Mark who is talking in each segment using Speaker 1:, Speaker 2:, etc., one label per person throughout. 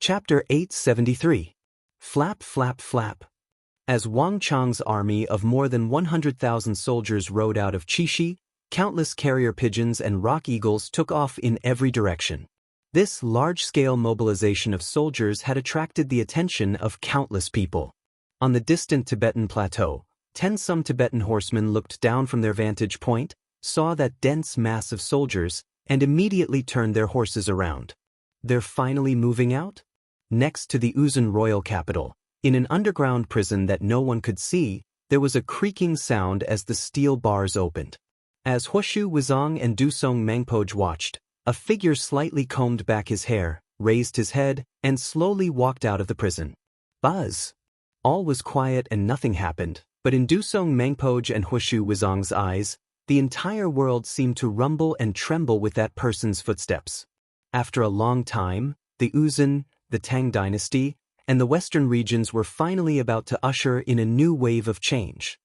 Speaker 1: Chapter 873. Flap, Flap, Flap. As Wang Chang's army of more than 100,000 soldiers rode out of Qixi, countless carrier pigeons and rock eagles took off in every direction. This large-scale mobilization of soldiers had attracted the attention of countless people. On the distant Tibetan plateau, some Tibetan horsemen looked down from their vantage point, saw that dense mass of soldiers, and immediately turned their horses around. They're finally moving out? Next to the Uzun royal capital, in an underground prison that no one could see, there was a creaking sound as the steel bars opened. As Huoshu Wuzong and Dusong Mangpoj watched, a figure slightly combed back his hair, raised his head, and slowly walked out of the prison. Buzz! All was quiet and nothing happened, but in Dusong Mangpoj and Huoshu Wuzong's eyes, the entire world seemed to rumble and tremble with that person's footsteps. After a long time, the Uzun, the Tang dynasty, and the western regions were finally about to usher in a new wave of change.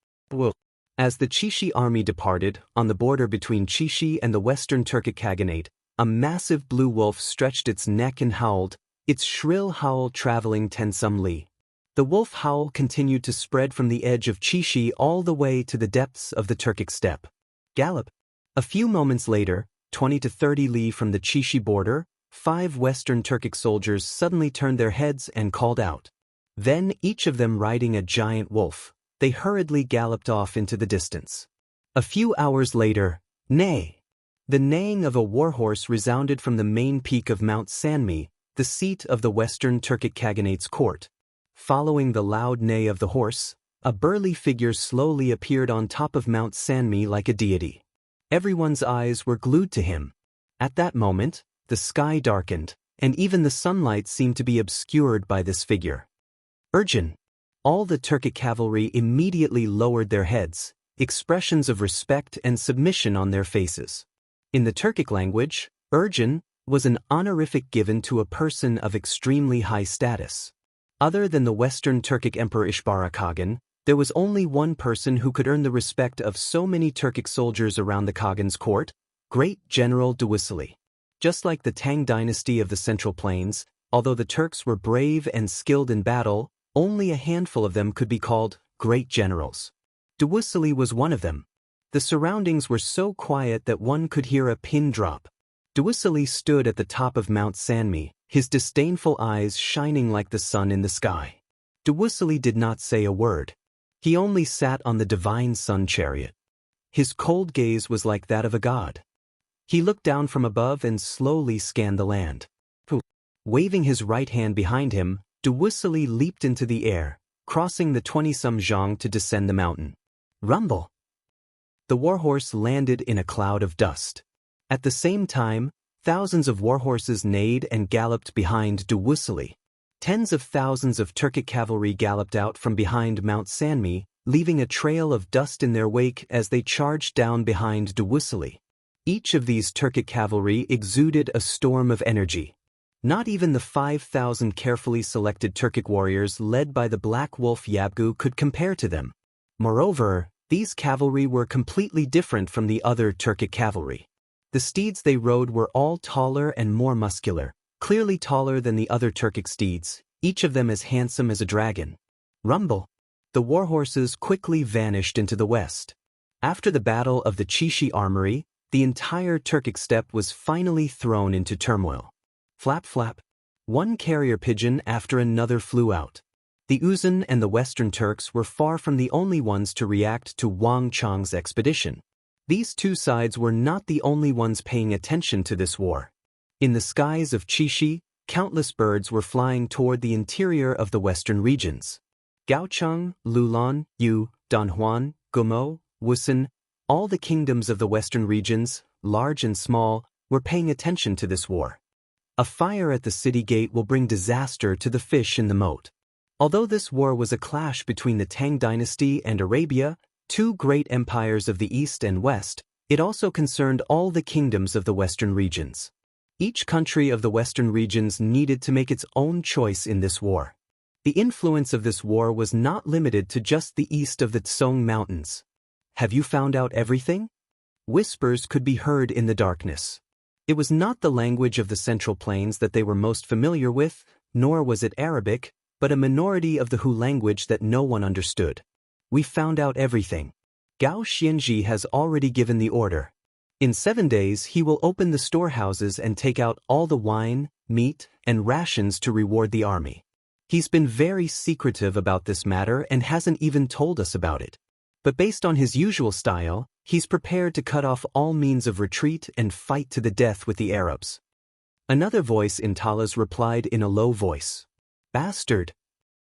Speaker 1: As the Qixi army departed, on the border between Qixi and the western Turkic Khaganate, a massive blue wolf stretched its neck and howled, its shrill howl traveling some li. The wolf howl continued to spread from the edge of Qixi all the way to the depths of the Turkic steppe. Gallop! A few moments later, 20 to 30 li from the Qixi border, 5 Western Turkic soldiers suddenly turned their heads and called out. Then, each of them riding a giant wolf, they hurriedly galloped off into the distance. A few hours later, neigh! The neighing of a warhorse resounded from the main peak of Mount Sanmi, the seat of the Western Turkic Khaganate's court. Following the loud neigh of the horse, a burly figure slowly appeared on top of Mount Sanmi like a deity. Everyone's eyes were glued to him. At that moment, the sky darkened, and even the sunlight seemed to be obscured by this figure. Urgent! All the Turkic cavalry immediately lowered their heads, expressions of respect and submission on their faces. In the Turkic language, urgent was an honorific given to a person of extremely high status. Other than the Western Turkic Emperor Ishbara Khagan, there was only one person who could earn the respect of so many Turkic soldiers around the Khagan's court, Great General Dewisseli. Just like the Tang dynasty of the Central Plains, although the Turks were brave and skilled in battle, only a handful of them could be called great generals. Dewisseli was one of them. The surroundings were so quiet that one could hear a pin drop. Dewisseli stood at the top of Mount Sanmi, his disdainful eyes shining like the sun in the sky. Dewisseli did not say a word. He only sat on the divine sun chariot. His cold gaze was like that of a god. He looked down from above and slowly scanned the land. Waving his right hand behind him, Dewisseli leaped into the air, crossing the 20-some zhang to descend the mountain. Rumble! The warhorse landed in a cloud of dust. At the same time, thousands of warhorses neighed and galloped behind Dewisseli. Tens of thousands of Turkic cavalry galloped out from behind Mount Sanmi, leaving a trail of dust in their wake as they charged down behind Dewisseli. Each of these Turkic cavalry exuded a storm of energy. Not even the 5,000 carefully selected Turkic warriors led by the Black Wolf Yabgu could compare to them. Moreover, these cavalry were completely different from the other Turkic cavalry. The steeds they rode were all taller and more muscular, clearly taller than the other Turkic steeds, each of them as handsome as a dragon. Rumble! The warhorses quickly vanished into the west. After the battle of the Qixi armory, the entire Turkic steppe was finally thrown into turmoil. Flap, flap! One carrier pigeon after another flew out. The Uzun and the Western Turks were far from the only ones to react to Wang Chang's expedition. These two sides were not the only ones paying attention to this war. In the skies of Qixi, countless birds were flying toward the interior of the western regions. Gaocheng, Lulan, Yu, Danhuan, Gumo, Wusun, all the kingdoms of the western regions, large and small, were paying attention to this war. A fire at the city gate will bring disaster to the fish in the moat. Although this war was a clash between the Tang dynasty and Arabia, two great empires of the East and West, it also concerned all the kingdoms of the western regions. Each country of the western regions needed to make its own choice in this war. The influence of this war was not limited to just the east of the Tsong Mountains. Have you found out everything? Whispers could be heard in the darkness. It was not the language of the Central Plains that they were most familiar with, nor was it Arabic, but a minority of the Hu language that no one understood. We found out everything. Gao Xianji has already given the order. In 7 days he will open the storehouses and take out all the wine, meat, and rations to reward the army. He's been very secretive about this matter and hasn't even told us about it. But based on his usual style, he's prepared to cut off all means of retreat and fight to the death with the Arabs. Another voice in Tala's replied in a low voice. Bastard!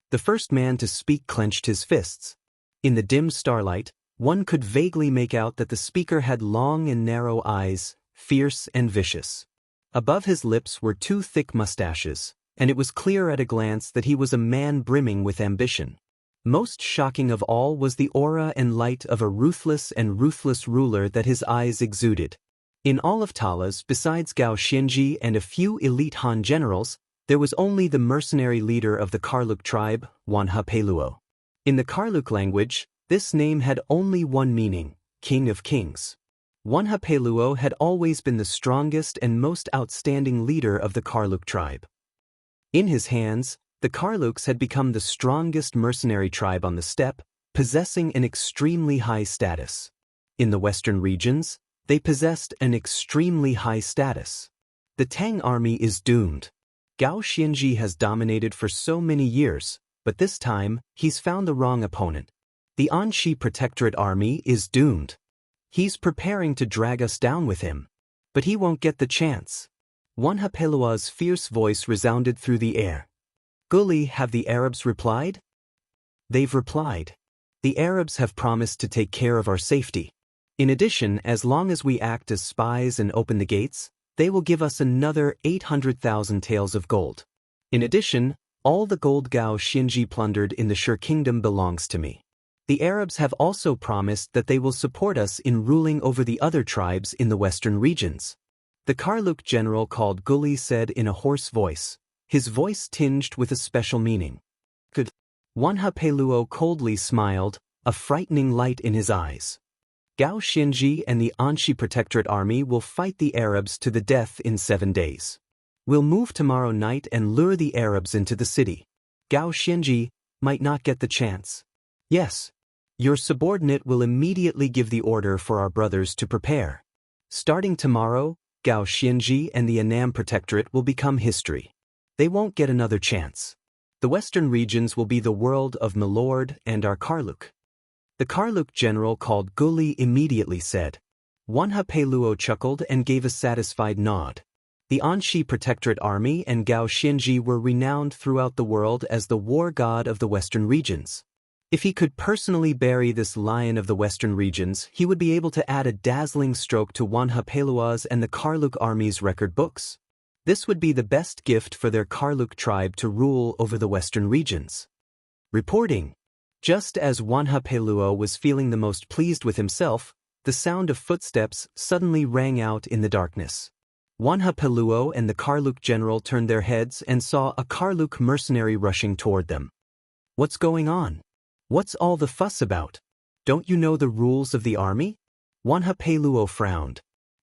Speaker 1: The first man to speak clenched his fists. In the dim starlight, one could vaguely make out that the speaker had long and narrow eyes, fierce and vicious. Above his lips were 2 thick mustaches, and it was clear at a glance that he was a man brimming with ambition. Most shocking of all was the aura and light of a ruthless ruler that his eyes exuded. In all of Talas, besides Gao Xianji and a few elite Han generals, there was only the mercenary leader of the Karluk tribe, Wanha Peluo. In the Karluk language, this name had only one meaning, King of Kings. Wanha Peluo had always been the strongest and most outstanding leader of the Karluk tribe. In his hands, the Karluks had become the strongest mercenary tribe on the steppe, possessing an extremely high status. In the western regions, they possessed an extremely high status. The Tang army is doomed. Gao Xianji has dominated for so many years, but this time, he's found the wrong opponent. The Anxi Protectorate army is doomed. He's preparing to drag us down with him. But he won't get the chance. Wanha Pelua's fierce voice resounded through the air. Guli, have the Arabs replied? They've replied. The Arabs have promised to take care of our safety. In addition, as long as we act as spies and open the gates, they will give us another 800,000 taels of gold. In addition, all the gold Gao Xianji plundered in the Shur kingdom belongs to me. The Arabs have also promised that they will support us in ruling over the other tribes in the western regions. The Karluk general called Guli said in a hoarse voice, his voice tinged with a special meaning. Good. Wanha Peluo coldly smiled, a frightening light in his eyes. Gao Xianji and the Anxi Protectorate army will fight the Arabs to the death in 7 days. We'll move tomorrow night and lure the Arabs into the city. Gao Xianji might not get the chance. Yes. Your subordinate will immediately give the order for our brothers to prepare. Starting tomorrow, Gao Xianji and the Annam Protectorate will become history. They won't get another chance. The western regions will be the world of Milord and our Karluk. The Karluk general called Guli immediately said. Wanha Peluo chuckled and gave a satisfied nod. The Anxi Protectorate army and Gao Xianji were renowned throughout the world as the war god of the western regions. If he could personally bury this lion of the western regions, he would be able to add a dazzling stroke to Wanha Pelua's and the Karluk army's record books. This would be the best gift for their Karluk tribe to rule over the western regions. Reporting. Just as Wanha Peluo was feeling the most pleased with himself, the sound of footsteps suddenly rang out in the darkness. Wanha Peluo and the Karluk general turned their heads and saw a Karluk mercenary rushing toward them. What's going on? What's all the fuss about? Don't you know the rules of the army? Wanha Peluo frowned.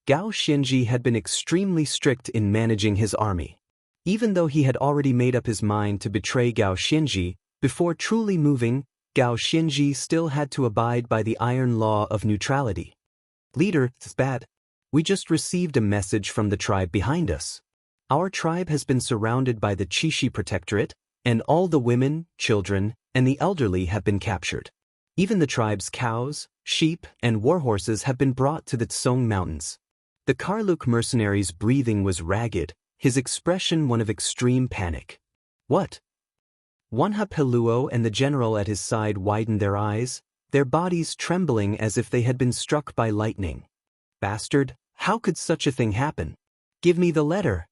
Speaker 1: Gao Xianji had been extremely strict in managing his army. Even though he had already made up his mind to betray Gao Xianji, before truly moving, Gao Xianji still had to abide by the iron law of neutrality. Leader, it's bad. We just received a message from the tribe behind us. Our tribe has been surrounded by the Qixi Protectorate, and all the women, children, and the elderly have been captured. Even the tribe's cows, sheep, and warhorses have been brought to the Tsong Mountains. The Karluk mercenary's breathing was ragged, his expression one of extreme panic. What? Wanha Peluo and the general at his side widened their eyes, their bodies trembling as if they had been struck by lightning. Bastard, how could such a thing happen? Give me the letter.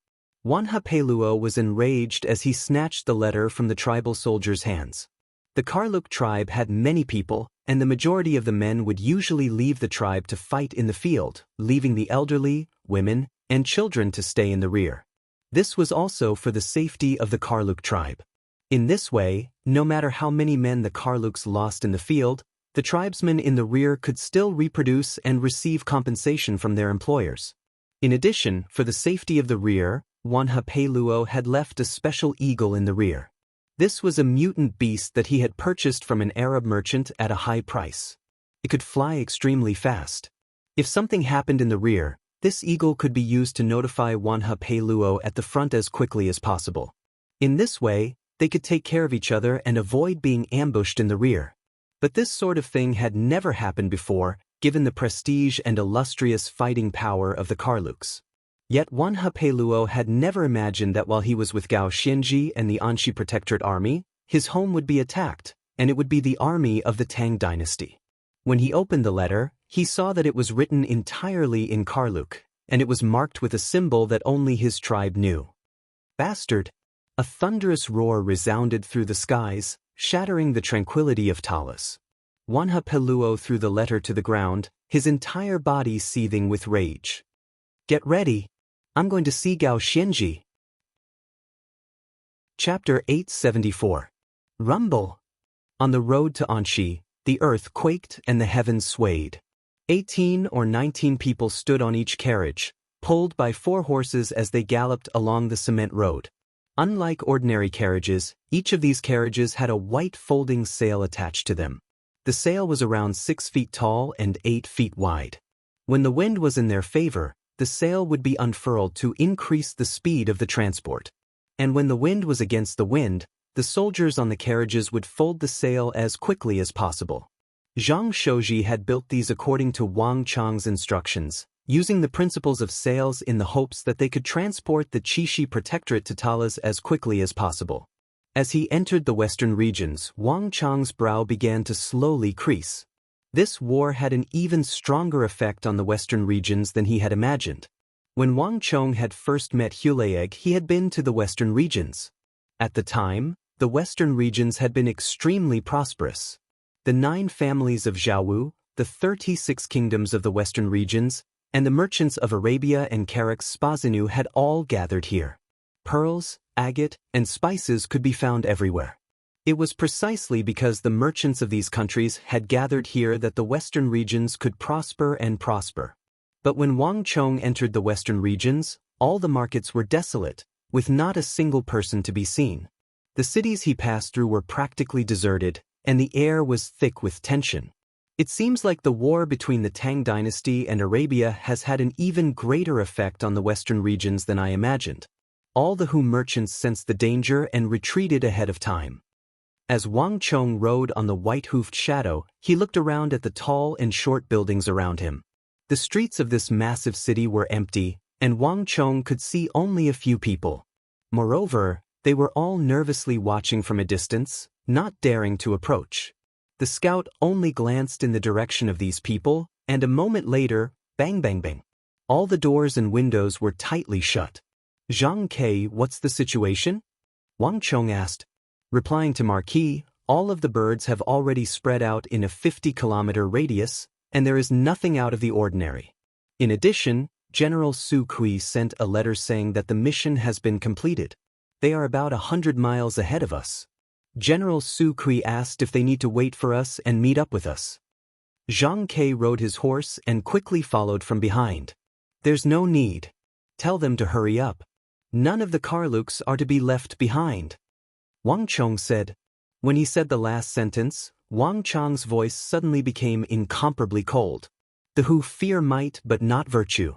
Speaker 1: Wanha Peluo was enraged as he snatched the letter from the tribal soldier's hands. The Karluk tribe had many people, and the majority of the men would usually leave the tribe to fight in the field, leaving the elderly, women, and children to stay in the rear. This was also for the safety of the Karluk tribe. In this way, no matter how many men the Karluks lost in the field, the tribesmen in the rear could still reproduce and receive compensation from their employers. In addition, for the safety of the rear, Wanha Peiluo had left a special eagle in the rear. This was a mutant beast that he had purchased from an Arab merchant at a high price. It could fly extremely fast. If something happened in the rear, this eagle could be used to notify Wanha Peiluo at the front as quickly as possible. In this way, they could take care of each other and avoid being ambushed in the rear. But this sort of thing had never happened before, given the prestige and illustrious fighting power of the Karluks. Yet Wanha Peiluo had never imagined that while he was with Gao Xianji and the Anxi Protectorate army, his home would be attacked, and it would be the army of the Tang dynasty. When he opened the letter, he saw that it was written entirely in Karluk, and it was marked with a symbol that only his tribe knew. Bastard! A thunderous roar resounded through the skies, shattering the tranquility of Talas. Wanha Peiluo threw the letter to the ground, his entire body seething with rage. Get ready! I'm going to see Gao Xianji. Chapter 874. Rumble. On the road to Anxi, the earth quaked and the heavens swayed. 18 or 19 people stood on each carriage, pulled by 4 horses as they galloped along the cement road. Unlike ordinary carriages, each of these carriages had a white folding sail attached to them. The sail was around 6 feet tall and 8 feet wide. When the wind was in their favor, the sail would be unfurled to increase the speed of the transport. And when the wind was against the wind, the soldiers on the carriages would fold the sail as quickly as possible. Zhang Shouji had built these according to Wang Chang's instructions, using the principles of sails in the hopes that they could transport the Qixi Protectorate to Talas as quickly as possible. As he entered the western regions, Wang Chang's brow began to slowly crease. This war had an even stronger effect on the western regions than he had imagined. When Wang Chong had first met Hulayeg, he had been to the western regions. At the time, the western regions had been extremely prosperous. The 9 families of Zhaowu, the 36 kingdoms of the western regions, and the merchants of Arabia and Charax Spazinu had all gathered here. Pearls, agate, and spices could be found everywhere. It was precisely because the merchants of these countries had gathered here that the western regions could prosper and prosper. But when Wang Chong entered the western regions, all the markets were desolate, with not a single person to be seen. The cities he passed through were practically deserted, and the air was thick with tension. It seems like the war between the Tang dynasty and Arabia has had an even greater effect on the western regions than I imagined. All the Hu merchants sensed the danger and retreated ahead of time. As Wang Chong rode on the white-hoofed shadow, he looked around at the tall and short buildings around him. The streets of this massive city were empty, and Wang Chong could see only a few people. Moreover, they were all nervously watching from a distance, not daring to approach. The scout only glanced in the direction of these people, and a moment later, bang bang bang. All the doors and windows were tightly shut. Zhang Ke, what's the situation? Wang Chong asked. Replying to Marquis, all of the birds have already spread out in a 50-kilometer radius, and there is nothing out of the ordinary. In addition, General Su Kui sent a letter saying that the mission has been completed. They are about 100 miles ahead of us. General Su Kui asked if they need to wait for us and meet up with us. Zhang Ke rode his horse and quickly followed from behind. There's no need. Tell them to hurry up. None of the Karluks are to be left behind. Wang Chong said. When he said the last sentence, Wang Chong's voice suddenly became incomparably cold. The Hu fear might but not virtue.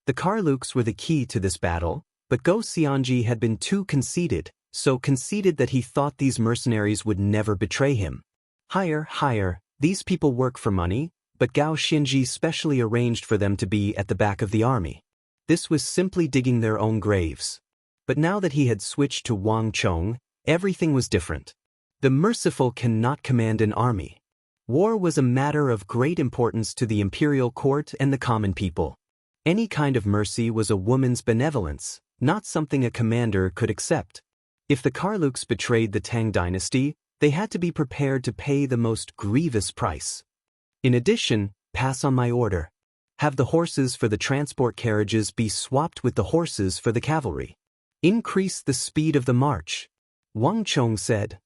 Speaker 1: The Karluks were the key to this battle, but Go Xianji had been too conceited, so conceited that he thought these mercenaries would never betray him. Higher, these people work for money, but Gao Xianji specially arranged for them to be at the back of the army. This was simply digging their own graves. But now that he had switched to Wang Chong, everything was different. The merciful cannot command an army. War was a matter of great importance to the imperial court and the common people. Any kind of mercy was a woman's benevolence, not something a commander could accept. If the Karluks betrayed the Tang dynasty, they had to be prepared to pay the most grievous price. In addition, pass on my order. Have the horses for the transport carriages be swapped with the horses for the cavalry. Increase the speed of the march. Wang Chong said.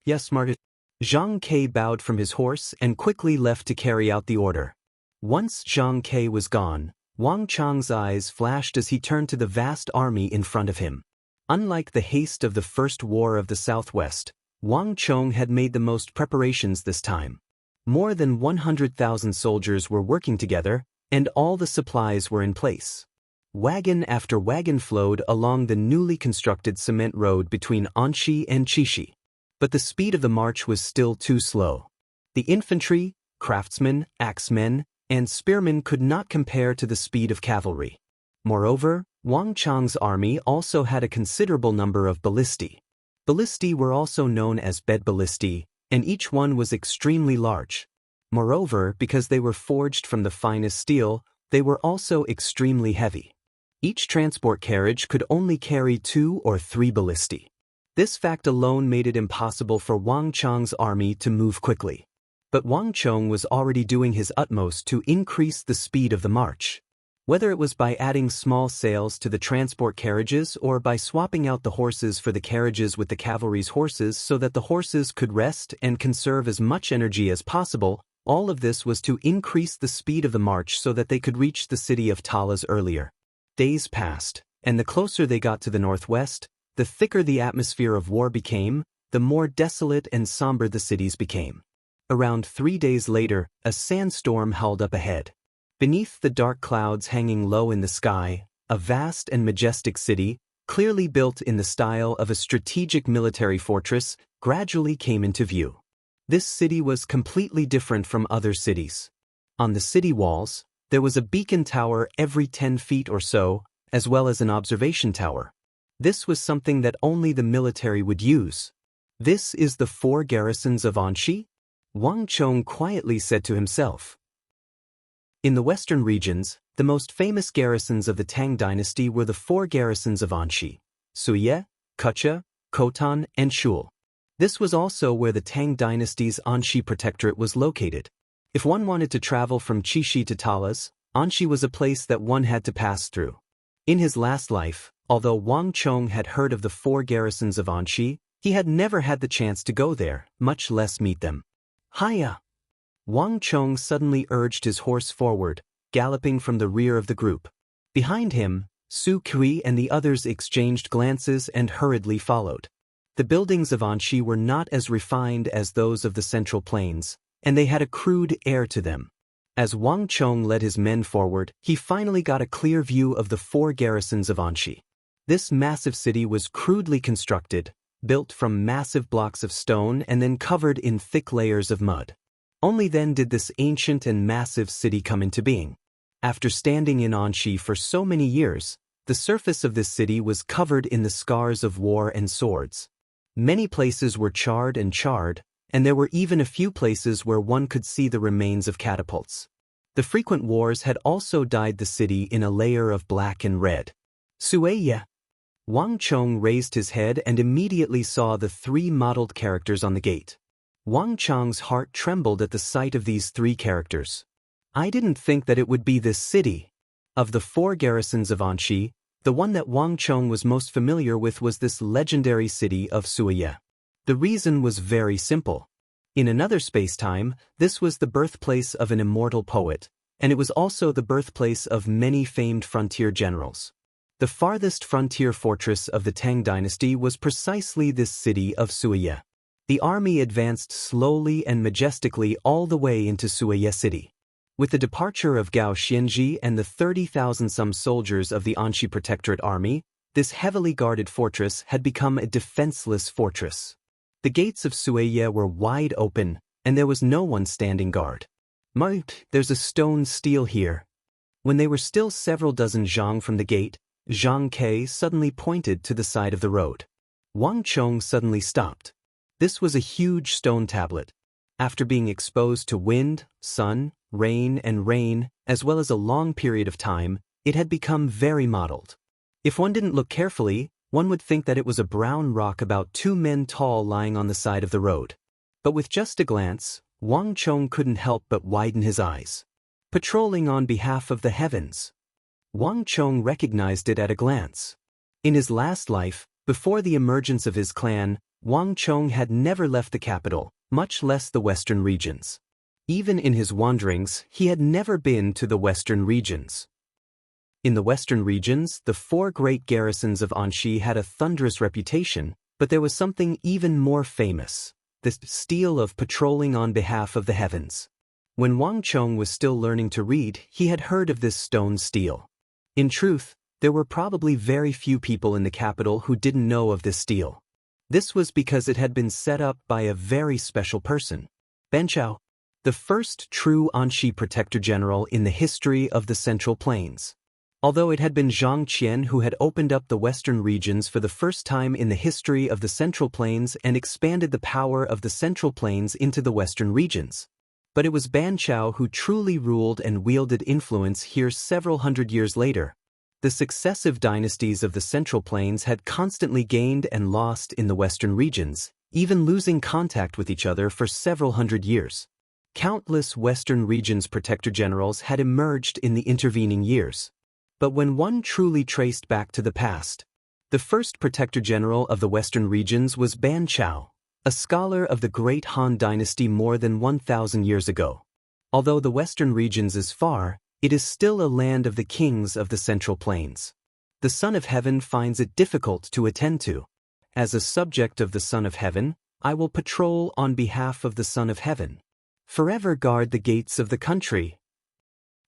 Speaker 1: Yes, Margaret. Zhang Ke bowed from his horse and quickly left to carry out the order. Once Zhang Ke was gone, Wang Chang's eyes flashed as he turned to the vast army in front of him. Unlike the haste of the First War of the Southwest, Wang Chong had made the most preparations this time. More than 100,000 soldiers were working together, and all the supplies were in place. Wagon after wagon flowed along the newly constructed cement road between Anxi and Chishi. But the speed of the march was still too slow. The infantry, craftsmen, axemen, and spearmen could not compare to the speed of cavalry. Moreover, Wang Chang's army also had a considerable number of ballistae. Ballistae were also known as bed ballistae, and each one was extremely large. Moreover, because they were forged from the finest steel, they were also extremely heavy. Each transport carriage could only carry 2 or 3 ballistae. This fact alone made it impossible for Wang Chang's army to move quickly. But Wang Chong was already doing his utmost to increase the speed of the march. Whether it was by adding small sails to the transport carriages or by swapping out the horses for the carriages with the cavalry's horses so that the horses could rest and conserve as much energy as possible, all of this was to increase the speed of the march so that they could reach the city of Talas earlier. Days passed, and the closer they got to the northwest, the thicker the atmosphere of war became, the more desolate and somber the cities became. Around 3 days later, a sandstorm howled up ahead. Beneath the dark clouds hanging low in the sky, a vast and majestic city, clearly built in the style of a strategic military fortress, gradually came into view. This city was completely different from other cities. On the city walls, there was a beacon tower every 10 feet or so, as well as an observation tower. This was something that only the military would use. "This is the 4 garrisons of Anxi?" Wang Chong quietly said to himself. In the western regions, the most famous garrisons of the Tang dynasty were the 4 garrisons of Anxi: Suye, Kucha, Khotan, and Shul. This was also where the Tang dynasty's Anxi protectorate was located. If one wanted to travel from Chishi to Talas, Anxi was a place that one had to pass through. In his last life, although Wang Chong had heard of the 4 garrisons of Anxi, he had never had the chance to go there, much less meet them. "Hiya!" Wang Chong suddenly urged his horse forward, galloping from the rear of the group. Behind him, Su Kui and the others exchanged glances and hurriedly followed. The buildings of Anxi were not as refined as those of the Central Plains, and they had a crude air to them. As Wang Chong led his men forward, he finally got a clear view of the 4 garrisons of Anxi. This massive city was crudely constructed, built from massive blocks of stone and then covered in thick layers of mud. Only then did this ancient and massive city come into being. After standing in Anxi for so many years, the surface of this city was covered in the scars of war and swords. Many places were charred, and there were even a few places where one could see the remains of catapults. The frequent wars had also dyed the city in a layer of black and red. "Sueye." Wang Chong raised his head and immediately saw the 3 modeled characters on the gate. Wang Chong's heart trembled at the sight of these 3 characters. "I didn't think that it would be this city." Of the 4 garrisons of Anxi, the one that Wang Chong was most familiar with was this legendary city of Suye. The reason was very simple. In another space-time, this was the birthplace of an immortal poet, and it was also the birthplace of many famed frontier generals. The farthest frontier fortress of the Tang dynasty was precisely this city of Suye. The army advanced slowly and majestically all the way into Suye city. With the departure of Gao Xianji and the 30,000-some soldiers of the Anxi Protectorate Army, this heavily guarded fortress had become a defenseless fortress. The gates of Suye were wide open, and there was no one standing guard. "There's a stone stele here." When they were still several dozen zhang from the gate, Zhang Ke suddenly pointed to the side of the road. Wang Chong suddenly stopped. This was a huge stone tablet. After being exposed to wind, sun, rain, as well as a long period of time, it had become very mottled. If one didn't look carefully, one would think that it was a brown rock about 2 men tall lying on the side of the road. But with just a glance, Wang Chong couldn't help but widen his eyes. Patrolling on behalf of the heavens. Wang Chong recognized it at a glance. In his last life, before the emergence of his clan, Wang Chong had never left the capital, much less the western regions. Even in his wanderings, he had never been to the western regions. In the western regions, the four great garrisons of Anxi had a thunderous reputation, but there was something even more famous: the steel of patrolling on behalf of the heavens. When Wang Chong was still learning to read, he had heard of this stone steel. In truth, there were probably very few people in the capital who didn't know of this steel. This was because it had been set up by a very special person, Ban Chao, the first true Anxi protector general in the history of the Central Plains. Although it had been Zhang Qian who had opened up the western regions for the first time in the history of the Central Plains and expanded the power of the Central Plains into the western regions. But it was Ban Chao who truly ruled and wielded influence here several hundred years later. The successive dynasties of the Central Plains had constantly gained and lost in the western regions, even losing contact with each other for several hundred years. Countless western regions protector generals had emerged in the intervening years. But when one truly traced back to the past, the first protector general of the western regions was Ban Chao, a scholar of the great Han dynasty more than 1,000 years ago. Although the western regions is far, it is still a land of the kings of the Central Plains. The Son of Heaven finds it difficult to attend to. As a subject of the Son of Heaven, I will patrol on behalf of the Son of Heaven. Forever guard the gates of the country.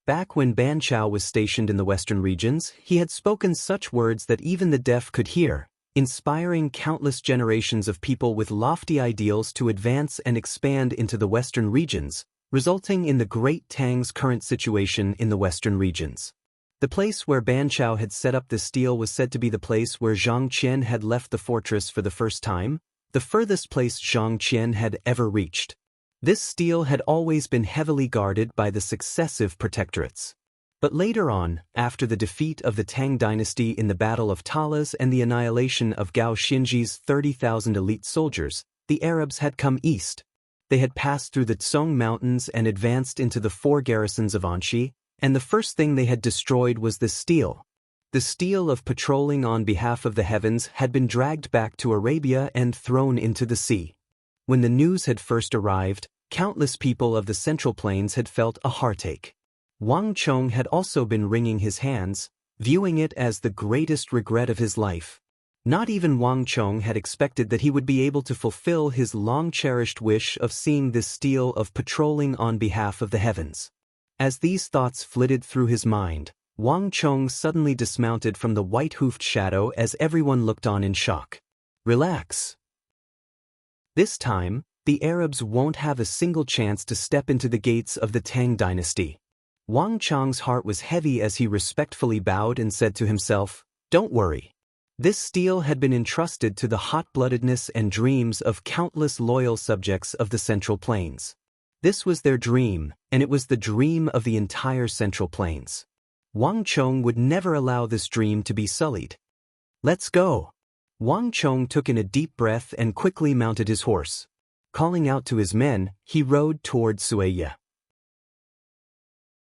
Speaker 1: Back when Ban Chao was stationed in the western regions, he had spoken such words that even the deaf could hear, inspiring countless generations of people with lofty ideals to advance and expand into the western regions, resulting in the Great Tang's current situation in the western regions. The place where Ban Chao had set up the steel was said to be the place where Zhang Qian had left the fortress for the first time, the furthest place Zhang Qian had ever reached. This steel had always been heavily guarded by the successive protectorates. But later on, after the defeat of the Tang dynasty in the Battle of Talas and the annihilation of Gao Xinji's 30,000 elite soldiers, the Arabs had come east. They had passed through the Tsong Mountains and advanced into the four garrisons of Anxi, and the first thing they had destroyed was the steel. The steel of patrolling on behalf of the heavens had been dragged back to Arabia and thrown into the sea. When the news had first arrived, countless people of the Central Plains had felt a heartache. Wang Chong had also been wringing his hands, viewing it as the greatest regret of his life. Not even Wang Chong had expected that he would be able to fulfill his long-cherished wish of seeing this steel of patrolling on behalf of the heavens. As these thoughts flitted through his mind, Wang Chong suddenly dismounted from the white-hoofed shadow as everyone looked on in shock. Relax. This time, the Arabs won't have a single chance to step into the gates of the Tang dynasty. Wang Chong's heart was heavy as he respectfully bowed and said to himself, "Don't worry." This steel had been entrusted to the hot-bloodedness and dreams of countless loyal subjects of the Central Plains. This was their dream, and it was the dream of the entire Central Plains. Wang Chong would never allow this dream to be sullied. "Let's go." Wang Chong took in a deep breath and quickly mounted his horse. Calling out to his men, he rode toward Sueya.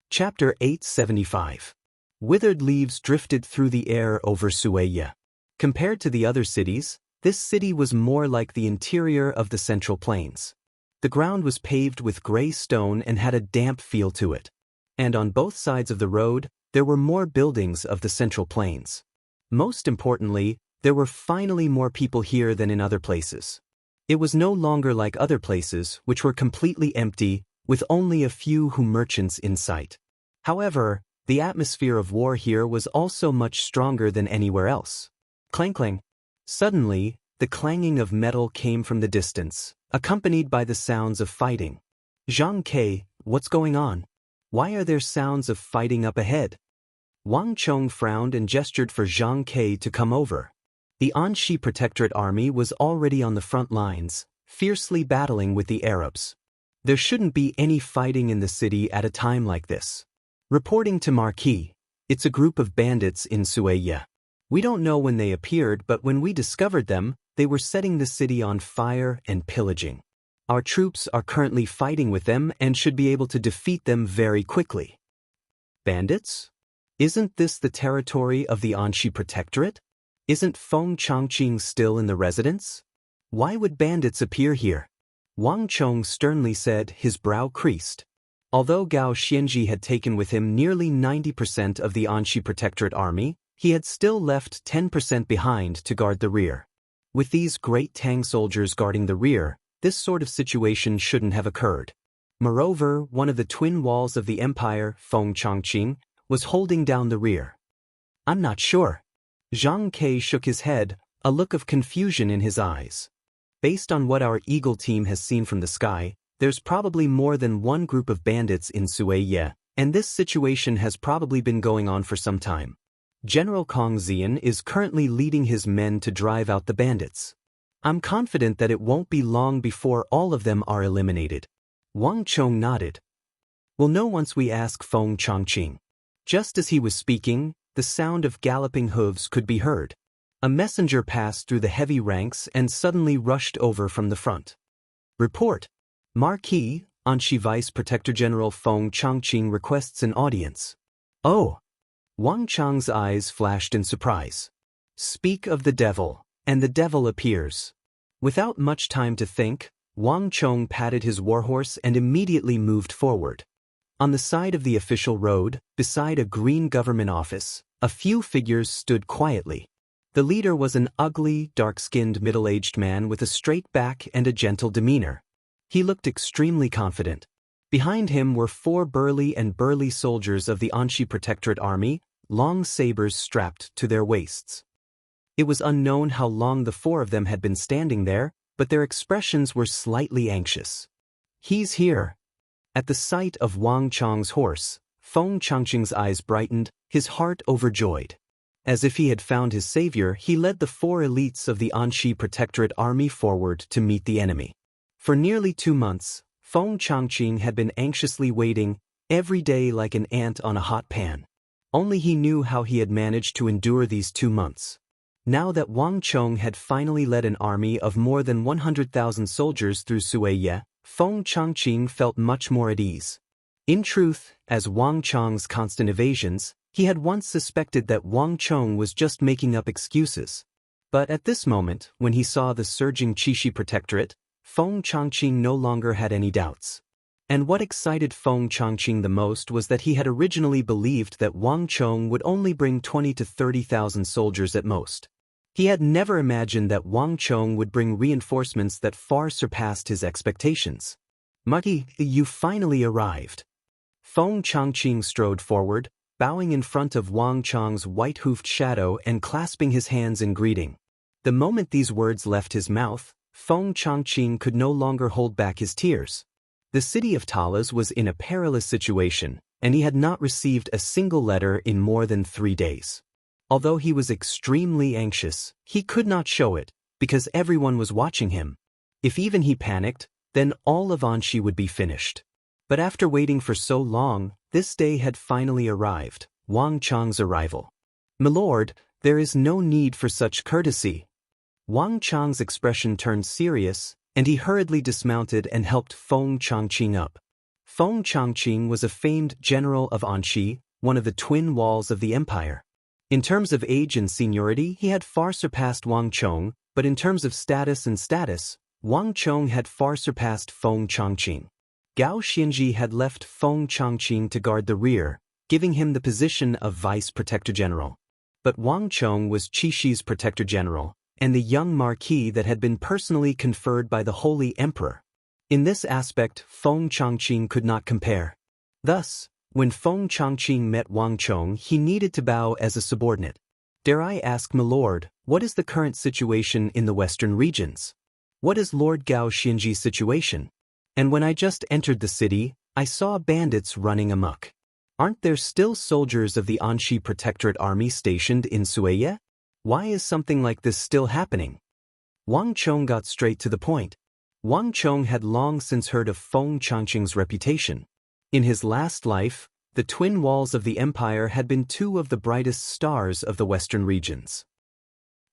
Speaker 1: Chapter 875. Withered leaves drifted through the air over Sueya. Compared to the other cities, this city was more like the interior of the Central Plains. The ground was paved with gray stone and had a damp feel to it. And on both sides of the road, there were more buildings of the Central Plains. Most importantly, there were finally more people here than in other places. It was no longer like other places, which were completely empty, with only a few merchants in sight. However, the atmosphere of war here was also much stronger than anywhere else. Clang clang. Suddenly, the clanging of metal came from the distance, accompanied by the sounds of fighting. "Zhang Ke, what's going on? Why are there sounds of fighting up ahead?" Wang Chong frowned and gestured for Zhang Ke to come over. The Anxi Protectorate army was already on the front lines, fiercely battling with the Arabs. There shouldn't be any fighting in the city at a time like this. Reporting to Marquis, it's a group of bandits in Sueya. We don't know when they appeared, but when we discovered them, they were setting the city on fire and pillaging. Our troops are currently fighting with them and should be able to defeat them very quickly. Bandits? Isn't this the territory of the Anxi Protectorate? Isn't Feng Changqing still in the residence? Why would bandits appear here? Wang Chong sternly said, his brow creased. Although Gao Xianji had taken with him nearly 90% of the Anxi Protectorate army, he had still left 10% behind to guard the rear. With these great Tang soldiers guarding the rear, this sort of situation shouldn't have occurred. Moreover, one of the twin walls of the empire, Feng Changqing, was holding down the rear. I'm not sure. Zhang Ke shook his head, a look of confusion in his eyes. Based on what our Eagle team has seen from the sky, there's probably more than one group of bandits in Suiye, and this situation has probably been going on for some time. General Kong Xian is currently leading his men to drive out the bandits. I'm confident that it won't be long before all of them are eliminated. Wang Chong nodded. We'll know once we ask Feng Changqing. Just as he was speaking, the sound of galloping hooves could be heard. A messenger passed through the heavy ranks and suddenly rushed over from the front. Report. Marquis, Anxi Vice Protector General Feng Changqing requests an audience. Oh! Wang Chang's eyes flashed in surprise. Speak of the devil, and the devil appears. Without much time to think, Wang Chong patted his warhorse and immediately moved forward. On the side of the official road, beside a green government office, a few figures stood quietly. The leader was an ugly, dark-skinned middle-aged man with a straight back and a gentle demeanor. He looked extremely confident. Behind him were 4 burly soldiers of the Anxi Protectorate Army, long sabers strapped to their waists. It was unknown how long the 4 of them had been standing there, but their expressions were slightly anxious. He's here. At the sight of Wang Chong's horse, Feng Changqing's eyes brightened, his heart overjoyed. As if he had found his savior, he led the 4 elites of the Anxi Protectorate Army forward to meet the enemy. For nearly 2 months, Feng Changqing had been anxiously waiting, every day like an ant on a hot pan. Only he knew how he had managed to endure these 2 months. Now that Wang Chong had finally led an army of more than 100,000 soldiers through Suiye, Feng Changqing felt much more at ease. In truth, as Wang Chong's constant evasions, he had once suspected that Wang Chong was just making up excuses. But at this moment, when he saw the surging Qixi Protectorate, Feng Changqing no longer had any doubts. And what excited Feng Changqing the most was that he had originally believed that Wang Chong would only bring 20 to 30,000 soldiers at most. He had never imagined that Wang Chong would bring reinforcements that far surpassed his expectations. Marquis, you finally arrived. Feng Changqing strode forward, bowing in front of Wang Chong's white-hoofed shadow and clasping his hands in greeting. The moment these words left his mouth, Feng Changqing could no longer hold back his tears. The city of Talas was in a perilous situation, and he had not received a single letter in more than 3 days. Although he was extremely anxious, he could not show it, because everyone was watching him. If even he panicked, then all of Anxi would be finished. But after waiting for so long, this day had finally arrived, Wang Chong's arrival. "Milord, there is no need for such courtesy." Wang Chong's expression turned serious, and he hurriedly dismounted and helped Feng Changqing up. Feng Changqing was a famed general of Anxi, one of the twin walls of the empire. In terms of age and seniority, he had far surpassed Wang Chong, but in terms of status, Wang Chong had far surpassed Feng Changqing. Gao Xianji had left Feng Changqing to guard the rear, giving him the position of Vice Protector General. But Wang Chong was Qixi's Protector General, and the young Marquis that had been personally conferred by the Holy Emperor. In this aspect, Feng Changqing could not compare. Thus, when Feng Changqing met Wang Chong, he needed to bow as a subordinate. "Dare I ask, Milord, what is the current situation in the western regions? What is Lord Gao Xianji's situation? And when I just entered the city, I saw bandits running amok. Aren't there still soldiers of the Anxi Protectorate Army stationed in Suiye? Why is something like this still happening?" Wang Chong got straight to the point. Wang Chong had long since heard of Feng Changqing's reputation. In his last life, the twin walls of the empire had been 2 of the brightest stars of the western regions.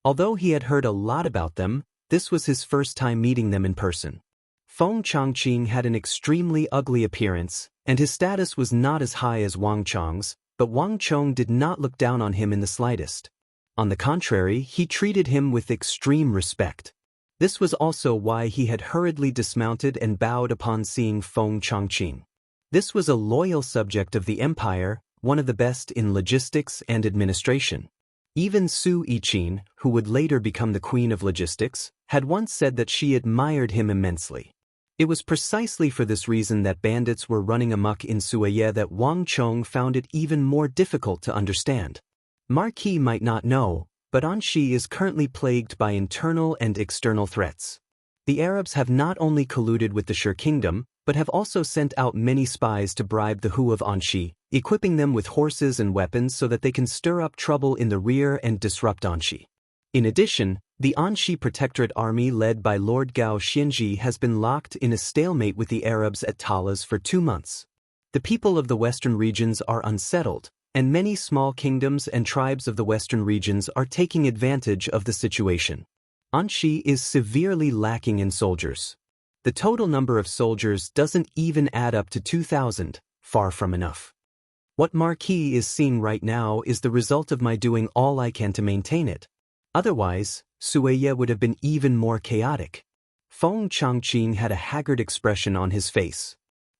Speaker 1: Although he had heard a lot about them, this was his first time meeting them in person. Feng Changqing had an extremely ugly appearance, and his status was not as high as Wang Chong's, but Wang Chong did not look down on him in the slightest. On the contrary, he treated him with extreme respect. This was also why he had hurriedly dismounted and bowed upon seeing Feng Changqing. This was a loyal subject of the empire, one of the best in logistics and administration. Even Su Yichin, who would later become the queen of logistics, had once said that she admired him immensely. It was precisely for this reason that bandits were running amok in Suye that Wang Chong found it even more difficult to understand. Marquis might not know, but Anxi is currently plagued by internal and external threats. The Arabs have not only colluded with the Shur kingdom, but have also sent out many spies to bribe the Hu of Anxi, equipping them with horses and weapons so that they can stir up trouble in the rear and disrupt Anxi. In addition, the Anxi Protectorate army led by Lord Gao Xianji has been locked in a stalemate with the Arabs at Talas for 2 months. The people of the western regions are unsettled, and many small kingdoms and tribes of the western regions are taking advantage of the situation. Anxi is severely lacking in soldiers. The total number of soldiers doesn't even add up to 2,000, far from enough. What Marquis is seeing right now is the result of my doing all I can to maintain it. Otherwise, Suye would have been even more chaotic. Feng Changqing had a haggard expression on his face.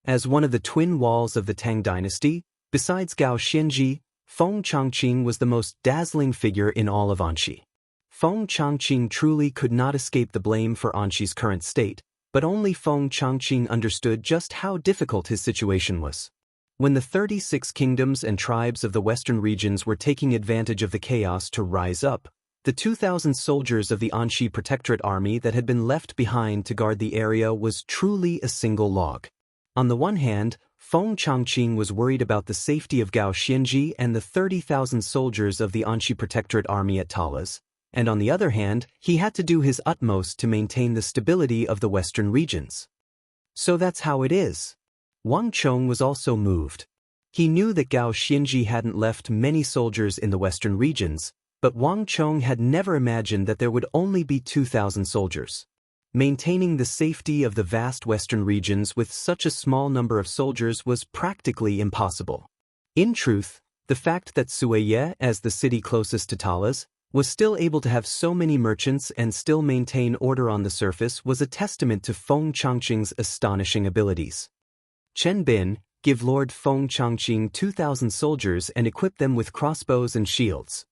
Speaker 1: As one of the twin walls of the Tang dynasty, besides Gao Xianji, Feng Changqing was the most dazzling figure in all of Anxi. Feng Changqing truly could not escape the blame for Anxi's current state, but only Feng Changqing understood just how difficult his situation was. When the 36 kingdoms and tribes of the western regions were taking advantage of the chaos to rise up, the 2,000 soldiers of the Anxi Protectorate army that had been left behind to guard the area was truly a single log. On the one hand, Feng Changqing was worried about the safety of Gao Xianji and the 30,000 soldiers of the Anxi Protectorate army at Talas, and on the other hand, he had to do his utmost to maintain the stability of the western regions. So that's how it is. Wang Chong was also moved. He knew that Gao Xianji hadn't left many soldiers in the western regions, but Wang Chong had never imagined that there would only be 2,000 soldiers. Maintaining the safety of the vast western regions with such a small number of soldiers was practically impossible. In truth, the fact that Suye, as the city closest to Talas, was still able to have so many merchants and still maintain order on the surface was a testament to Feng Changqing's astonishing abilities. Chen Bin, give Lord Feng Changqing 2,000 soldiers and equip them with crossbows and shields.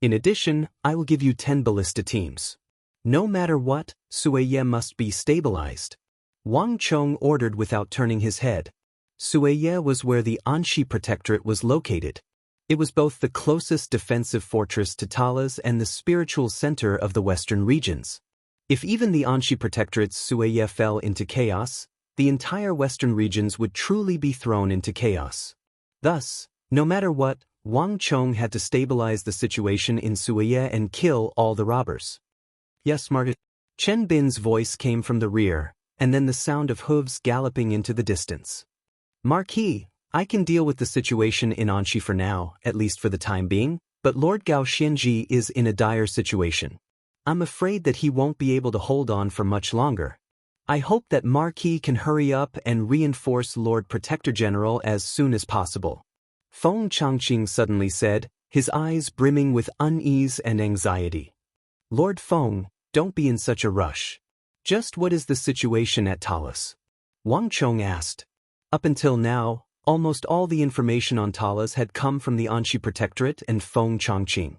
Speaker 1: In addition, I will give you 10 ballista teams. No matter what, Suye must be stabilized. Wang Chong ordered without turning his head. Suye was where the Anxi Protectorate was located. It was both the closest defensive fortress to Talas and the spiritual center of the western regions. If even the Anxi Protectorate's Suye fell into chaos, the entire western regions would truly be thrown into chaos. Thus, no matter what, Wang Chong had to stabilize the situation in Suye and kill all the robbers. Yes, Margaret. Chen Bin's voice came from the rear, and then the sound of hooves galloping into the distance. Marquis, I can deal with the situation in Anxi for now, at least for the time being, but Lord Gao Xianji is in a dire situation. I'm afraid that he won't be able to hold on for much longer. I hope that Marquis can hurry up and reinforce Lord Protector General as soon as possible. Feng Changqing suddenly said, his eyes brimming with unease and anxiety. Lord Feng, don't be in such a rush. Just what is the situation at Talas? Wang Chong asked. Up until now, almost all the information on Talas had come from the Anxi Protectorate and Feng Changqing.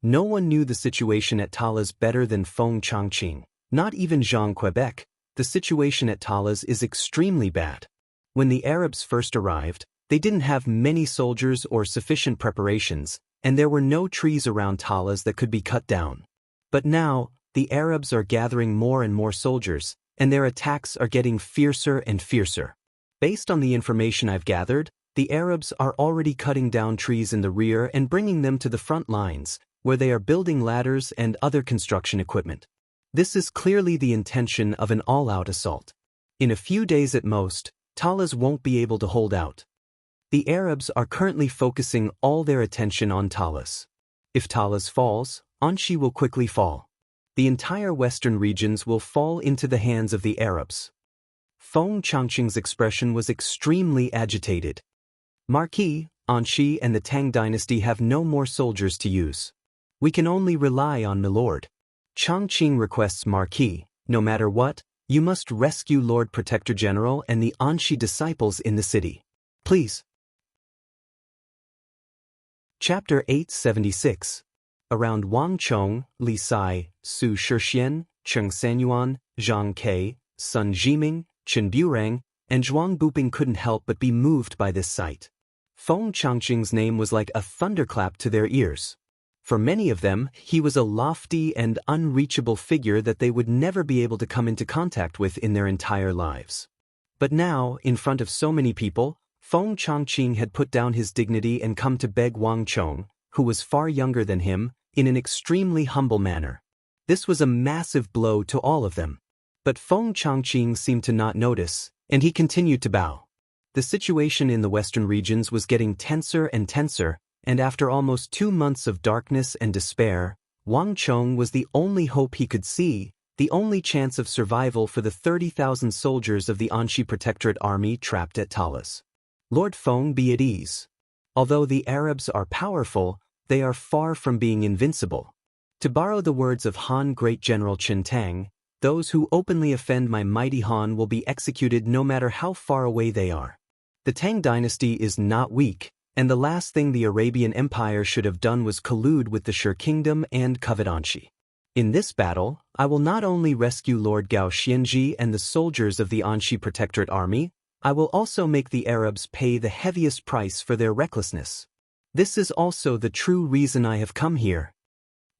Speaker 1: No one knew the situation at Talas better than Feng Changqing, not even Jean Quebec. The situation at Talas is extremely bad. When the Arabs first arrived, they didn't have many soldiers or sufficient preparations, and there were no trees around Talas that could be cut down. But now, the Arabs are gathering more and more soldiers, and their attacks are getting fiercer and fiercer. Based on the information I've gathered, the Arabs are already cutting down trees in the rear and bringing them to the front lines, where they are building ladders and other construction equipment. This is clearly the intention of an all-out assault. In a few days at most, Talas won't be able to hold out. The Arabs are currently focusing all their attention on Talas. If Talas falls, Anxi will quickly fall. The entire western regions will fall into the hands of the Arabs. Feng Changqing's expression was extremely agitated. Marquis, Anxi and the Tang dynasty have no more soldiers to use. We can only rely on Milord. Changqing requests Marquis, no matter what, You must rescue Lord Protector General and the Anshi disciples in the city. Please. Chapter 876. Around Wang Chong, Li Sai, Su Shixian, Cheng Sanyuan, Zhang Ke, Sun Jiming, Chen Burang, and Zhuang Buping couldn't help but be moved by this sight. Feng Changqing's name was like a thunderclap to their ears. For many of them, he was a lofty and unreachable figure that they would never be able to come into contact with in their entire lives. But now, in front of so many people, Feng Changqing had put down his dignity and come to beg Wang Chong, who was far younger than him, in an extremely humble manner. This was a massive blow to all of them. But Feng Changqing seemed to not notice, and he continued to bow. The situation in the western regions was getting tenser and tenser, and after almost 2 months of darkness and despair, Wang Chong was the only hope he could see, the only chance of survival for the 30,000 soldiers of the Anshi Protectorate Army trapped at Talas. Lord Feng, be at ease. Although the Arabs are powerful, they are far from being invincible. To borrow the words of Han Great General Chen Tang, those who openly offend my mighty Han will be executed no matter how far away they are. The Tang dynasty is not weak, and the last thing the Arabian Empire should have done was collude with the Shur Kingdom and covet Anshi. In this battle, I will not only rescue Lord Gao Xianji and the soldiers of the Anshi Protectorate Army, I will also make the Arabs pay the heaviest price for their recklessness. This is also the true reason I have come here.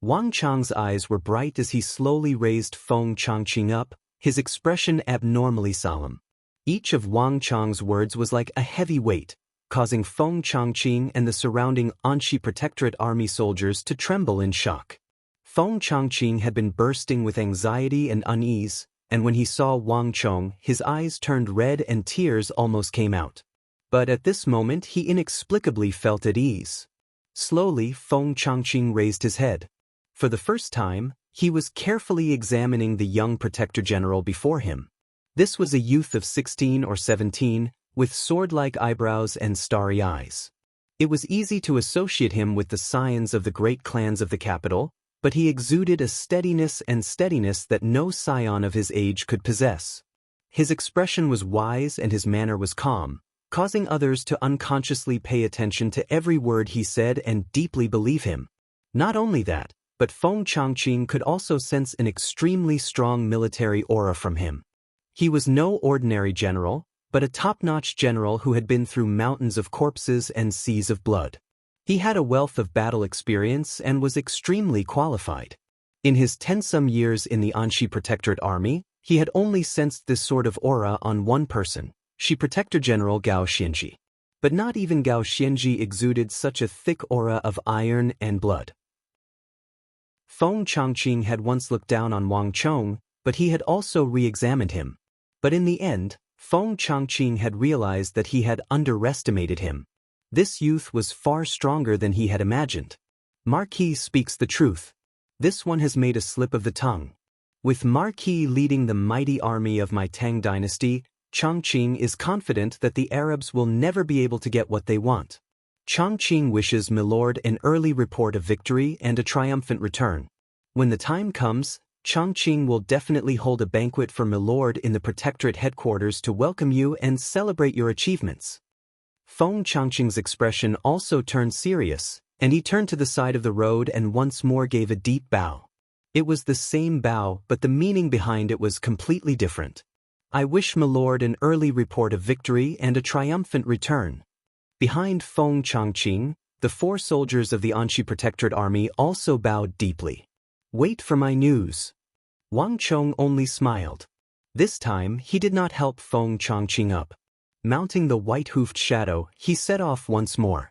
Speaker 1: Wang Chang's eyes were bright as he slowly raised Feng Changqing up, his expression abnormally solemn. Each of Wang Chang's words was like a heavy weight, causing Feng Changqing and the surrounding Anshi Protectorate Army soldiers to tremble in shock. Feng Changqing had been bursting with anxiety and unease, and when he saw Wang Chong, his eyes turned red and tears almost came out. But at this moment he inexplicably felt at ease. Slowly, Feng Changqing raised his head. For the first time, he was carefully examining the young Protector General before him. This was a youth of 16 or 17, with sword-like eyebrows and starry eyes. It was easy to associate him with the scions of the great clans of the capital, but he exuded a steadiness that no scion of his age could possess. His expression was wise and his manner was calm, causing others to unconsciously pay attention to every word he said and deeply believe him. Not only that, but Feng Changqing could also sense an extremely strong military aura from him. He was no ordinary general, but a top-notch general who had been through mountains of corpses and seas of blood. He had a wealth of battle experience and was extremely qualified. In his 10-some years in the Anshi Protectorate Army, he had only sensed this sort of aura on one person, Shi Protector General Gao Xianji. But not even Gao Xianji exuded such a thick aura of iron and blood. Feng Changqing had once looked down on Wang Chong, but he had also re-examined him. But in the end, Feng Changqing had realized that he had underestimated him. This youth was far stronger than he had imagined. Marquis speaks the truth. This one has made a slip of the tongue. With Marquis leading the mighty army of my Tang dynasty, Changqing is confident that the Arabs will never be able to get what they want. Changqing wishes Milord an early report of victory and a triumphant return. When the time comes, Changqing will definitely hold a banquet for Milord in the Protectorate headquarters to welcome you and celebrate your achievements. Feng Changqing's expression also turned serious, and he turned to the side of the road and once more gave a deep bow. It was the same bow, but the meaning behind it was completely different. I wish Milord an early report of victory and a triumphant return. Behind Feng Changqing, the 4 soldiers of the Anshi Protectorate Army also bowed deeply. Wait for my news. Wang Chong only smiled. This time, he did not help Feng Changqing up. Mounting the white-hoofed shadow, he set off once more.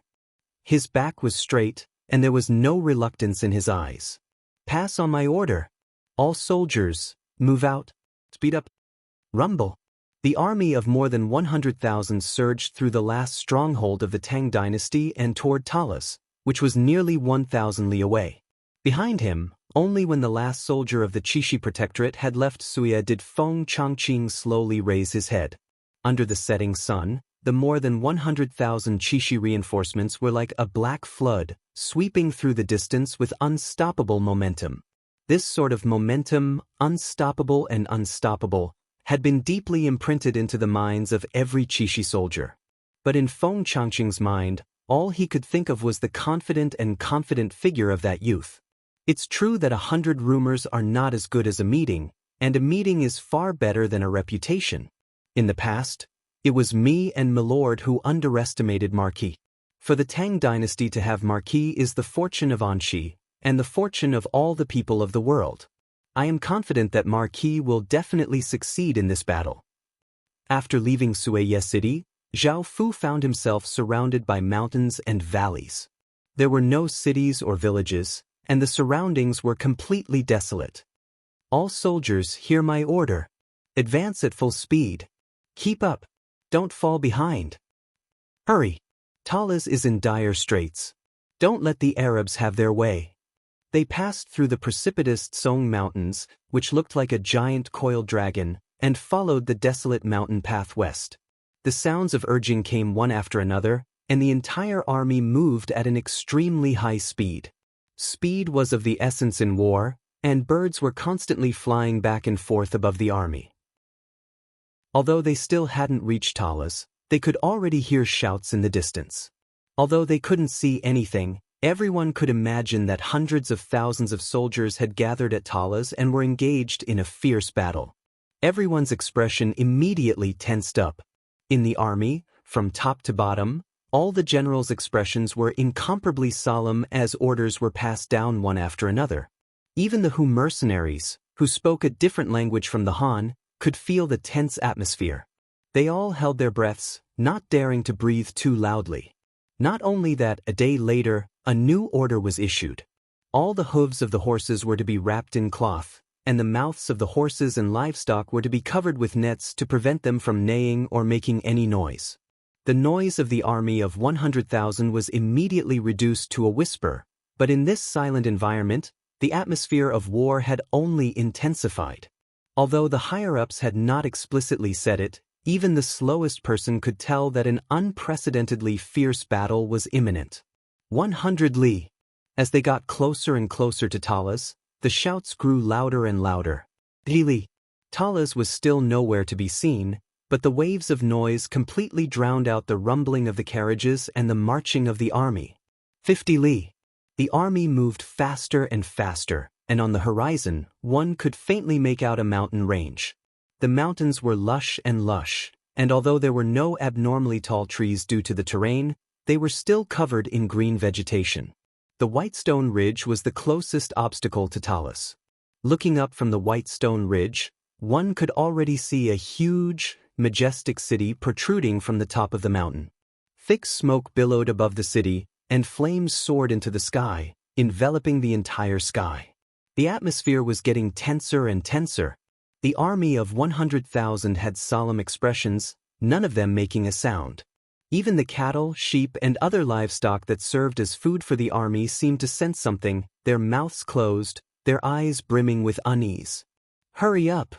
Speaker 1: His back was straight, and there was no reluctance in his eyes. Pass on my order. All soldiers, move out. Speed up. Rumble. The army of more than 100,000 surged through the last stronghold of the Tang dynasty and toward Talas, which was nearly 1,000 li away. Behind him, only when the last soldier of the Qixi Protectorate had left Suya did Feng Changqing slowly raise his head. Under the setting sun, the more than 100,000 Qixi reinforcements were like a black flood, sweeping through the distance with unstoppable momentum. This sort of momentum, unstoppable, had been deeply imprinted into the minds of every Qixi soldier. But in Feng Changqing's mind, all he could think of was the confident figure of that youth. It's true that 100 rumors are not as good as a meeting, and a meeting is far better than a reputation. In the past, it was me and Milord who underestimated Marquis. For the Tang dynasty to have Marquis is the fortune of Anxi, and the fortune of all the people of the world. I am confident that Marquis will definitely succeed in this battle. After leaving Suiye City, Zhao Fu found himself surrounded by mountains and valleys. There were no cities or villages, and the surroundings were completely desolate. All soldiers, hear my order. Advance at full speed. Keep up. Don't fall behind. Hurry. Talas is in dire straits. Don't let the Arabs have their way. They passed through the precipitous Song Mountains, which looked like a giant coiled dragon, and followed the desolate mountain path west. The sounds of urging came one after another, and the entire army moved at an extremely high speed. Speed was of the essence in war, and birds were constantly flying back and forth above the army. Although they still hadn't reached Talas, they could already hear shouts in the distance. Although they couldn't see anything, everyone could imagine that hundreds of thousands of soldiers had gathered at Talas and were engaged in a fierce battle. Everyone's expression immediately tensed up. In the army, from top to bottom, all the generals' expressions were incomparably solemn as orders were passed down one after another. Even the Hu mercenaries, who spoke a different language from the Han, could feel the tense atmosphere. They all held their breaths, not daring to breathe too loudly. Not only that, a day later, a new order was issued. All the hooves of the horses were to be wrapped in cloth, and the mouths of the horses and livestock were to be covered with nets to prevent them from neighing or making any noise. The noise of the army of 100,000 was immediately reduced to a whisper, but in this silent environment, the atmosphere of war had only intensified. Although the higher-ups had not explicitly said it, even the slowest person could tell that an unprecedentedly fierce battle was imminent. 100 li. As they got closer and closer to Talas, the shouts grew louder and louder. Li. Talas was still nowhere to be seen, but the waves of noise completely drowned out the rumbling of the carriages and the marching of the army. 50 li. The army moved faster and faster, and on the horizon, one could faintly make out a mountain range. The mountains were lush, and although there were no abnormally tall trees due to the terrain, they were still covered in green vegetation. The white stone ridge was the closest obstacle to Talas. Looking up from the white stone ridge, one could already see a huge, majestic city protruding from the top of the mountain. Thick smoke billowed above the city, and flames soared into the sky, enveloping the entire sky. The atmosphere was getting tenser and tenser. The army of 100,000 had solemn expressions, none of them making a sound. Even the cattle, sheep, and other livestock that served as food for the army seemed to sense something, their mouths closed, their eyes brimming with unease. Hurry up!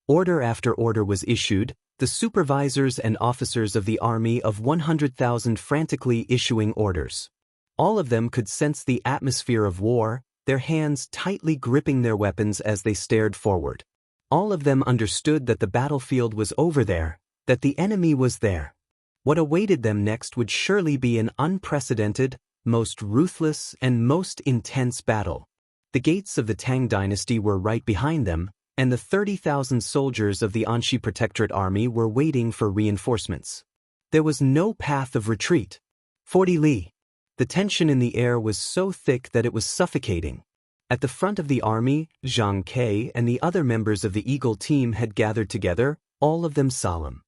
Speaker 1: Order after order was issued, the supervisors and officers of the army of 100,000 frantically issuing orders. All of them could sense the atmosphere of war, their hands tightly gripping their weapons as they stared forward. All of them understood that the battlefield was over there, that the enemy was there. What awaited them next would surely be an unprecedented, most ruthless, and most intense battle. The gates of the Tang dynasty were right behind them, and the 30,000 soldiers of the Anxi Protectorate Army were waiting for reinforcements. There was no path of retreat. 40 li. The tension in the air was so thick that it was suffocating. At the front of the army, Zhang Ke and the other members of the Eagle team had gathered together, all of them solemn.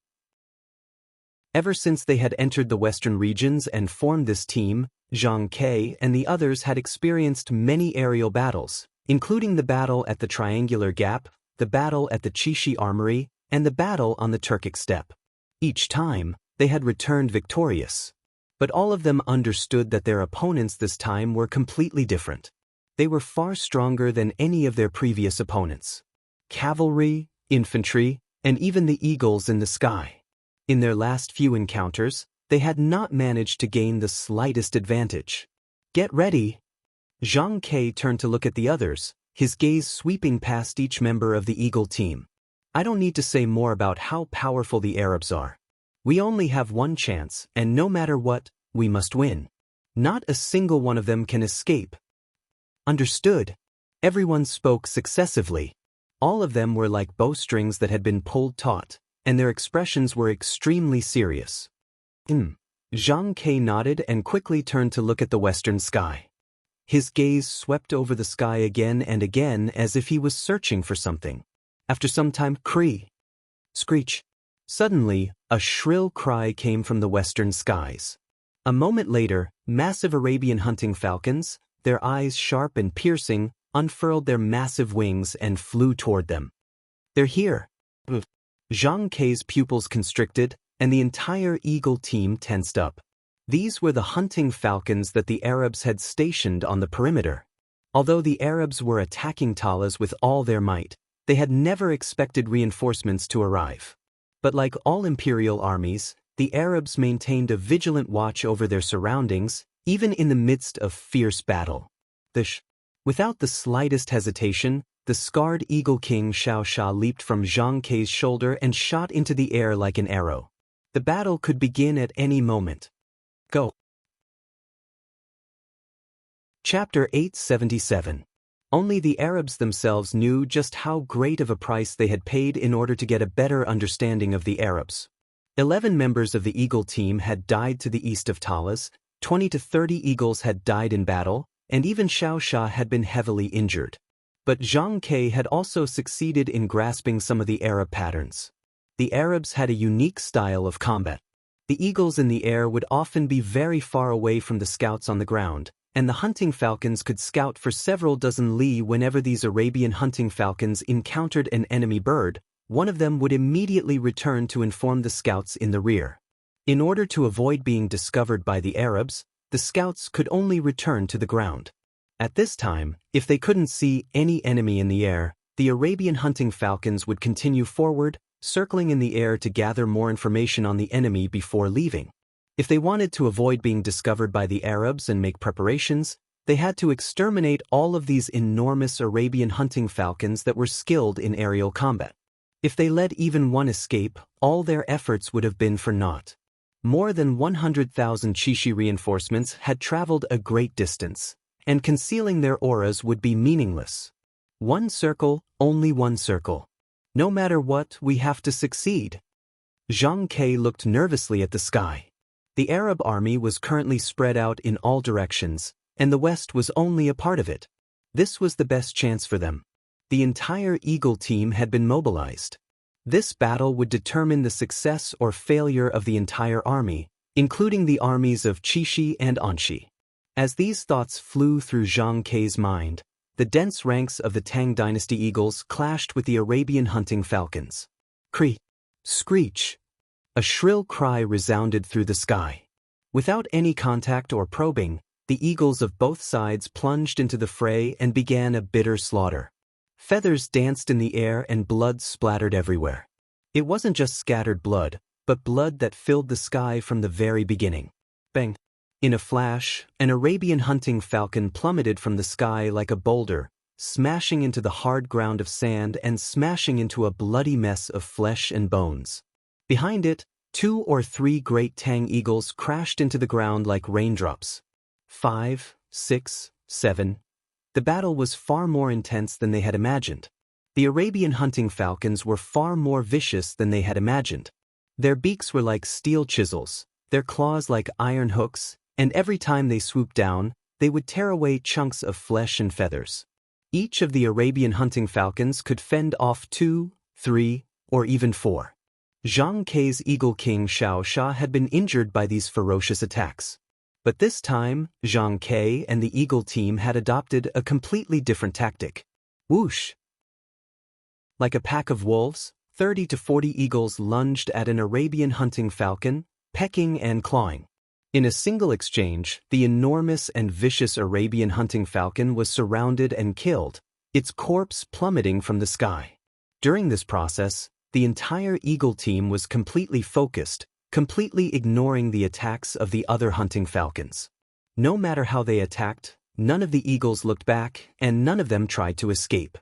Speaker 1: Ever since they had entered the western regions and formed this team, Zhang Ke and the others had experienced many aerial battles, including the battle at the Triangular Gap, the battle at the Qixi Armory, and the battle on the Turkic Steppe. Each time, they had returned victorious. But all of them understood that their opponents this time were completely different. They were far stronger than any of their previous opponents. Cavalry, infantry, and even the eagles in the sky. In their last few encounters, they had not managed to gain the slightest advantage. Get ready! Zhang Ke turned to look at the others, his gaze sweeping past each member of the Eagle team. I don't need to say more about how powerful the Arabs are. We only have one chance, and no matter what, we must win. Not a single one of them can escape. Understood. Everyone spoke successively. All of them were like bowstrings that had been pulled taut, and their expressions were extremely serious. Zhang Ke nodded and quickly turned to look at the western sky. His gaze swept over the sky again and again as if he was searching for something. After some time, screech. Suddenly, a shrill cry came from the western skies. A moment later, massive Arabian hunting falcons, their eyes sharp and piercing, unfurled their massive wings and flew toward them. They're here. Zhang Ke's pupils constricted, and the entire eagle team tensed up. These were the hunting falcons that the Arabs had stationed on the perimeter. Although the Arabs were attacking Talas with all their might, they had never expected reinforcements to arrive. But like all imperial armies, the Arabs maintained a vigilant watch over their surroundings, even in the midst of fierce battle. Without the slightest hesitation, the scarred Eagle King Xiao Sha leaped from Zhang Ke's shoulder and shot into the air like an arrow. The battle could begin at any moment. Go. Chapter 877. Only the Arabs themselves knew just how great of a price they had paid in order to get a better understanding of the Arabs. 11 members of the Eagle team had died to the east of Talas, 20 to 30 eagles had died in battle, and even Xiao Sha had been heavily injured. But Zhang Ke had also succeeded in grasping some of the Arab patterns. The Arabs had a unique style of combat. The eagles in the air would often be very far away from the scouts on the ground, and the hunting falcons could scout for several dozen li. Whenever these Arabian hunting falcons encountered an enemy bird, one of them would immediately return to inform the scouts in the rear. In order to avoid being discovered by the Arabs, the scouts could only return to the ground. At this time, if they couldn't see any enemy in the air, the Arabian hunting falcons would continue forward, circling in the air to gather more information on the enemy before leaving. If they wanted to avoid being discovered by the Arabs and make preparations, they had to exterminate all of these enormous Arabian hunting falcons that were skilled in aerial combat. If they let even one escape, all their efforts would have been for naught. More than 100,000 Chishi reinforcements had traveled a great distance, and concealing their auras would be meaningless. One circle, only one circle. No matter what, we have to succeed. Zhang Ke looked nervously at the sky. The Arab army was currently spread out in all directions, and the west was only a part of it. This was the best chance for them. The entire Eagle team had been mobilized. This battle would determine the success or failure of the entire army, including the armies of Chishi and Anshi. As these thoughts flew through Zhang Ke's mind, the dense ranks of the Tang dynasty eagles clashed with the Arabian hunting falcons. Screech. A shrill cry resounded through the sky. Without any contact or probing, the eagles of both sides plunged into the fray and began a bitter slaughter. Feathers danced in the air and blood splattered everywhere. It wasn't just scattered blood, but blood that filled the sky from the very beginning. Bang! In a flash, an Arabian hunting falcon plummeted from the sky like a boulder, smashing into the hard ground of sand and smashing into a bloody mess of flesh and bones. Behind it, 2 or 3 great Tang eagles crashed into the ground like raindrops. 5, 6, 7. The battle was far more intense than they had imagined. The Arabian hunting falcons were far more vicious than they had imagined. Their beaks were like steel chisels, their claws like iron hooks, and every time they swooped down, they would tear away chunks of flesh and feathers. Each of the Arabian hunting falcons could fend off 2, 3, or even 4. Zhang Ke's Eagle King Xiao Sha had been injured by these ferocious attacks. But this time, Zhang Ke and the Eagle team had adopted a completely different tactic. Whoosh! Like a pack of wolves, 30 to 40 eagles lunged at an Arabian hunting falcon, pecking and clawing. In a single exchange, the enormous and vicious Arabian hunting falcon was surrounded and killed, its corpse plummeting from the sky. During this process, the entire Eagle team was completely focused, completely ignoring the attacks of the other hunting falcons. No matter how they attacked, none of the eagles looked back, and none of them tried to escape.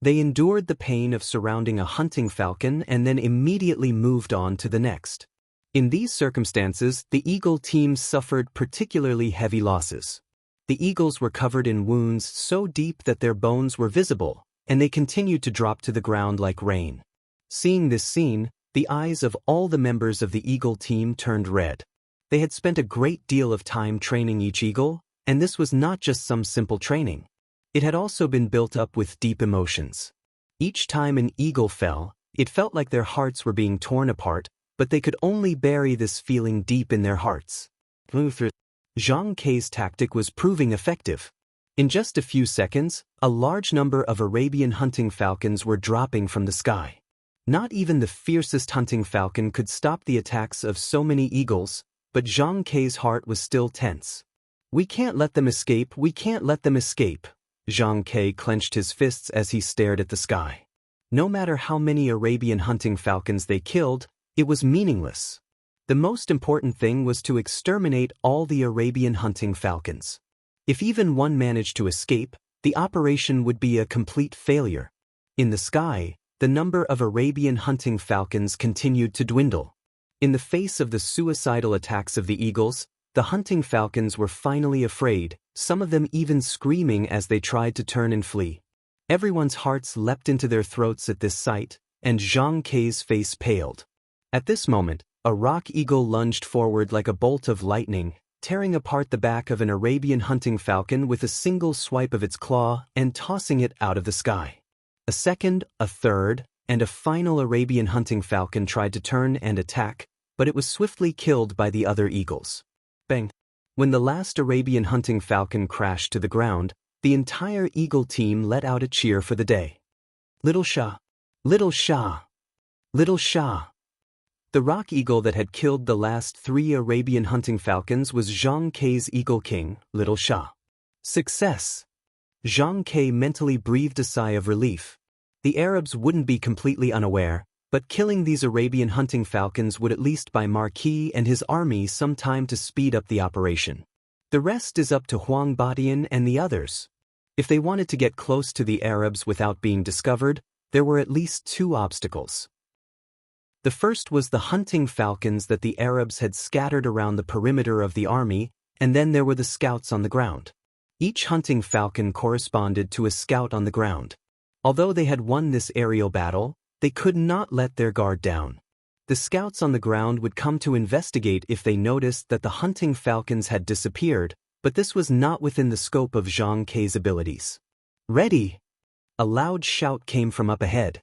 Speaker 1: They endured the pain of surrounding a hunting falcon and then immediately moved on to the next. In these circumstances, the eagle team suffered particularly heavy losses. The eagles were covered in wounds so deep that their bones were visible, and they continued to drop to the ground like rain. Seeing this scene, the eyes of all the members of the eagle team turned red. They had spent a great deal of time training each eagle, and this was not just some simple training. It had also been built up with deep emotions. Each time an eagle fell, it felt like their hearts were being torn apart, but they could only bury this feeling deep in their hearts. Zhang Kei's tactic was proving effective. In just a few seconds, a large number of Arabian hunting falcons were dropping from the sky. Not even the fiercest hunting falcon could stop the attacks of so many eagles, but Zhang Kei's heart was still tense. "We can't let them escape, we can't let them escape." Zhang Kei clenched his fists as he stared at the sky. No matter how many Arabian hunting falcons they killed, it was meaningless. The most important thing was to exterminate all the Arabian hunting falcons. If even one managed to escape, the operation would be a complete failure. In the sky, the number of Arabian hunting falcons continued to dwindle. In the face of the suicidal attacks of the eagles, the hunting falcons were finally afraid, some of them even screaming as they tried to turn and flee. Everyone's hearts leapt into their throats at this sight, and Zhang Kei's face paled. At this moment, a rock eagle lunged forward like a bolt of lightning, tearing apart the back of an Arabian hunting falcon with a single swipe of its claw and tossing it out of the sky. A second, a third, and a final Arabian hunting falcon tried to turn and attack, but it was swiftly killed by the other eagles. Bang! When the last Arabian hunting falcon crashed to the ground, the entire eagle team let out a cheer for the day. "Little Shah! Little Shah! Little Shah!" The rock eagle that had killed the last 3 Arabian hunting falcons was Zhang Kei's eagle king, Little Shah. Success! Zhang Kei mentally breathed a sigh of relief. The Arabs wouldn't be completely unaware, but killing these Arabian hunting falcons would at least buy Marquis and his army some time to speed up the operation. The rest is up to Huang Badian and the others. If they wanted to get close to the Arabs without being discovered, there were at least 2 obstacles. The first was the hunting falcons that the Arabs had scattered around the perimeter of the army, and then there were the scouts on the ground. Each hunting falcon corresponded to a scout on the ground. Although they had won this aerial battle, they could not let their guard down. The scouts on the ground would come to investigate if they noticed that the hunting falcons had disappeared, but this was not within the scope of Zhang Kei's abilities. "Ready!" A loud shout came from up ahead.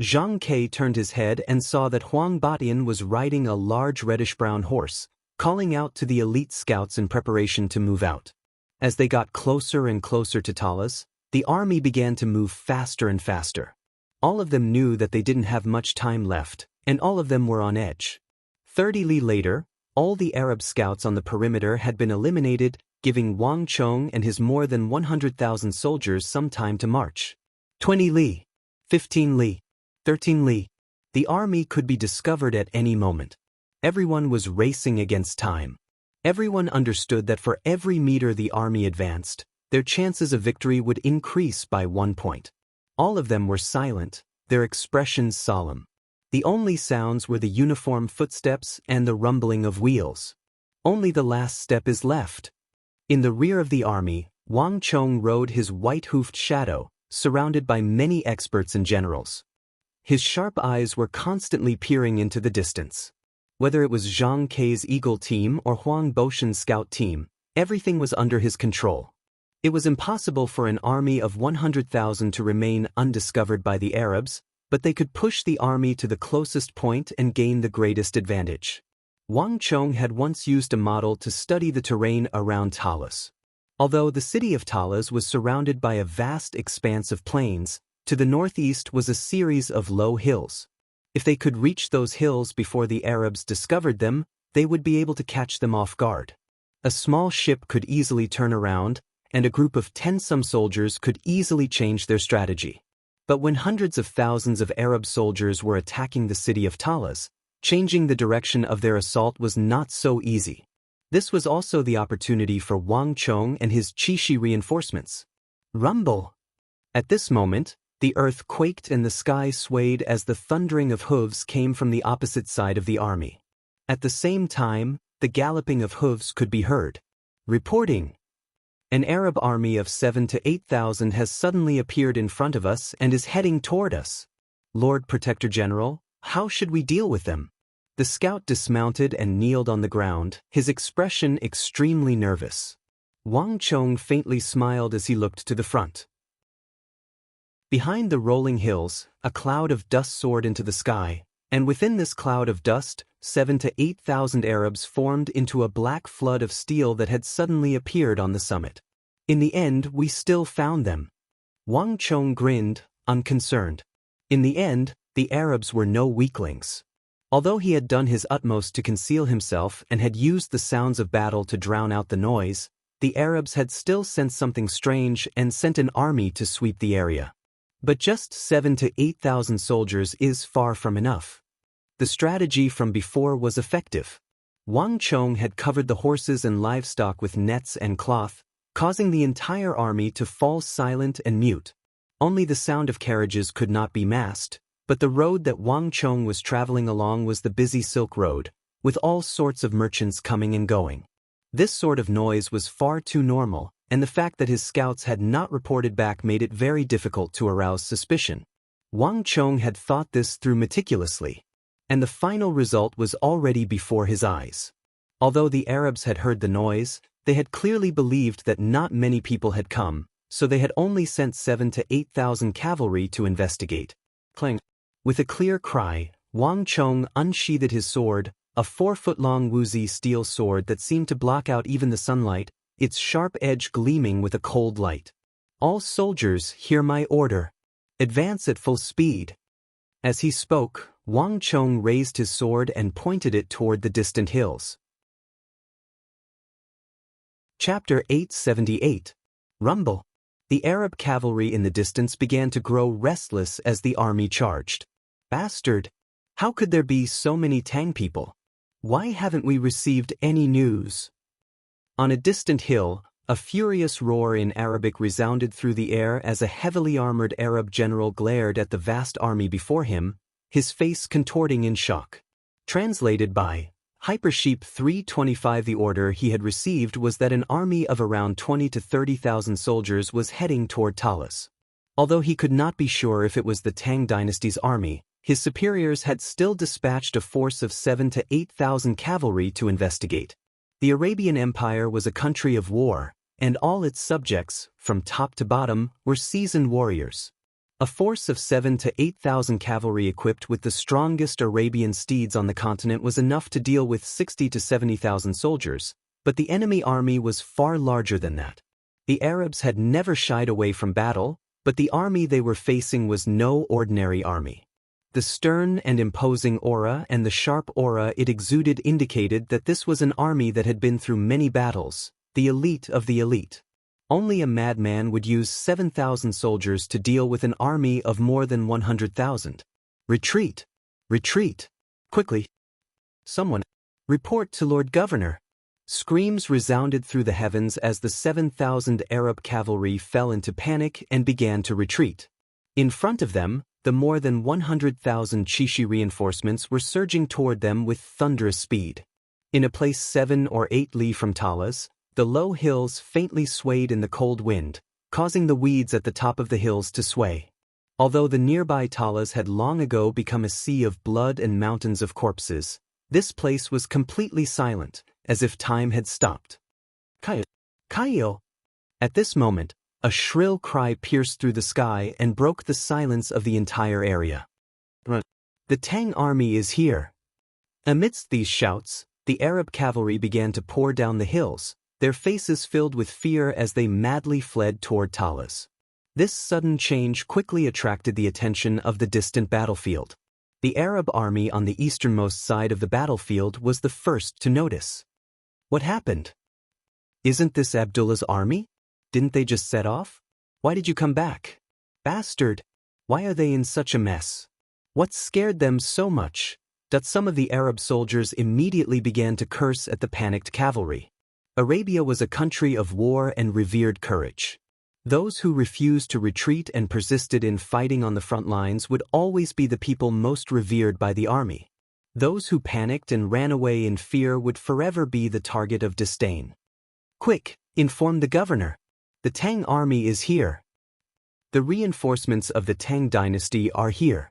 Speaker 1: Zhang Kei turned his head and saw that Huang Badian was riding a large reddish-brown horse, calling out to the elite scouts in preparation to move out. As they got closer and closer to Talas, the army began to move faster and faster. All of them knew that they didn't have much time left, and all of them were on edge. 30 li later, all the Arab scouts on the perimeter had been eliminated, giving Wang Chong and his more than 100,000 soldiers some time to march. 20 li, 15 li, 13 li. The army could be discovered at any moment. Everyone was racing against time. Everyone understood that for every meter the army advanced, their chances of victory would increase by 1 point. All of them were silent, their expressions solemn. The only sounds were the uniform footsteps and the rumbling of wheels. Only the last step is left. In the rear of the army, Wang Chong rode his white-hoofed shadow, surrounded by many experts and generals. His sharp eyes were constantly peering into the distance. Whether it was Zhang Kei's eagle team or Huang Boshan's scout team, everything was under his control. It was impossible for an army of 100,000 to remain undiscovered by the Arabs, but they could push the army to the closest point and gain the greatest advantage. Wang Chong had once used a model to study the terrain around Talas. Although the city of Talas was surrounded by a vast expanse of plains, to the northeast was a series of low hills. If they could reach those hills before the Arabs discovered them, they would be able to catch them off guard. A small ship could easily turn around, and a group of 10-some soldiers could easily change their strategy. But when hundreds of thousands of Arab soldiers were attacking the city of Talas, changing the direction of their assault was not so easy. This was also the opportunity for Wang Chong and his Chishi reinforcements. Rumble! At this moment, The earth quaked and the sky swayed as the thundering of hooves came from the opposite side of the army. At the same time, the galloping of hooves could be heard. Reporting. An Arab army of 7,000 to 8,000 has suddenly appeared in front of us and is heading toward us. Lord Protector General, how should we deal with them? The scout dismounted and kneeled on the ground, his expression extremely nervous. Wang Chong faintly smiled as he looked to the front. Behind the rolling hills, a cloud of dust soared into the sky, and within this cloud of dust, 7,000 to 8,000 Arabs formed into a black flood of steel that had suddenly appeared on the summit. In the end, we still found them. Wang Chong grinned, unconcerned. In the end, the Arabs were no weaklings. Although he had done his utmost to conceal himself and had used the sounds of battle to drown out the noise, the Arabs had still sensed something strange and sent an army to sweep the area. But just 7,000 to 8,000 soldiers is far from enough. The strategy from before was effective. Wang Chong had covered the horses and livestock with nets and cloth, causing the entire army to fall silent and mute. Only the sound of carriages could not be masked, but the road that Wang Chong was traveling along was the busy Silk Road, with all sorts of merchants coming and going. This sort of noise was far too normal, and the fact that his scouts had not reported back made it very difficult to arouse suspicion. Wang Chong had thought this through meticulously, and the final result was already before his eyes. Although the Arabs had heard the noise, they had clearly believed that not many people had come, so they had only sent 7,000 to 8,000 cavalry to investigate. Clang. With a clear cry, Wang Chong unsheathed his sword, a 4-foot-long woozy steel sword that seemed to block out even the sunlight, its sharp edge gleaming with a cold light. All soldiers, hear my order. Advance at full speed. As he spoke, Wang Chong raised his sword and pointed it toward the distant hills. Chapter 878. Rumble. The Arab cavalry in the distance began to grow restless as the army charged. Bastard! How could there be so many Tang people? Why haven't we received any news? On a distant hill, a furious roar in Arabic resounded through the air as a heavily armored Arab general glared at the vast army before him, his face contorting in shock. Translated by Hypersheep 325. The order he had received was that an army of around 20,000 to 30,000 soldiers was heading toward Talas. Although he could not be sure if it was the Tang dynasty's army, his superiors had still dispatched a force of 7,000 to 8,000 cavalry to investigate. The Arabian Empire was a country of war, and all its subjects, from top to bottom, were seasoned warriors. A force of 7,000 to 8,000 cavalry equipped with the strongest Arabian steeds on the continent was enough to deal with 60,000 to 70,000 soldiers, but the enemy army was far larger than that. The Arabs had never shied away from battle, but the army they were facing was no ordinary army. The stern and imposing aura and the sharp aura it exuded indicated that this was an army that had been through many battles, the elite of the elite. Only a madman would use 7,000 soldiers to deal with an army of more than 100,000. Retreat! Retreat! Quickly! Someone! Report to Lord Governor! Screams resounded through the heavens as the 7,000 Arab cavalry fell into panic and began to retreat. In front of them, the more than 100,000 Chishi reinforcements were surging toward them with thunderous speed. In a place 7 or 8 li from Talas, the low hills faintly swayed in the cold wind, causing the weeds at the top of the hills to sway. Although the nearby Talas had long ago become a sea of blood and mountains of corpses, this place was completely silent, as if time had stopped. Kaio! At this moment, a shrill cry pierced through the sky and broke the silence of the entire area. The Tang army is here! Amidst these shouts, the Arab cavalry began to pour down the hills, their faces filled with fear as they madly fled toward Talas. This sudden change quickly attracted the attention of the distant battlefield. The Arab army on the easternmost side of the battlefield was the first to notice. What happened? Isn't this Abdullah's army? Didn't they just set off? Why did you come back? Bastard! Why are they in such a mess? What scared them so much? That some of the Arab soldiers immediately began to curse at the panicked cavalry. Arabia was a country of war and revered courage. Those who refused to retreat and persisted in fighting on the front lines would always be the people most revered by the army. Those who panicked and ran away in fear would forever be the target of disdain. Quick, inform the governor. The Tang army is here. The reinforcements of the Tang dynasty are here.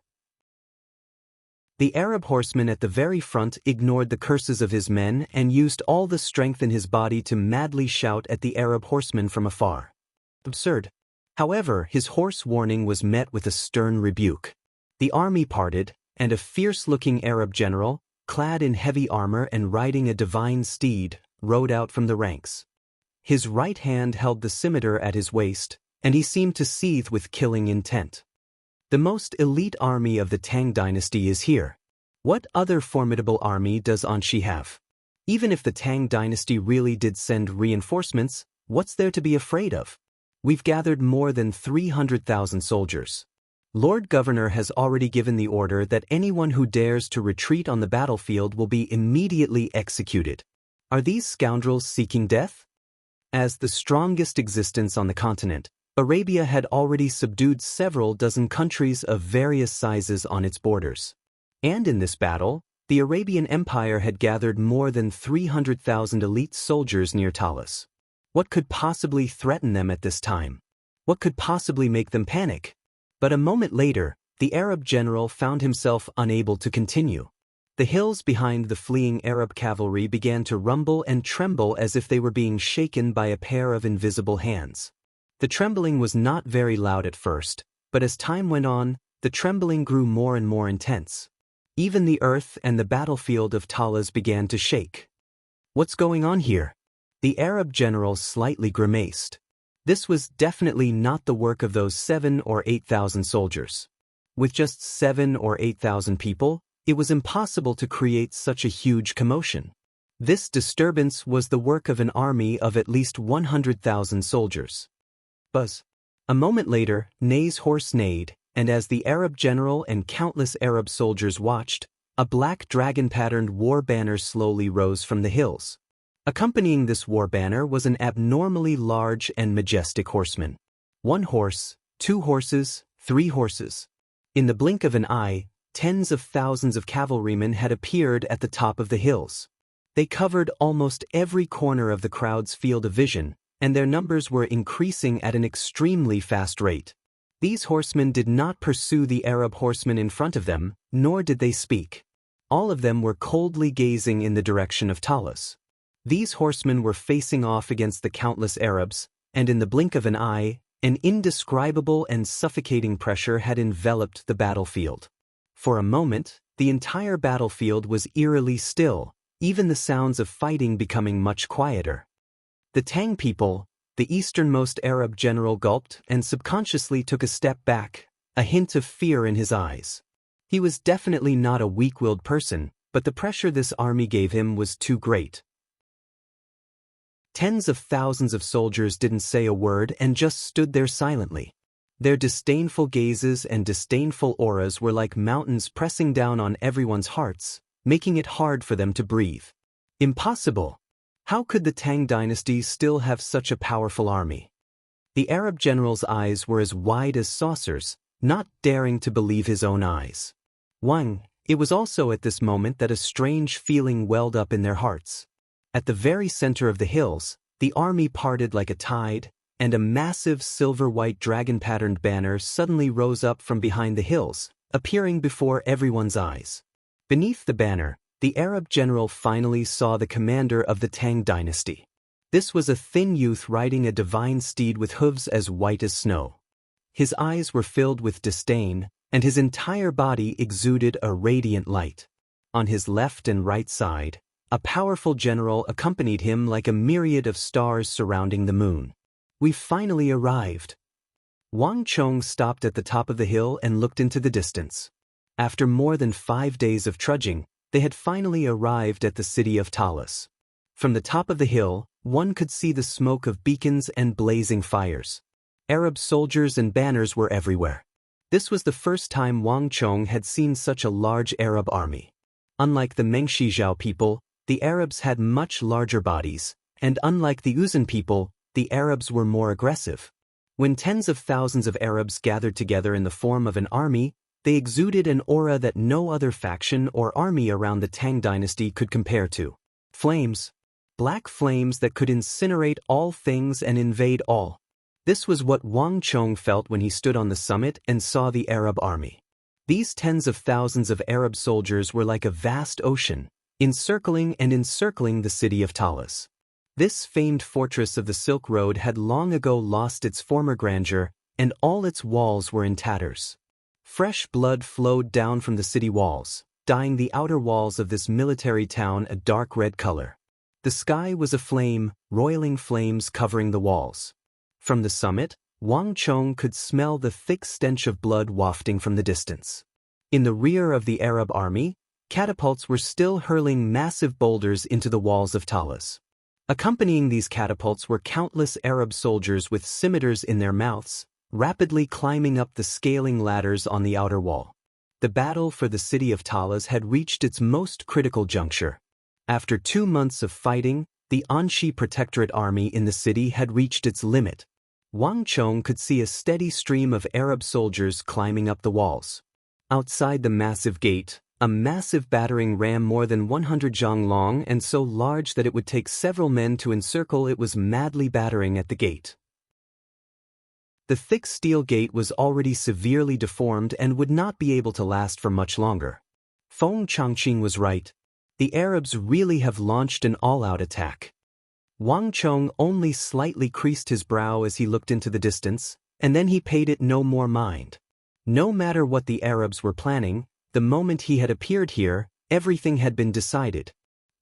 Speaker 1: The Arab horseman at the very front ignored the curses of his men and used all the strength in his body to madly shout at the Arab horseman from afar. Absurd. However, his hoarse warning was met with a stern rebuke. The army parted, and a fierce-looking Arab general, clad in heavy armor and riding a divine steed, rode out from the ranks. His right hand held the scimitar at his waist, and he seemed to seethe with killing intent. The most elite army of the Tang dynasty is here. What other formidable army does Anxi have? Even if the Tang dynasty really did send reinforcements, what's there to be afraid of? We've gathered more than 300,000 soldiers. Lord Governor has already given the order that anyone who dares to retreat on the battlefield will be immediately executed. Are these scoundrels seeking death? As the strongest existence on the continent, Arabia had already subdued several dozen countries of various sizes on its borders. And in this battle, the Arabian Empire had gathered more than 300,000 elite soldiers near Talas. What could possibly threaten them at this time? What could possibly make them panic? But a moment later, the Arab general found himself unable to continue. The hills behind the fleeing Arab cavalry began to rumble and tremble as if they were being shaken by a pair of invisible hands. The trembling was not very loud at first, but as time went on, the trembling grew more and more intense. Even the earth and the battlefield of Talas began to shake. What's going on here? The Arab general slightly grimaced. This was definitely not the work of those 7,000 or 8,000 soldiers. With just 7,000 or 8,000 people, it was impossible to create such a huge commotion. This disturbance was the work of an army of at least 100,000 soldiers. Buzz. A moment later, Ney's horse neighed, and as the Arab general and countless Arab soldiers watched, a black dragon-patterned war banner slowly rose from the hills. Accompanying this war banner was an abnormally large and majestic horseman. 1 horse, 2 horses, 3 horses. In the blink of an eye, tens of thousands of cavalrymen had appeared at the top of the hills. They covered almost every corner of the crowd's field of vision, and their numbers were increasing at an extremely fast rate. These horsemen did not pursue the Arab horsemen in front of them, nor did they speak. All of them were coldly gazing in the direction of Talas. These horsemen were facing off against the countless Arabs, and in the blink of an eye, an indescribable and suffocating pressure had enveloped the battlefield. For a moment, the entire battlefield was eerily still, even the sounds of fighting becoming much quieter. The Tang people, the easternmost Arab general gulped and subconsciously took a step back, a hint of fear in his eyes. He was definitely not a weak-willed person, but the pressure this army gave him was too great. Tens of thousands of soldiers didn't say a word and just stood there silently. Their disdainful gazes and disdainful auras were like mountains pressing down on everyone's hearts, making it hard for them to breathe. Impossible! How could the Tang dynasty still have such a powerful army? The Arab general's eyes were as wide as saucers, not daring to believe his own eyes. It was also at this moment that a strange feeling welled up in their hearts. At the very center of the hills, the army parted like a tide, and a massive silver-white dragon-patterned banner suddenly rose up from behind the hills, appearing before everyone's eyes. Beneath the banner, the Arab general finally saw the commander of the Tang dynasty. This was a thin youth riding a divine steed with hooves as white as snow. His eyes were filled with disdain, and his entire body exuded a radiant light. On his left and right side, a powerful general accompanied him like a myriad of stars surrounding the moon. We've finally arrived. Wang Chong stopped at the top of the hill and looked into the distance. After more than 5 days of trudging, they had finally arrived at the city of Talas. From the top of the hill, one could see the smoke of beacons and blazing fires. Arab soldiers and banners were everywhere. This was the first time Wang Chong had seen such a large Arab army. Unlike the Mengshizhao people, the Arabs had much larger bodies, and unlike the Uzan people, the Arabs were more aggressive. When tens of thousands of Arabs gathered together in the form of an army, they exuded an aura that no other faction or army around the Tang dynasty could compare to. Flames. Black flames that could incinerate all things and invade all. This was what Wang Chong felt when he stood on the summit and saw the Arab army. These tens of thousands of Arab soldiers were like a vast ocean, encircling the city of Talas. This famed fortress of the Silk Road had long ago lost its former grandeur, and all its walls were in tatters. Fresh blood flowed down from the city walls, dyeing the outer walls of this military town a dark red color. The sky was aflame, roiling flames covering the walls. From the summit, Wang Chong could smell the thick stench of blood wafting from the distance. In the rear of the Arab army, catapults were still hurling massive boulders into the walls of Talas. Accompanying these catapults were countless Arab soldiers with scimitars in their mouths, rapidly climbing up the scaling ladders on the outer wall. The battle for the city of Talas had reached its most critical juncture. After 2 months of fighting, the Anshi Protectorate army in the city had reached its limit. Wang Chong could see a steady stream of Arab soldiers climbing up the walls. Outside the massive gate, a massive battering ram more than 100 zhang long and so large that it would take several men to encircle it was madly battering at the gate. The thick steel gate was already severely deformed and would not be able to last for much longer. Feng Changqing was right. The Arabs really have launched an all-out attack. Wang Chong only slightly creased his brow as he looked into the distance, and then he paid it no more mind. No matter what the Arabs were planning, the moment he had appeared here, everything had been decided.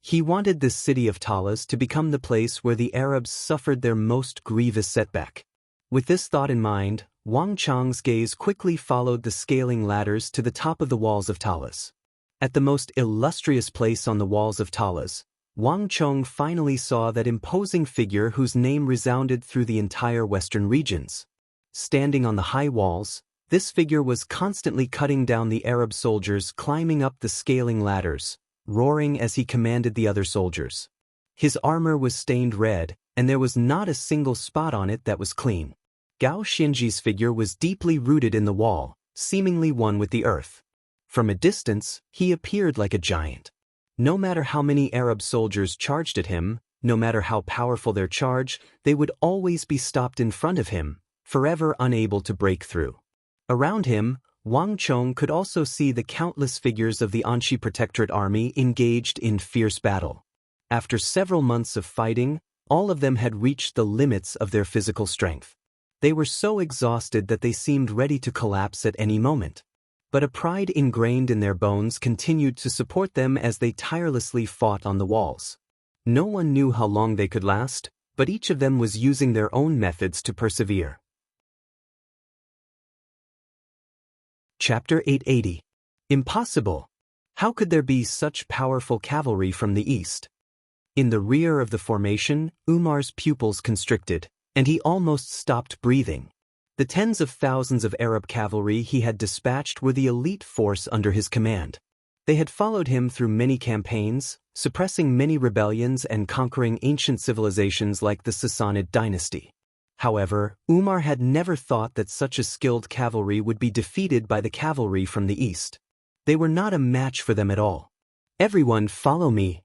Speaker 1: He wanted this city of Talas to become the place where the Arabs suffered their most grievous setback. With this thought in mind, Wang Chong's gaze quickly followed the scaling ladders to the top of the walls of Talas. At the most illustrious place on the walls of Talas, Wang Chong finally saw that imposing figure whose name resounded through the entire western regions. Standing on the high walls, this figure was constantly cutting down the Arab soldiers climbing up the scaling ladders, roaring as he commanded the other soldiers. His armor was stained red, and there was not a single spot on it that was clean. Gao Xinji's figure was deeply rooted in the wall, seemingly one with the earth. From a distance, he appeared like a giant. No matter how many Arab soldiers charged at him, no matter how powerful their charge, they would always be stopped in front of him, forever unable to break through. Around him, Wang Chong could also see the countless figures of the Anshi Protectorate army engaged in fierce battle. After several months of fighting, all of them had reached the limits of their physical strength. They were so exhausted that they seemed ready to collapse at any moment. But a pride ingrained in their bones continued to support them as they tirelessly fought on the walls. No one knew how long they could last, but each of them was using their own methods to persevere. Chapter 880. Impossible! How could there be such powerful cavalry from the east? In the rear of the formation, Umar's pupils constricted, and he almost stopped breathing. The tens of thousands of Arab cavalry he had dispatched were the elite force under his command. They had followed him through many campaigns, suppressing many rebellions and conquering ancient civilizations like the Sassanid dynasty. However, Umar had never thought that such a skilled cavalry would be defeated by the cavalry from the east. They were not a match for them at all. "Everyone follow me!"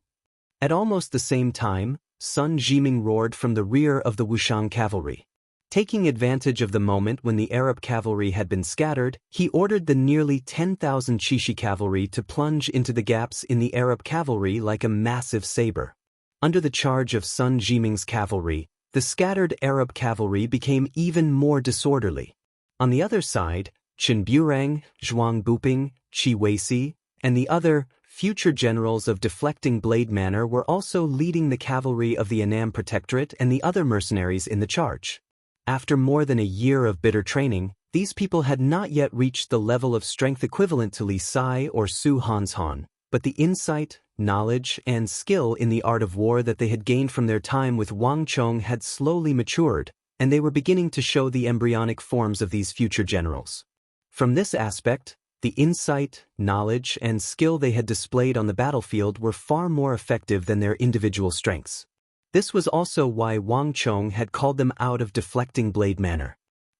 Speaker 1: At almost the same time, Sun Jiming roared from the rear of the Wushang cavalry. Taking advantage of the moment when the Arab cavalry had been scattered, he ordered the nearly 10,000 Qishi cavalry to plunge into the gaps in the Arab cavalry like a massive saber. Under the charge of Sun Jiming's cavalry, the scattered Arab cavalry became even more disorderly. On the other side, Chen Burang, Zhuang Buping, Qi Weisi, and the other future generals of deflecting blade manner were also leading the cavalry of the Annam Protectorate and the other mercenaries in the charge. After more than a year of bitter training, these people had not yet reached the level of strength equivalent to Li Sai or Su Hanshan, but the insight, knowledge, and skill in the art of war that they had gained from their time with Wang Chong had slowly matured, and they were beginning to show the embryonic forms of these future generals. From this aspect, the insight, knowledge, and skill they had displayed on the battlefield were far more effective than their individual strengths. This was also why Wang Chong had called them out of deflecting blade manner.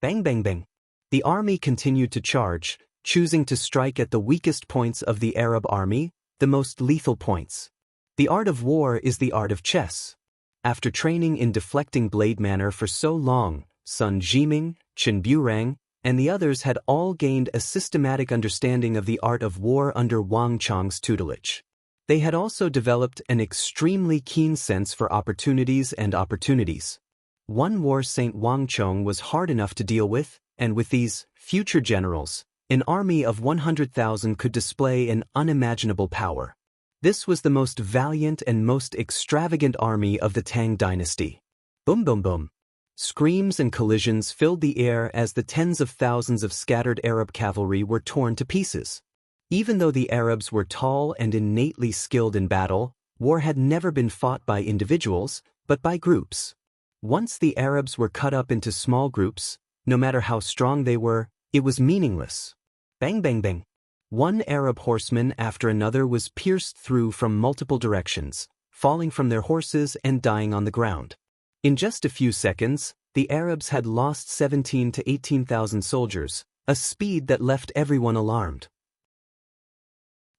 Speaker 1: Bang bang bang. The army continued to charge, choosing to strike at the weakest points of the Arab army, the most lethal points. The art of war is the art of chess. After training in deflecting blade manner for so long, Sun Jiming, Chen Burang, and the others had all gained a systematic understanding of the art of war under Wang Chang's tutelage. They had also developed an extremely keen sense for opportunities and opportunities. One war Saint Wang Chong was hard enough to deal with, and with these future generals, an army of 100,000 could display an unimaginable power. This was the most valiant and most extravagant army of the Tang dynasty. Boom boom boom. Screams and collisions filled the air as the tens of thousands of scattered Arab cavalry were torn to pieces. Even though the Arabs were tall and innately skilled in battle, war had never been fought by individuals, but by groups. Once the Arabs were cut up into small groups, no matter how strong they were, it was meaningless. Bang bang bang. One Arab horseman after another was pierced through from multiple directions, falling from their horses and dying on the ground. In just a few seconds, the Arabs had lost 17,000 to 18,000 soldiers, a speed that left everyone alarmed.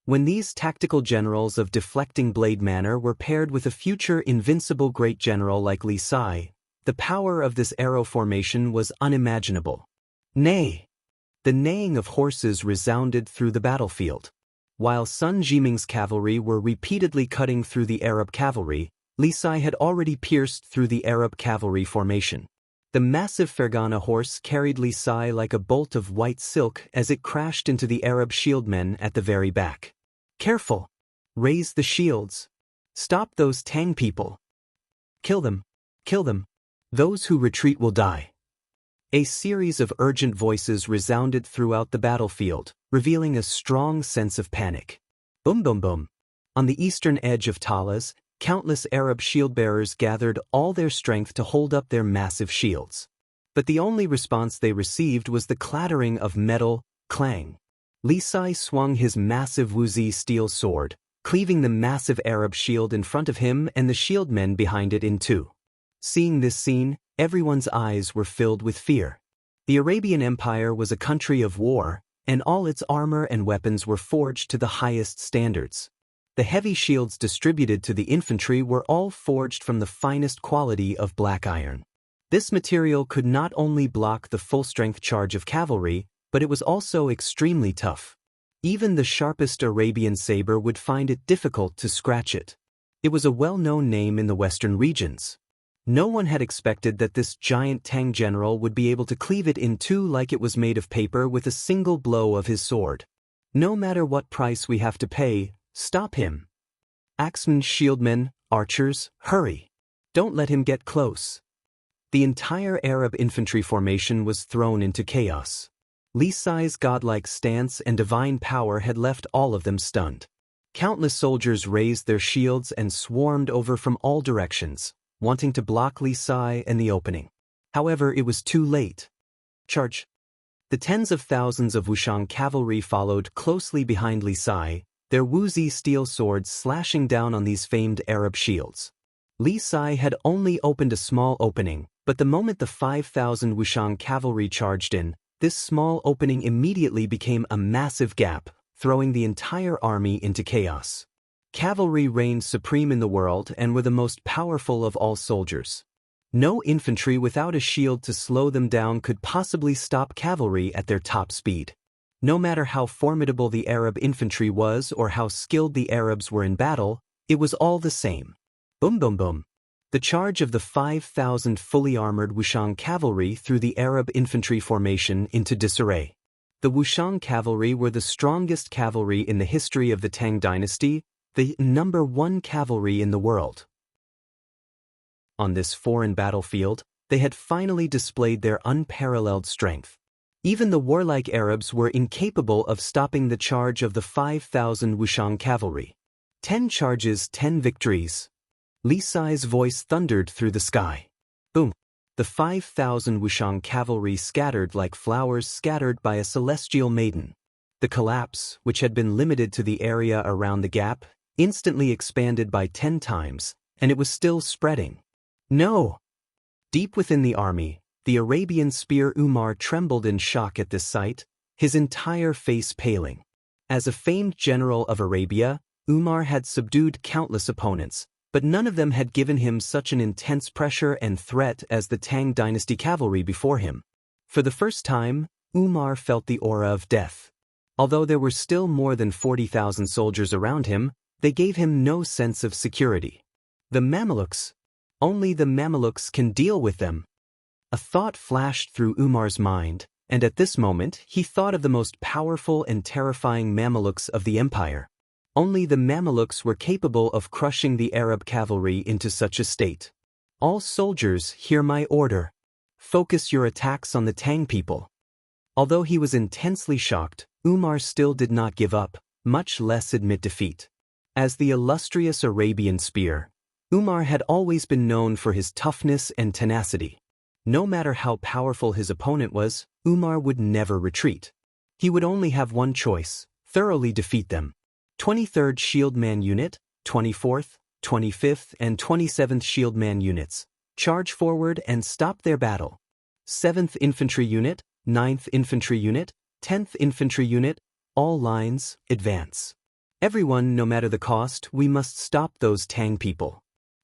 Speaker 1: When these tactical generals of deflecting blade manner were paired with a future invincible great general like Li Sai, the power of this arrow formation was unimaginable. Nay! The neighing of horses resounded through the battlefield. While Sun Jiming's cavalry were repeatedly cutting through the Arab cavalry, Li Sai had already pierced through the Arab cavalry formation. The massive Fergana horse carried Li Sai like a bolt of white silk as it crashed into the Arab shieldmen at the very back. Careful! Raise the shields! Stop those Tang people! Kill them! Kill them! Those who retreat will die! A series of urgent voices resounded throughout the battlefield, revealing a strong sense of panic. Boom boom boom. On the eastern edge of Talas, countless Arab shield-bearers gathered all their strength to hold up their massive shields. But the only response they received was the clattering of metal, clang. Li Sai swung his massive Wuzi steel sword, cleaving the massive Arab shield in front of him and the shieldmen behind it in two. Seeing this scene, everyone's eyes were filled with fear. The Arabian Empire was a country of war, and all its armor and weapons were forged to the highest standards. The heavy shields distributed to the infantry were all forged from the finest quality of black iron. This material could not only block the full-strength charge of cavalry, but it was also extremely tough. Even the sharpest Arabian saber would find it difficult to scratch it. It was a well-known name in the western regions. No one had expected that this giant Tang general would be able to cleave it in two like it was made of paper with a single blow of his sword. No matter what price we have to pay, stop him. Axemen, shieldmen, archers, hurry. Don't let him get close. The entire Arab infantry formation was thrown into chaos. Li Sai's godlike stance and divine power had left all of them stunned. Countless soldiers raised their shields and swarmed over from all directions, wanting to block Li Sai and the opening. However, it was too late. Charge! The tens of thousands of Wushang cavalry followed closely behind Li Sai, their Wuzi steel swords slashing down on these famed Arab shields. Li Sai had only opened a small opening, but the moment the 5,000 Wushang cavalry charged in, this small opening immediately became a massive gap, throwing the entire army into chaos. Cavalry reigned supreme in the world and were the most powerful of all soldiers. No infantry without a shield to slow them down could possibly stop cavalry at their top speed. No matter how formidable the Arab infantry was or how skilled the Arabs were in battle, it was all the same. Boom boom boom. The charge of the 5,000 fully armored Wushang cavalry threw the Arab infantry formation into disarray. The Wushang cavalry were the strongest cavalry in the history of the Tang dynasty, the number one cavalry in the world. On this foreign battlefield, they had finally displayed their unparalleled strength. Even the warlike Arabs were incapable of stopping the charge of the 5,000 Wushang cavalry. 10 charges, 10 victories. Li Sai's voice thundered through the sky. Boom! The 5,000 Wushang cavalry scattered like flowers scattered by a celestial maiden. The collapse, which had been limited to the area around the gap, instantly expanded by 10 times, and it was still spreading. No! Deep within the army, The Arabian spear Umar trembled in shock at this sight, his entire face paling. As a famed general of Arabia, Umar had subdued countless opponents, but none of them had given him such an intense pressure and threat as the Tang dynasty cavalry before him. For the first time, Umar felt the aura of death. Although there were still more than 40,000 soldiers around him, they gave him no sense of security. The Mamelukes? Only the Mamelukes can deal with them. A thought flashed through Umar's mind, and at this moment he thought of the most powerful and terrifying Mamelukes of the empire. Only the Mamelukes were capable of crushing the Arab cavalry into such a state. All soldiers, hear my order. Focus your attacks on the Tang people. Although he was intensely shocked, Umar still did not give up, much less admit defeat. As the illustrious Arabian spear, Umar had always been known for his toughness and tenacity. No matter how powerful his opponent was, Umar would never retreat. He would only have one choice: thoroughly defeat them. 23rd Shieldman Unit, 24th, 25th and 27th Shieldman Units, charge forward and stop their battle. 7th Infantry Unit, 9th Infantry Unit, 10th Infantry Unit, all lines, advance. Everyone, no matter the cost, we must stop those Tang people.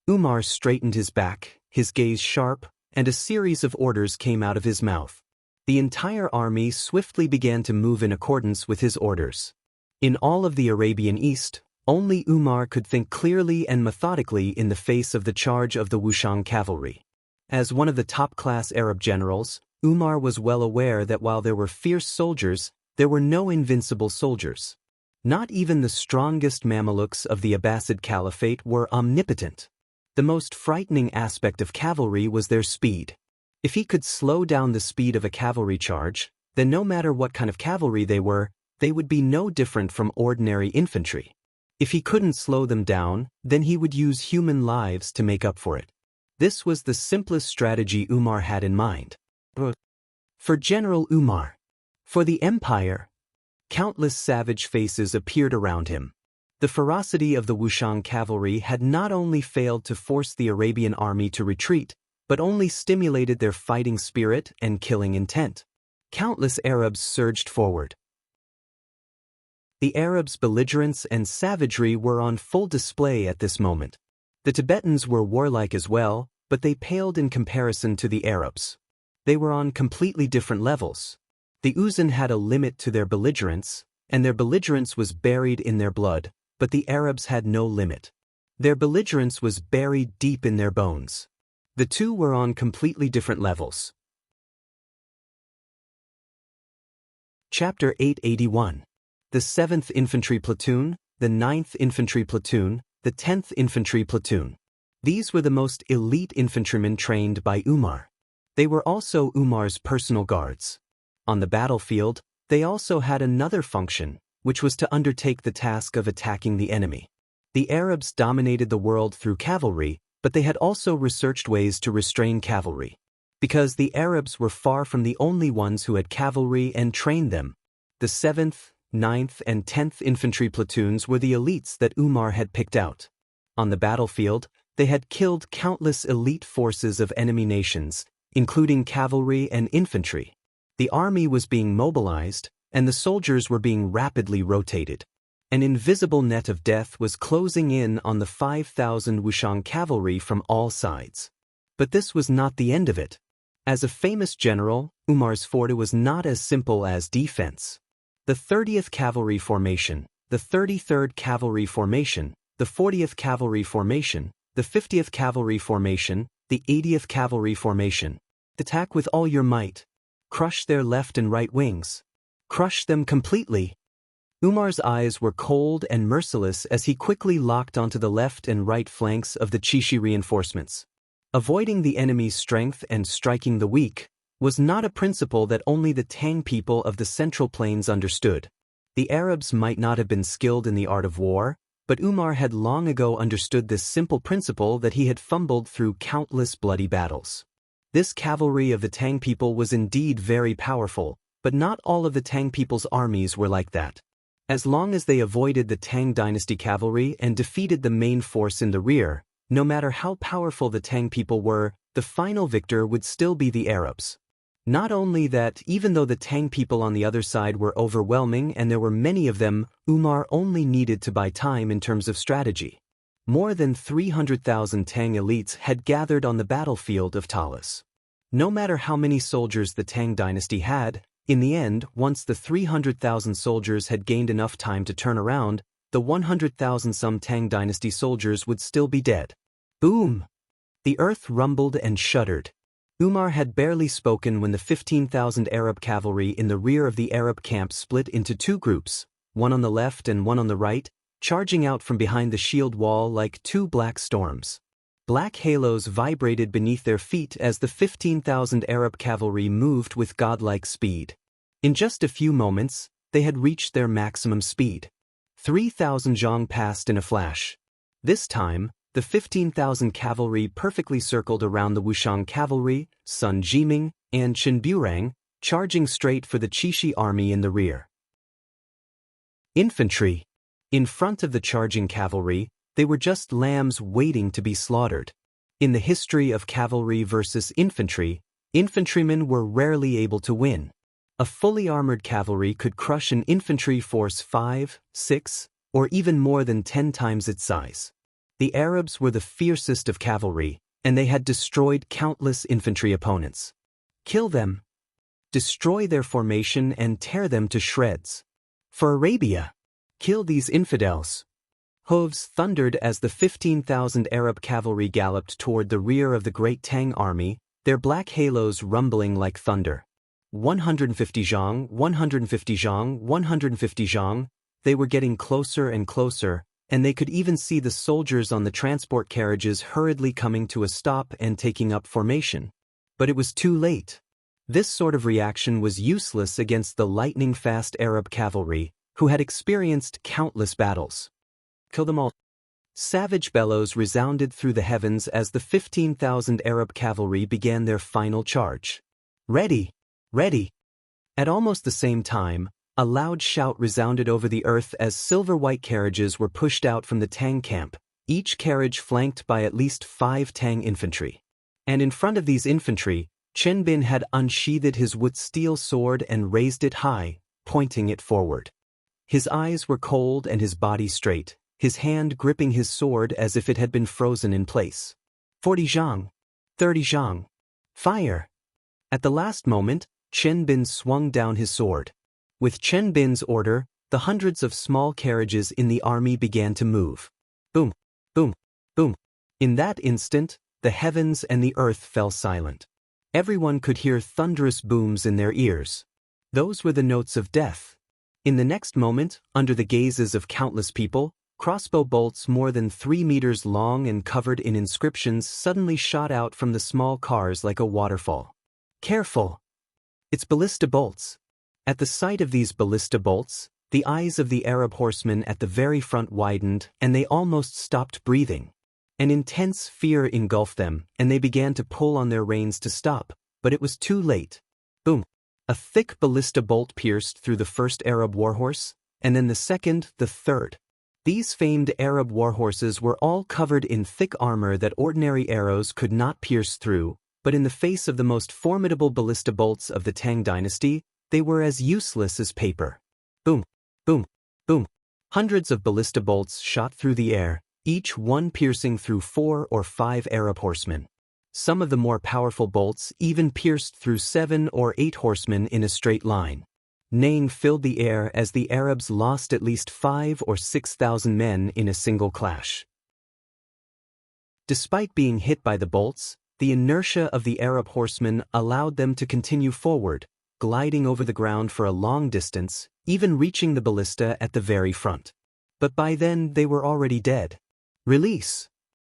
Speaker 1: Umar straightened his back, his gaze sharp, and a series of orders came out of his mouth. The entire army swiftly began to move in accordance with his orders. In all of the Arabian East, only Umar could think clearly and methodically in the face of the charge of the Wushang cavalry. As one of the top-class Arab generals, Umar was well aware that while there were fierce soldiers, there were no invincible soldiers. Not even the strongest Mamelukes of the Abbasid Caliphate were omnipotent. The most frightening aspect of cavalry was their speed. If he could slow down the speed of a cavalry charge, then no matter what kind of cavalry they were, they would be no different from ordinary infantry. If he couldn't slow them down, then he would use human lives to make up for it. This was the simplest strategy Umar had in mind. For General Umar. For the empire. Countless savage faces appeared around him. The ferocity of the Wushang cavalry had not only failed to force the Arabian army to retreat, but only stimulated their fighting spirit and killing intent. Countless Arabs surged forward. The Arabs' belligerence and savagery were on full display at this moment. The Tibetans were warlike as well, but they paled in comparison to the Arabs. They were on completely different levels. The Uzan had a limit to their belligerence, and their belligerence was buried in their blood, but the Arabs had no limit. Their belligerence was buried deep in their bones. The two were on completely different levels. Chapter 881. The 7th Infantry Platoon, the 9th Infantry Platoon, the 10th Infantry Platoon. These were the most elite infantrymen trained by Umar. They were also Umar's personal guards. On the battlefield, they also had another function, which was to undertake the task of attacking the enemy. The Arabs dominated the world through cavalry, but they had also researched ways to restrain cavalry. Because the Arabs were far from the only ones who had cavalry and trained them. The 7th, 9th and 10th infantry platoons were the elites that Umar had picked out. On the battlefield, they had killed countless elite forces of enemy nations, including cavalry and infantry. The army was being mobilized, and the soldiers were being rapidly rotated. An invisible net of death was closing in on the 5,000 Wushang cavalry from all sides. But this was not the end of it. As a famous general, Umar's forte was not as simple as defense. The 30th Cavalry Formation, the 33rd Cavalry Formation, the 40th Cavalry Formation, the 50th Cavalry Formation, the 80th Cavalry Formation. Attack with all your might. Crush their left and right wings. Crush them completely. Umar's eyes were cold and merciless as he quickly locked onto the left and right flanks of the Chishi reinforcements. Avoiding the enemy's strength and striking the weak was not a principle that only the Tang people of the Central Plains understood. The Arabs might not have been skilled in the art of war, but Umar had long ago understood this simple principle that he had fumbled through countless bloody battles. This cavalry of the Tang people was indeed very powerful, but not all of the Tang people's armies were like that. As long as they avoided the Tang dynasty cavalry and defeated the main force in the rear, No matter how powerful the Tang people were, the final victor would still be the Arabs. Not only that, even though the Tang people on the other side were overwhelming and there were many of them, Umar only needed to buy time in terms of strategy. More than 300,000 Tang elites had gathered on the battlefield of Talas. No matter how many soldiers the Tang dynasty had, in the end, once the 300,000 soldiers had gained enough time to turn around, the 100,000-some Tang dynasty soldiers would still be dead. Boom! The earth rumbled and shuddered. Umar had barely spoken when the 15,000 Arab cavalry in the rear of the Arab camp split into two groups, one on the left and one on the right, charging out from behind the shield wall like two black storms. Black halos vibrated beneath their feet as the 15,000 Arab cavalry moved with godlike speed. In just a few moments, they had reached their maximum speed. 3,000 zhang passed in a flash. This time, the 15,000 cavalry perfectly circled around the Wushang cavalry, Sun Jiming, and Chen Burang, charging straight for the Qixi army in the rear. Infantry. In front of the charging cavalry, they were just lambs waiting to be slaughtered. In the history of cavalry versus infantry, infantrymen were rarely able to win. A fully armored cavalry could crush an infantry force 5, 6, or even more than 10 times its size. The Arabs were the fiercest of cavalry, and they had destroyed countless infantry opponents. Kill them. Destroy their formation and tear them to shreds. For Arabia, kill these infidels. Hooves thundered as the 15,000 Arab cavalry galloped toward the rear of the great Tang army, their black halos rumbling like thunder. 150 zhang, 150 zhang, 150 zhang. They were getting closer and closer, and they could even see the soldiers on the transport carriages hurriedly coming to a stop and taking up formation. But it was too late. This sort of reaction was useless against the lightning-fast Arab cavalry, who had experienced countless battles. Kill them all. Savage bellows resounded through the heavens as the 15,000 Arab cavalry began their final charge. Ready! Ready! At almost the same time, a loud shout resounded over the earth as silver-white carriages were pushed out from the Tang camp, each carriage flanked by at least 5 Tang infantry. And in front of these infantry, Chen Bin had unsheathed his wood steel sword and raised it high, pointing it forward. His eyes were cold and his body straight, his hand gripping his sword as if it had been frozen in place. 40 zhang. 30 zhang. Fire! At the last moment, Chen Bin swung down his sword. With Chen Bin's order, the hundreds of small carriages in the army began to move. Boom, boom, boom. In that instant, the heavens and the earth fell silent. Everyone could hear thunderous booms in their ears. Those were the notes of death. In the next moment, under the gazes of countless people, crossbow bolts more than 3 meters long and covered in inscriptions suddenly shot out from the small cars like a waterfall. Careful! It's ballista bolts. At the sight of these ballista bolts, the eyes of the Arab horsemen at the very front widened and they almost stopped breathing. An intense fear engulfed them and they began to pull on their reins to stop, but it was too late. Boom! A thick ballista bolt pierced through the first Arab warhorse, and then the second, the third. These famed Arab warhorses were all covered in thick armor that ordinary arrows could not pierce through, but in the face of the most formidable ballista bolts of the Tang dynasty, they were as useless as paper. Boom, boom, boom. Hundreds of ballista bolts shot through the air, each one piercing through 4 or 5 Arab horsemen. Some of the more powerful bolts even pierced through 7 or 8 horsemen in a straight line. Neighing filled the air as the Arabs lost at least 5,000 or 6,000 men in a single clash. Despite being hit by the bolts, the inertia of the Arab horsemen allowed them to continue forward, gliding over the ground for a long distance, even reaching the ballista at the very front. But by then they were already dead. Release!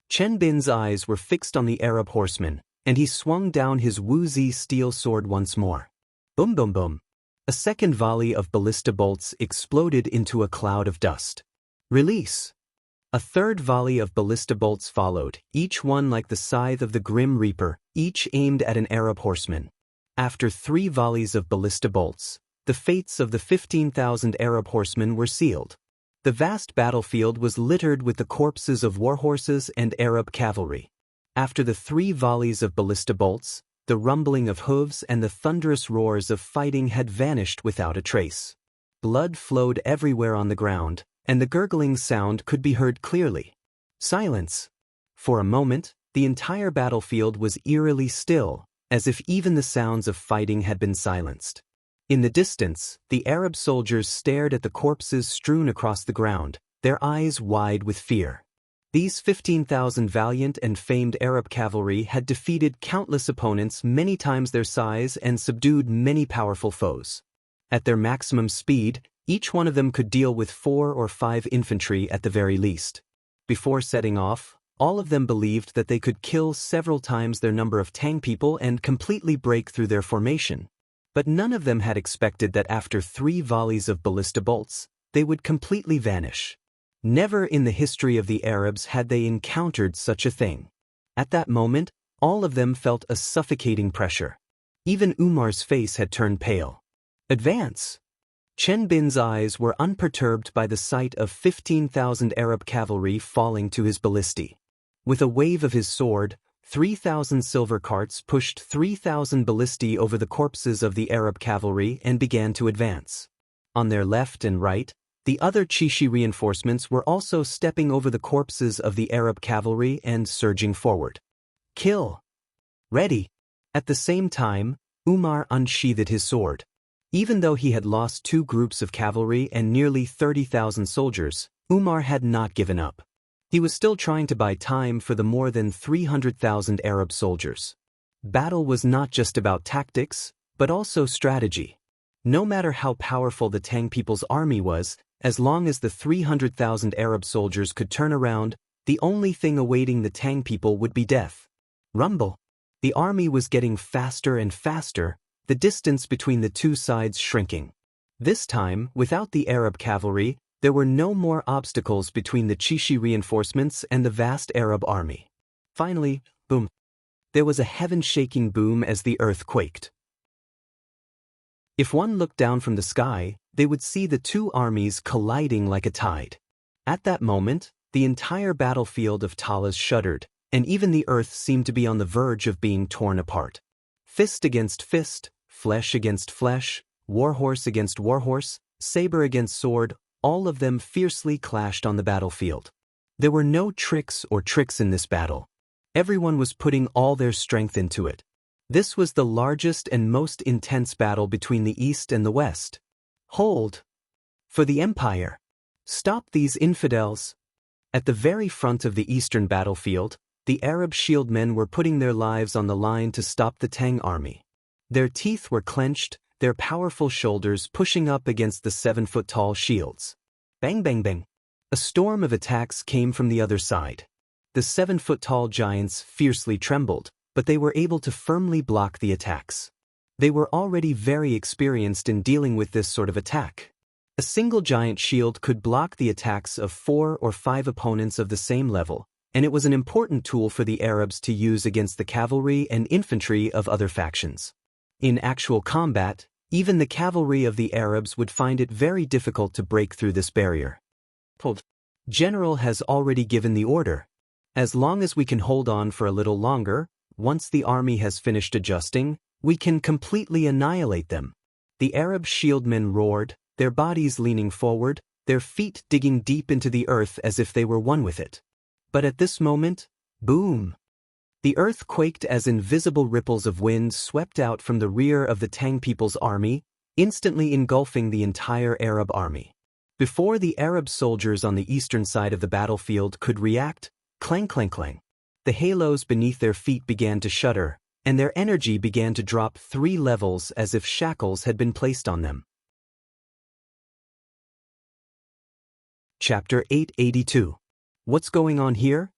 Speaker 1: Chen Bin's eyes were fixed on the Arab horseman, and he swung down his Wuzi steel sword once more. Boom boom boom. A second volley of ballista bolts exploded into a cloud of dust. Release! A third volley of ballista bolts followed, each one like the scythe of the Grim Reaper, each aimed at an Arab horseman. After 3 volleys of ballista bolts, the fates of the 15,000 Arab horsemen were sealed. The vast battlefield was littered with the corpses of warhorses and Arab cavalry. After the 3 volleys of ballista bolts, the rumbling of hooves and the thunderous roars of fighting had vanished without a trace. Blood flowed everywhere on the ground, and the gurgling sound could be heard clearly. Silence. For a moment, the entire battlefield was eerily still, as if even the sounds of fighting had been silenced. In the distance, the Arab soldiers stared at the corpses strewn across the ground, their eyes wide with fear. These 15,000 valiant and famed Arab cavalry had defeated countless opponents many times their size and subdued many powerful foes. At their maximum speed, each one of them could deal with 4 or 5 infantry at the very least. Before setting off, all of them believed that they could kill several times their number of Tang people and completely break through their formation. But none of them had expected that after 3 volleys of ballista bolts, they would completely vanish. Never in the history of the Arabs had they encountered such a thing. At that moment, all of them felt a suffocating pressure. Even Umar's face had turned pale. Advance! Chen Bin's eyes were unperturbed by the sight of 15,000 Arab cavalry falling to his ballistae. With a wave of his sword, 3,000 silver carts pushed 3,000 ballistae over the corpses of the Arab cavalry and began to advance. On their left and right, the other Chishi reinforcements were also stepping over the corpses of the Arab cavalry and surging forward. Kill! Ready! At the same time, Umar unsheathed his sword. Even though he had lost 2 groups of cavalry and nearly 30,000 soldiers, Umar had not given up. He was still trying to buy time for the more than 300,000 Arab soldiers. Battle was not just about tactics, but also strategy. No matter how powerful the Tang people's army was, as long as the 300,000 Arab soldiers could turn around, the only thing awaiting the Tang people would be death. Rumble. The army was getting faster and faster, the distance between the 2 sides shrinking. This time, without the Arab cavalry, there were no more obstacles between the Chishi reinforcements and the vast Arab army. Finally, boom. There was a heaven-shaking boom as the earth quaked. If one looked down from the sky, they would see the 2 armies colliding like a tide. At that moment, the entire battlefield of Talas shuddered, and even the earth seemed to be on the verge of being torn apart. Fist against fist, flesh against flesh, warhorse against warhorse, saber against sword, all of them fiercely clashed on the battlefield. There were no tricks in this battle. Everyone was putting all their strength into it. This was the largest and most intense battle between the East and the West. Hold! For the Empire! Stop these infidels! At the very front of the Eastern battlefield, the Arab shieldmen were putting their lives on the line to stop the Tang army. Their teeth were clenched, their powerful shoulders pushing up against the 7-foot-tall shields. Bang bang bang! A storm of attacks came from the other side. The 7-foot-tall giants fiercely trembled, but they were able to firmly block the attacks. They were already very experienced in dealing with this sort of attack. A single giant shield could block the attacks of 4 or 5 opponents of the same level, and it was an important tool for the Arabs to use against the cavalry and infantry of other factions. In actual combat, even the cavalry of the Arabs would find it very difficult to break through this barrier. General has already given the order. As long as we can hold on for a little longer, once the army has finished adjusting, we can completely annihilate them. The Arab shieldmen roared, their bodies leaning forward, their feet digging deep into the earth as if they were one with it. But at this moment, boom! The earth quaked as invisible ripples of wind swept out from the rear of the Tang people's army, instantly engulfing the entire Arab army. Before the Arab soldiers on the eastern side of the battlefield could react, clang clang clang. The halos beneath their feet began to shudder, and their energy began to drop 3 levels as if shackles had been placed on them. Chapter 882. What's going on here?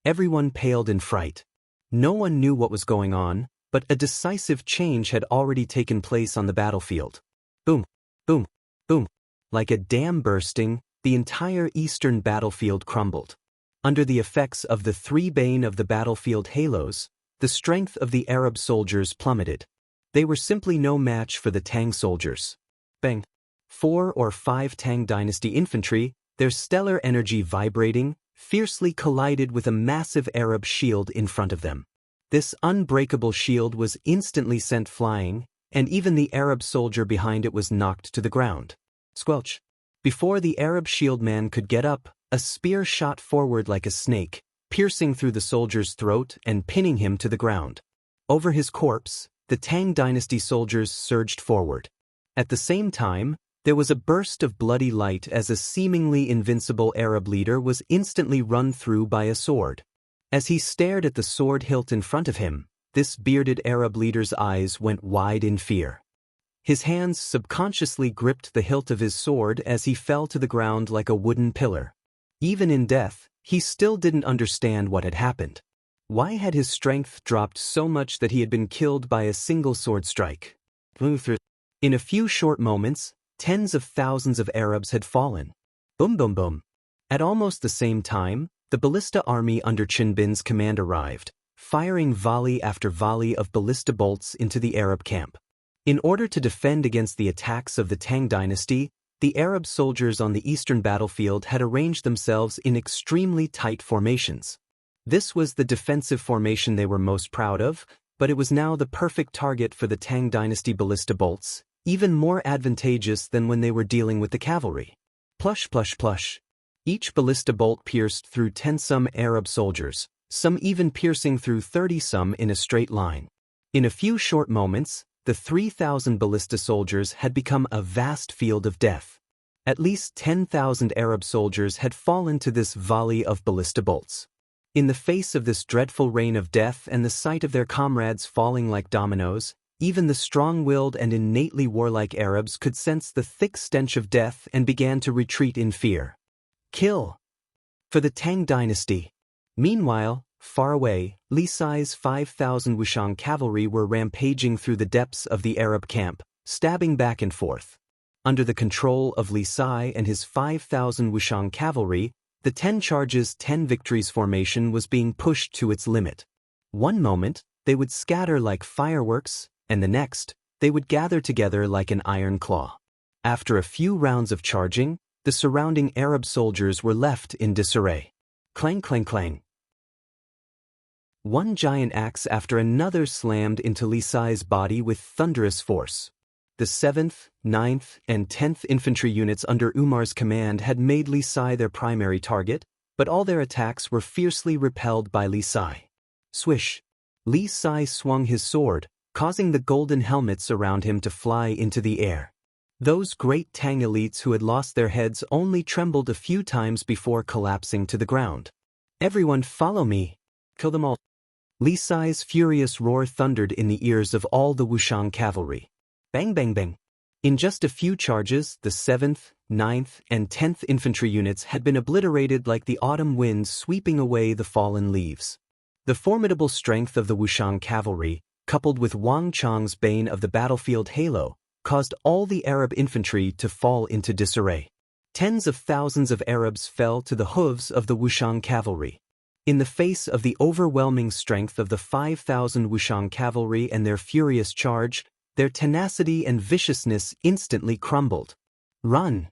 Speaker 1: Everyone paled in fright. No one knew what was going on, but a decisive change had already taken place on the battlefield. Boom, boom, boom. Like a dam bursting, the entire eastern battlefield crumbled. Under the effects of the 3 bane of the battlefield halos, the strength of the Arab soldiers plummeted. They were simply no match for the Tang soldiers. Bang! 4 or 5 Tang dynasty infantry, their stellar energy vibrating, fiercely collided with a massive Arab shield in front of them. This unbreakable shield was instantly sent flying, and even the Arab soldier behind it was knocked to the ground. Squelch! Before the Arab shield man could get up, a spear shot forward like a snake, piercing through the soldier's throat and pinning him to the ground. Over his corpse, the Tang dynasty soldiers surged forward. At the same time, there was a burst of bloody light as a seemingly invincible Arab leader was instantly run through by a sword. As he stared at the sword hilt in front of him, this bearded Arab leader's eyes went wide in fear. His hands subconsciously gripped the hilt of his sword as he fell to the ground like a wooden pillar. Even in death, he still didn't understand what had happened. Why had his strength dropped so much that he had been killed by a single sword strike? In a few short moments, tens of thousands of Arabs had fallen. Boom boom boom. At almost the same time, the ballista army under Qinbin's command arrived, firing volley after volley of ballista bolts into the Arab camp. In order to defend against the attacks of the Tang dynasty, the Arab soldiers on the eastern battlefield had arranged themselves in extremely tight formations. This was the defensive formation they were most proud of, but it was now the perfect target for the Tang dynasty ballista bolts, even more advantageous than when they were dealing with the cavalry. Plush plush plush. Each ballista bolt pierced through 10-some Arab soldiers, some even piercing through 30-some in a straight line. In a few short moments, the 3,000 ballista soldiers had become a vast field of death. At least 10,000 Arab soldiers had fallen to this volley of ballista bolts. In the face of this dreadful rain of death and the sight of their comrades falling like dominoes, even the strong-willed and innately warlike Arabs could sense the thick stench of death and began to retreat in fear. Kill! For the Tang dynasty. Meanwhile, far away, Li Sai's 5,000 Wushang cavalry were rampaging through the depths of the Arab camp, stabbing back and forth. Under the control of Li Sai and his 5,000 Wushang cavalry, the 10 charges 10 victories formation was being pushed to its limit. One moment, they would scatter like fireworks, and the next, they would gather together like an iron claw. After a few rounds of charging, the surrounding Arab soldiers were left in disarray. Clang clang clang. One giant axe after another slammed into Li Sai's body with thunderous force. The 7th, 9th, and 10th infantry units under Umar's command had made Li Sai their primary target, but all their attacks were fiercely repelled by Li Sai. Swish! Li Sai swung his sword, causing the golden helmets around him to fly into the air. Those great Tang elites who had lost their heads only trembled a few times before collapsing to the ground. Everyone follow me! Kill them all! Li Sai's furious roar thundered in the ears of all the Wushang cavalry. Bang bang bang! In just a few charges, the 7th, 9th, and 10th infantry units had been obliterated like the autumn winds sweeping away the fallen leaves. The formidable strength of the Wushang cavalry, coupled with Wang Chang's bane of the battlefield halo, caused all the Arab infantry to fall into disarray. Tens of thousands of Arabs fell to the hooves of the Wushang cavalry. In the face of the overwhelming strength of the 5,000 Wushang cavalry and their furious charge, their tenacity and viciousness instantly crumbled. Run!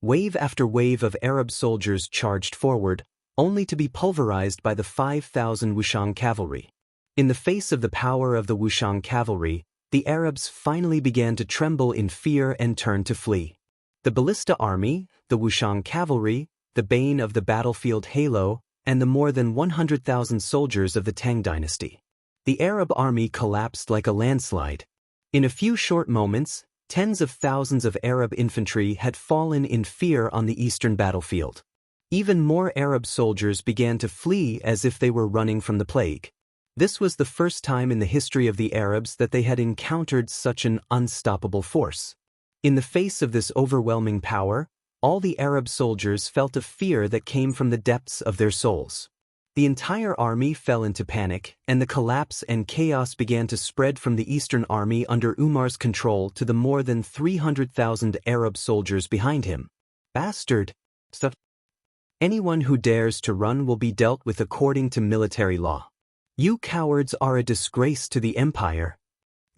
Speaker 1: Wave after wave of Arab soldiers charged forward, only to be pulverized by the 5,000 Wushang cavalry. In the face of the power of the Wushang cavalry, the Arabs finally began to tremble in fear and turn to flee. The ballista army, the Wushang cavalry, the bane of the battlefield halo, and the more than 100,000 soldiers of the Tang dynasty. The Arab army collapsed like a landslide. In a few short moments, tens of thousands of Arab infantry had fallen in fear on the eastern battlefield. Even more Arab soldiers began to flee as if they were running from the plague. This was the first time in the history of the Arabs that they had encountered such an unstoppable force. In the face of this overwhelming power, all the Arab soldiers felt a fear that came from the depths of their souls. The entire army fell into panic, and the collapse and chaos began to spread from the Eastern Army under Umar's control to the more than 300,000 Arab soldiers behind him. Bastard! Stuff. Anyone who dares to run will be dealt with according to military law. You cowards are a disgrace to the empire.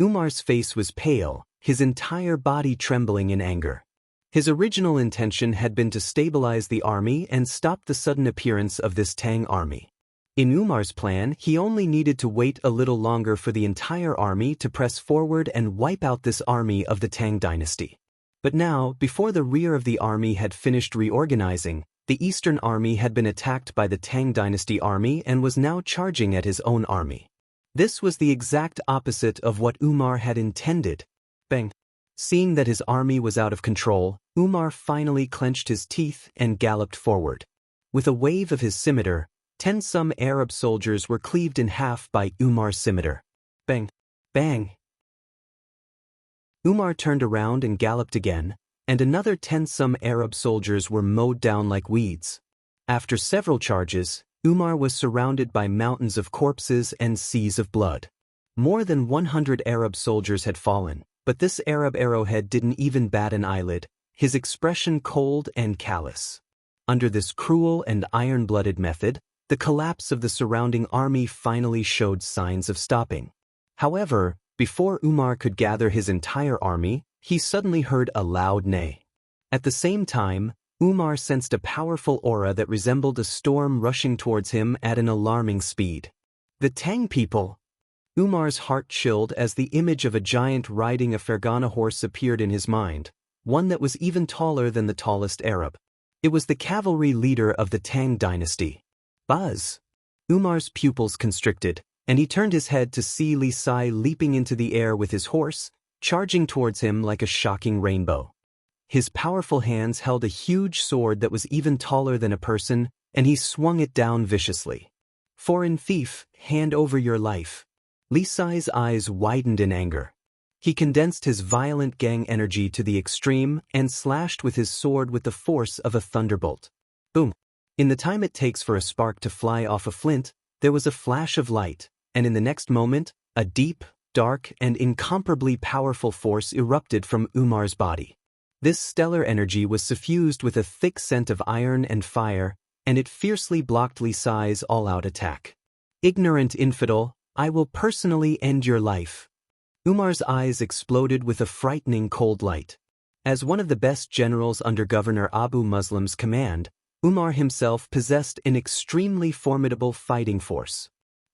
Speaker 1: Umar's face was pale, his entire body trembling in anger. His original intention had been to stabilize the army and stop the sudden appearance of this Tang army. In Umar's plan, he only needed to wait a little longer for the entire army to press forward and wipe out this army of the Tang dynasty. But now, before the rear of the army had finished reorganizing, the eastern army had been attacked by the Tang dynasty army and was now charging at his own army. This was the exact opposite of what Umar had intended. Bang! Seeing that his army was out of control, Umar finally clenched his teeth and galloped forward. With a wave of his scimitar, 10 Arab soldiers were cleaved in half by Umar's scimitar. Bang! Bang! Umar turned around and galloped again, and another 10 Arab soldiers were mowed down like weeds. After several charges, Umar was surrounded by mountains of corpses and seas of blood. More than 100 Arab soldiers had fallen, but this Arab arrowhead didn't even bat an eyelid, his expression cold and callous. Under this cruel and iron-blooded method, the collapse of the surrounding army finally showed signs of stopping. However, before Umar could gather his entire army, he suddenly heard a loud neigh. At the same time, Umar sensed a powerful aura that resembled a storm rushing towards him at an alarming speed. The Tang people! Umar's heart chilled as the image of a giant riding a Fergana horse appeared in his mind, one that was even taller than the tallest Arab. It was the cavalry leader of the Tang dynasty. Buzz! Umar's pupils constricted, and he turned his head to see Li Sai leaping into the air with his horse, charging towards him like a shocking rainbow. His powerful hands held a huge sword that was even taller than a person, and he swung it down viciously. Foreign thief, hand over your life. Li Sai's eyes widened in anger. He condensed his violent gang energy to the extreme and slashed with his sword with the force of a thunderbolt. Boom! In the time it takes for a spark to fly off a flint, there was a flash of light, and in the next moment, a deep, dark, and incomparably powerful force erupted from Umar's body. This stellar energy was suffused with a thick scent of iron and fire, and it fiercely blocked Li Sai's all-out attack. Ignorant infidel, I will personally end your life. Umar's eyes exploded with a frightening cold light. As one of the best generals under Governor Abu Muslim's command, Umar himself possessed an extremely formidable fighting force.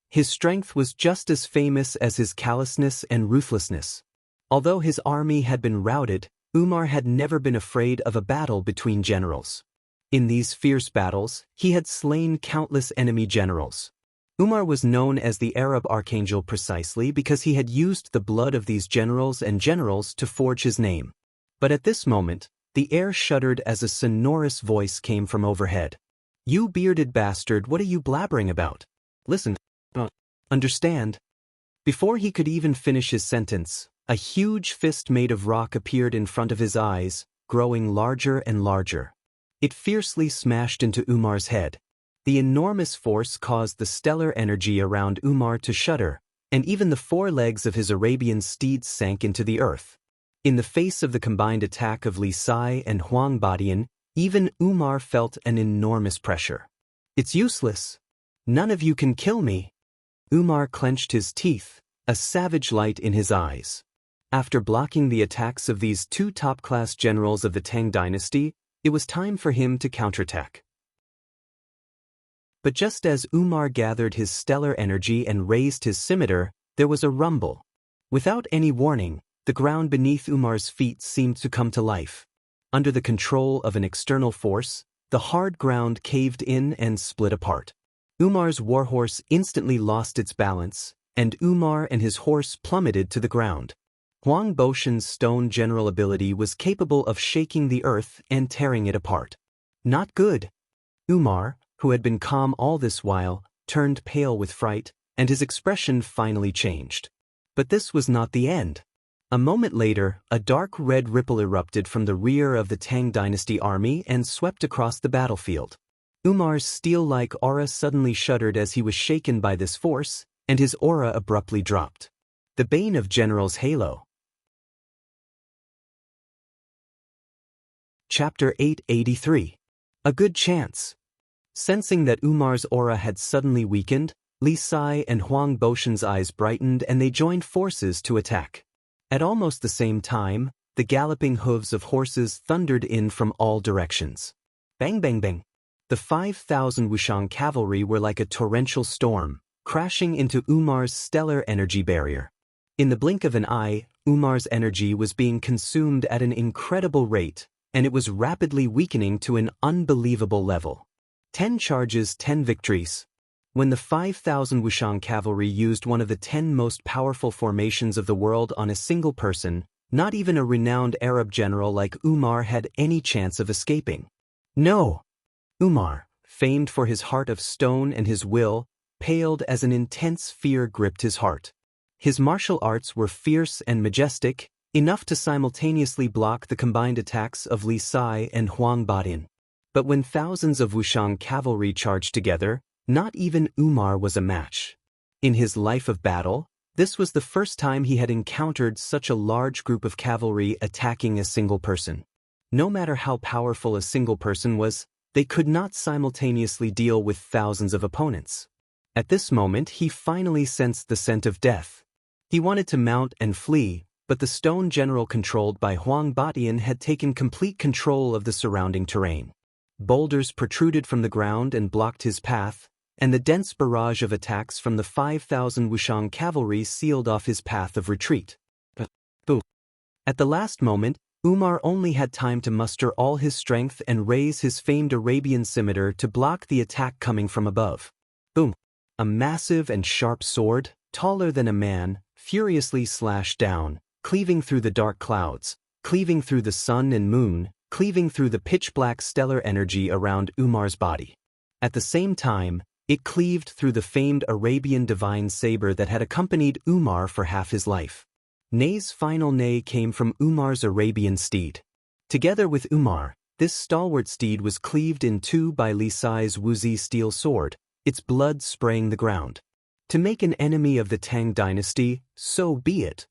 Speaker 1: His strength was just as famous as his callousness and ruthlessness. Although his army had been routed, Umar had never been afraid of a battle between generals. In these fierce battles, he had slain countless enemy generals. Umar was known as the Arab Archangel precisely because he had used the blood of these generals to forge his name. But at this moment, the air shuddered as a sonorous voice came from overhead. You bearded bastard, what are you blabbering about? Listen. Understand? Before he could even finish his sentence, a huge fist made of rock appeared in front of his eyes, growing larger and larger. It fiercely smashed into Umar's head. The enormous force caused the stellar energy around Umar to shudder, and even the 4 legs of his Arabian steeds sank into the earth. In the face of the combined attack of Li Sai and Huang Badian, even Umar felt an enormous pressure. It's useless. None of you can kill me. Umar clenched his teeth, a savage light in his eyes. After blocking the attacks of these 2 top-class generals of the Tang dynasty, it was time for him to counterattack. But just as Umar gathered his stellar energy and raised his scimitar, there was a rumble. Without any warning, the ground beneath Umar's feet seemed to come to life. Under the control of an external force, the hard ground caved in and split apart. Umar's warhorse instantly lost its balance, and Umar and his horse plummeted to the ground. Huang Boshan's stone general ability was capable of shaking the earth and tearing it apart. Not good. Umar, who had been calm all this while, turned pale with fright, and his expression finally changed. But this was not the end. A moment later, a dark red ripple erupted from the rear of the Tang dynasty army and swept across the battlefield. Umar's steel-like aura suddenly shuddered as he was shaken by this force, and his aura abruptly dropped. The bane of General's halo. Chapter 883. A good chance. Sensing that Umar's aura had suddenly weakened, Li Sai and Huang Boshan's eyes brightened and they joined forces to attack. At almost the same time, the galloping hooves of horses thundered in from all directions. Bang bang bang. The 5,000 Wushang cavalry were like a torrential storm, crashing into Umar's stellar energy barrier. In the blink of an eye, Umar's energy was being consumed at an incredible rate, and it was rapidly weakening to an unbelievable level. 10 charges, 10 victories. When the 5,000 Wushang cavalry used one of the 10 most powerful formations of the world on a single person, not even a renowned Arab general like Umar had any chance of escaping. No! Umar, famed for his heart of stone and his will, paled as an intense fear gripped his heart. His martial arts were fierce and majestic, enough to simultaneously block the combined attacks of Li Sai and Huang Badian. But when thousands of Wushang cavalry charged together, not even Umar was a match. In his life of battle, this was the first time he had encountered such a large group of cavalry attacking a single person. No matter how powerful a single person was, they could not simultaneously deal with thousands of opponents. At this moment, he finally sensed the scent of death. He wanted to mount and flee, but the stone general controlled by Huang Badian had taken complete control of the surrounding terrain. Boulders protruded from the ground and blocked his path, and the dense barrage of attacks from the 5,000 Wushang cavalry sealed off his path of retreat. Boom! At the last moment, Umar only had time to muster all his strength and raise his famed Arabian scimitar to block the attack coming from above. Boom! A massive and sharp sword, taller than a man, furiously slashed down, cleaving through the dark clouds, cleaving through the sun and moon, cleaving through the pitch-black stellar energy around Umar's body. At the same time, it cleaved through the famed Arabian divine saber that had accompanied Umar for half his life. Ney's final neigh came from Umar's Arabian steed. Together with Umar, this stalwart steed was cleaved in two by Li Sai's Wuzi steel sword, its blood spraying the ground. To make an enemy of the Tang dynasty, so be it.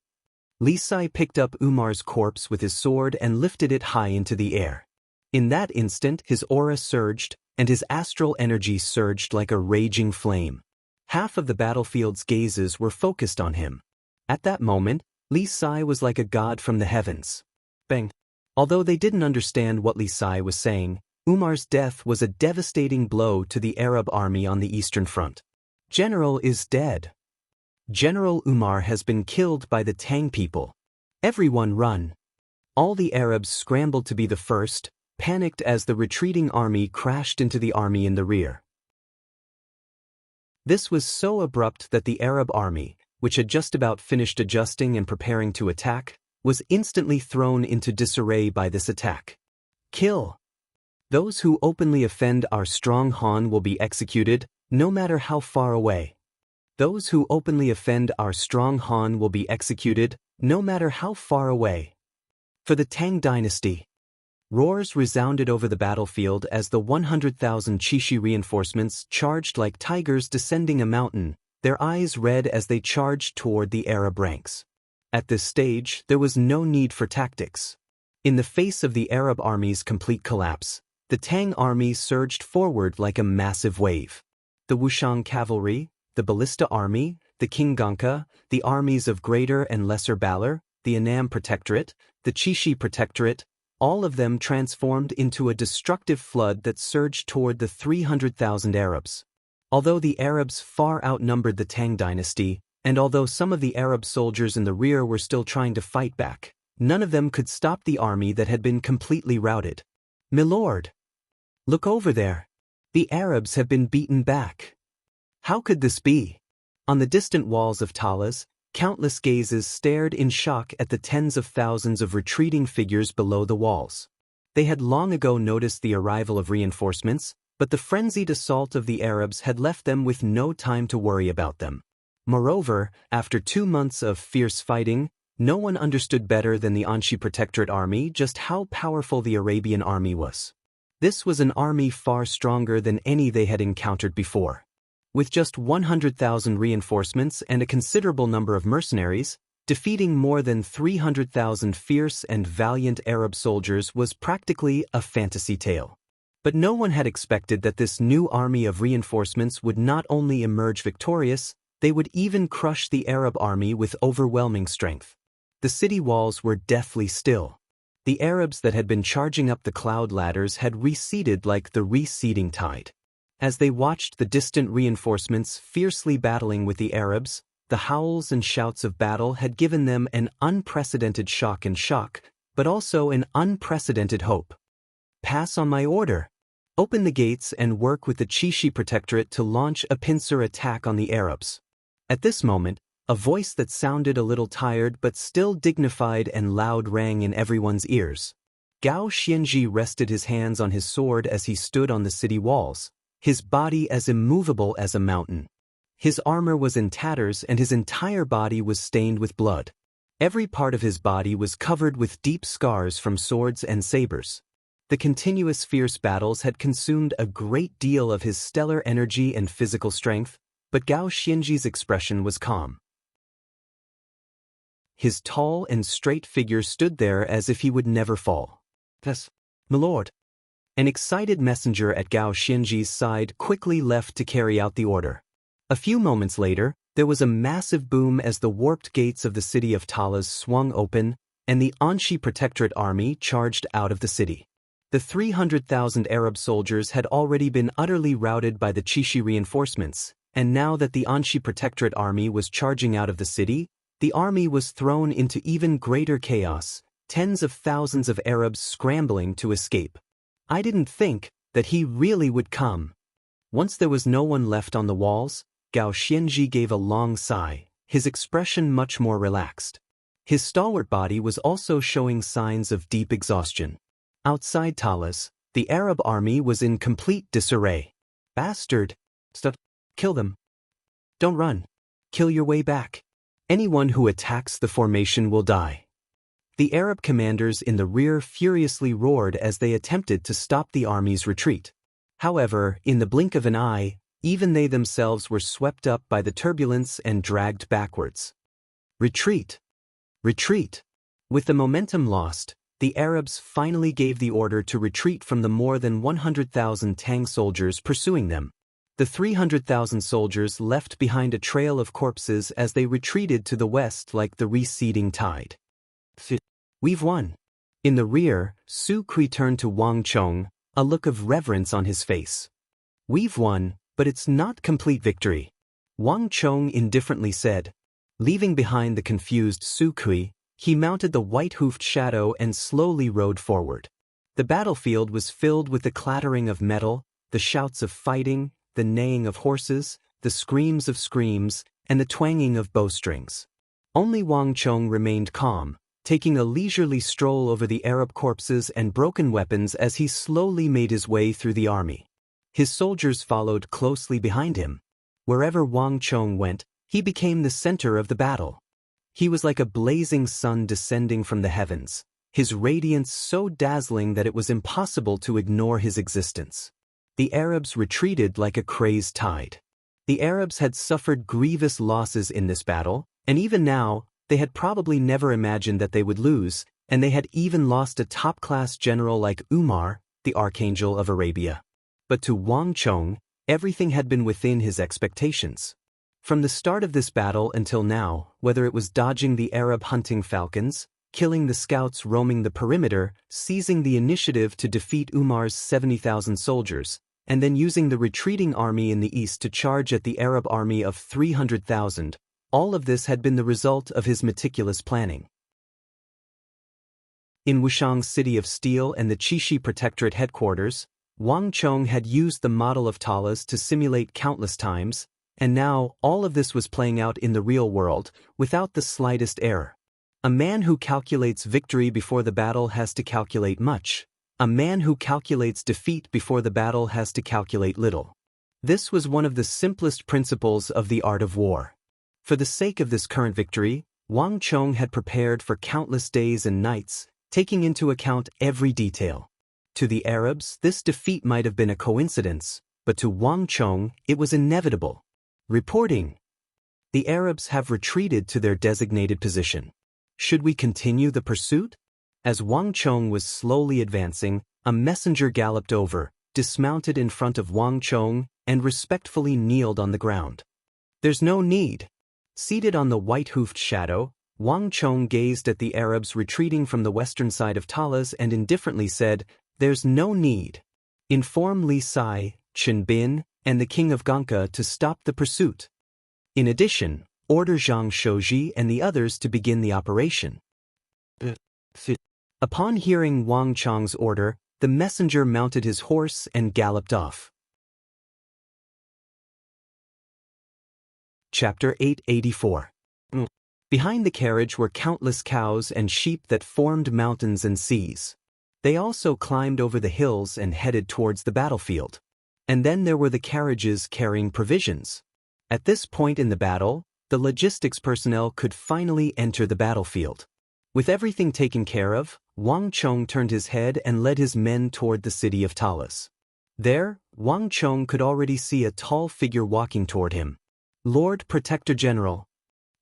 Speaker 1: Li Sai picked up Umar's corpse with his sword and lifted it high into the air. In that instant, his aura surged, and his astral energy surged like a raging flame. Half of the battlefield's gazes were focused on him. At that moment, Li Sai was like a god from the heavens. Bang! Although they didn't understand what Li Sai was saying, Umar's death was a devastating blow to the Arab army on the Eastern Front. General is dead. General Umar has been killed by the Tang people. Everyone run. All the Arabs scrambled to be the first, panicked as the retreating army crashed into the army in the rear. This was so abrupt that the Arab army, which had just about finished adjusting and preparing to attack, was instantly thrown into disarray by this attack. Kill! Those who openly offend our strong Han will be executed, no matter how far away. Those who openly offend our strong Han will be executed, no matter how far away. For the Tang dynasty. Roars resounded over the battlefield as the 100,000 Qixi reinforcements charged like tigers descending a mountain, their eyes red as they charged toward the Arab ranks. At this stage, there was no need for tactics. In the face of the Arab army's complete collapse, the Tang army surged forward like a massive wave. The Wushang cavalry, the Ballista army, the Kinganka, the armies of Greater and Lesser Valor, the Annam Protectorate, the Qixi Protectorate, all of them transformed into a destructive flood that surged toward the 300,000 Arabs. Although the Arabs far outnumbered the Tang dynasty, and although some of the Arab soldiers in the rear were still trying to fight back, none of them could stop the army that had been completely routed. "Milord! Look over there! The Arabs have been beaten back. How could this be?" On the distant walls of Talas, countless gazes stared in shock at the tens of thousands of retreating figures below the walls. They had long ago noticed the arrival of reinforcements, but the frenzied assault of the Arabs had left them with no time to worry about them. Moreover, after 2 months of fierce fighting, no one understood better than the Anshi Protectorate army just how powerful the Arabian army was. This was an army far stronger than any they had encountered before. With just 100,000 reinforcements and a considerable number of mercenaries, defeating more than 300,000 fierce and valiant Arab soldiers was practically a fantasy tale. But no one had expected that this new army of reinforcements would not only emerge victorious, they would even crush the Arab army with overwhelming strength. The city walls were deathly still. The Arabs that had been charging up the cloud ladders had receded like the receding tide. As they watched the distant reinforcements fiercely battling with the Arabs, the howls and shouts of battle had given them an unprecedented shock, but also an unprecedented hope. Pass on my order. Open the gates and work with the Chishi Protectorate to launch a pincer attack on the Arabs. At this moment, a voice that sounded a little tired but still dignified and loud rang in everyone's ears. Gao Xianji rested his hands on his sword as he stood on the city walls, his body as immovable as a mountain. His armor was in tatters and his entire body was stained with blood. Every part of his body was covered with deep scars from swords and sabers. The continuous fierce battles had consumed a great deal of his stellar energy and physical strength, but Gao Xianji's expression was calm. His tall and straight figure stood there as if he would never fall. "Yes, my lord." An excited messenger at Gao Xianji's side quickly left to carry out the order. A few moments later, there was a massive boom as the warped gates of the city of Talas swung open, and the Anshi Protectorate army charged out of the city. The 300,000 Arab soldiers had already been utterly routed by the Chishi reinforcements, and now that the Anshi Protectorate army was charging out of the city, the army was thrown into even greater chaos, tens of thousands of Arabs scrambling to escape. I didn't think that he really would come. Once there was no one left on the walls, Gao Xianji gave a long sigh, his expression much more relaxed. His stalwart body was also showing signs of deep exhaustion. Outside Talas, the Arab army was in complete disarray. "Bastard! Stop! Kill them! Don't run! Kill your way back! Anyone who attacks the formation will die." The Arab commanders in the rear furiously roared as they attempted to stop the army's retreat. However, in the blink of an eye, even they themselves were swept up by the turbulence and dragged backwards. Retreat! Retreat! With the momentum lost, the Arabs finally gave the order to retreat from the more than 100,000 Tang soldiers pursuing them. The 300,000 soldiers left behind a trail of corpses as they retreated to the west like the receding tide. "We've won." In the rear, Su Kui turned to Wang Chong, a look of reverence on his face. "We've won, but it's not complete victory," Wang Chong indifferently said. Leaving behind the confused Su Kui, he mounted the white-hoofed shadow and slowly rode forward. The battlefield was filled with the clattering of metal, the shouts of fighting, the neighing of horses, the screams of screams, and the twanging of bowstrings. Only Wang Chong remained calm, taking a leisurely stroll over the Arab corpses and broken weapons as he slowly made his way through the army. His soldiers followed closely behind him. Wherever Wang Chong went, he became the center of the battle. He was like a blazing sun descending from the heavens, his radiance so dazzling that it was impossible to ignore his existence. The Arabs retreated like a crazed tide. The Arabs had suffered grievous losses in this battle, and even now, they had probably never imagined that they would lose, and they had even lost a top-class general like Umar, the Archangel of Arabia. But to Wang Chong, everything had been within his expectations. From the start of this battle until now, whether it was dodging the Arab hunting falcons, killing the scouts roaming the perimeter, seizing the initiative to defeat Umar's 70,000 soldiers, and then using the retreating army in the east to charge at the Arab army of 300,000, all of this had been the result of his meticulous planning. In Wushang's city of steel and the Chishi Protectorate headquarters, Wang Chong had used the model of Talas to simulate countless times, and now all of this was playing out in the real world, without the slightest error. A man who calculates victory before the battle has to calculate much. A man who calculates defeat before the battle has to calculate little. This was one of the simplest principles of the art of war. For the sake of this current victory, Wang Chong had prepared for countless days and nights, taking into account every detail. To the Arabs, this defeat might have been a coincidence, but to Wang Chong, it was inevitable. Reporting. The Arabs have retreated to their designated position. Should we continue the pursuit? As Wang Chong was slowly advancing, a messenger galloped over, dismounted in front of Wang Chong, and respectfully kneeled on the ground. "There's no need." Seated on the white-hoofed shadow, Wang Chong gazed at the Arabs retreating from the western side of Talas and indifferently said, "There's no need. Inform Li Sai, Chen Bin, and the king of Ganka to stop the pursuit. In addition, order Zhang Shouji and the others to begin the operation." Upon hearing Wang Chong's order, the messenger mounted his horse and galloped off. Chapter 884. Behind the carriage were countless cows and sheep that formed mountains and seas. They also climbed over the hills and headed towards the battlefield. And then there were the carriages carrying provisions. At this point in the battle, the logistics personnel could finally enter the battlefield. With everything taken care of, Wang Chong turned his head and led his men toward the city of Talas. There, Wang Chong could already see a tall figure walking toward him. "Lord Protector General."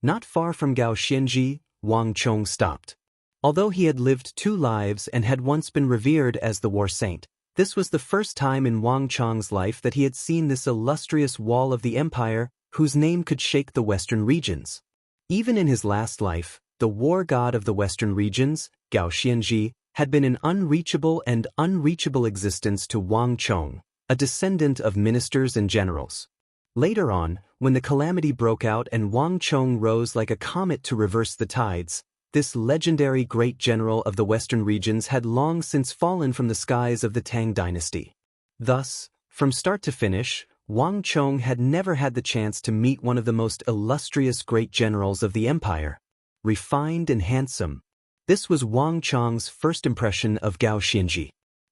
Speaker 1: Not far from Gao Xianji, Wang Chong stopped. Although he had lived 2 lives and had once been revered as the war saint, this was the first time in Wang Chong's life that he had seen this illustrious wall of the empire, whose name could shake the western regions. Even in his last life, the war god of the western regions, Gao Xianji, had been an unreachable and unreachable existence to Wang Chong, a descendant of ministers and generals. Later on, when the calamity broke out and Wang Chong rose like a comet to reverse the tides, this legendary great general of the western regions had long since fallen from the skies of the Tang dynasty. Thus, from start to finish, Wang Chong had never had the chance to meet one of the most illustrious great generals of the empire. Refined and handsome. This was Wang Chong's first impression of Gao Xianji.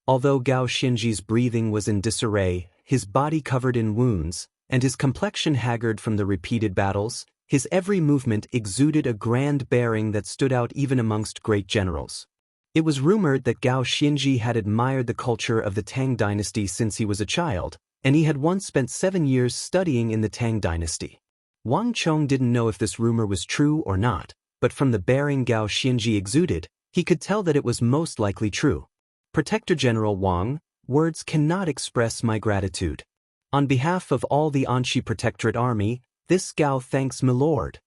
Speaker 1: Although Gao Xianji's breathing was in disarray, his body covered in wounds, and his complexion haggard from the repeated battles, his every movement exuded a grand bearing that stood out even amongst great generals. It was rumored that Gao Xianji had admired the culture of the Tang dynasty since he was a child, and he had once spent 7 years studying in the Tang dynasty. Wang Chong didn't know if this rumor was true or not, but from the bearing Gao Xianji exuded, he could tell that it was most likely true. "Protector General Wang, words cannot express my gratitude. On behalf of all the Anxi Protectorate Army, this Gao thanks my lord."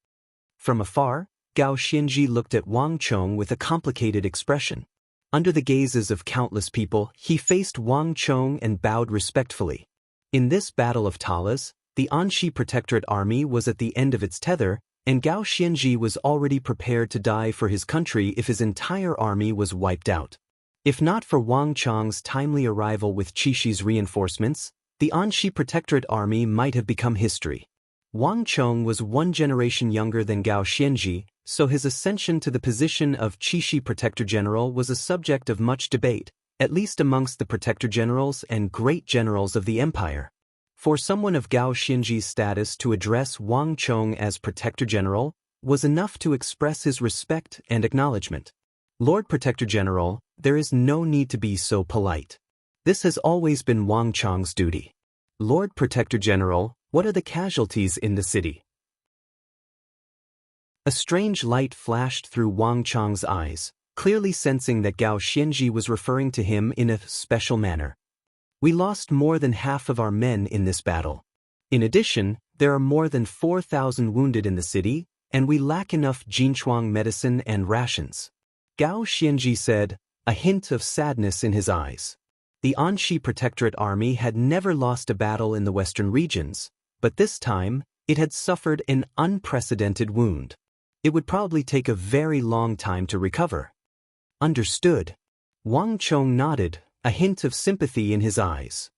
Speaker 1: From afar, Gao Xianji looked at Wang Chong with a complicated expression. Under the gazes of countless people, he faced Wang Chong and bowed respectfully. In this Battle of Talas, the Anxi Protectorate Army was at the end of its tether, and Gao Xianji was already prepared to die for his country if his entire army was wiped out. If not for Wang Chong's timely arrival with Qixi's reinforcements, the Anxi Protectorate Army might have become history. Wang Chong was 1 generation younger than Gao Xianji, so his ascension to the position of Qixi Protector General was a subject of much debate, at least amongst the Protector Generals and great generals of the empire. For someone of Gao Xianji's status to address Wang Chong as Protector General was enough to express his respect and acknowledgement. "Lord Protector General, there is no need to be so polite. This has always been Wang Chong's duty. Lord Protector General, what are the casualties in the city?" A strange light flashed through Wang Chong's eyes, clearly sensing that Gao Xianji was referring to him in a special manner. "We lost more than half of our men in this battle. In addition, there are more than 4,000 wounded in the city, and we lack enough Jinchuang medicine and rations," Gao Xianji said, a hint of sadness in his eyes. The Anxi Protectorate Army had never lost a battle in the western regions, but this time, it had suffered an unprecedented wound. It would probably take a very long time to recover. "Understood." Wang Chong nodded, a hint of sympathy in his eyes.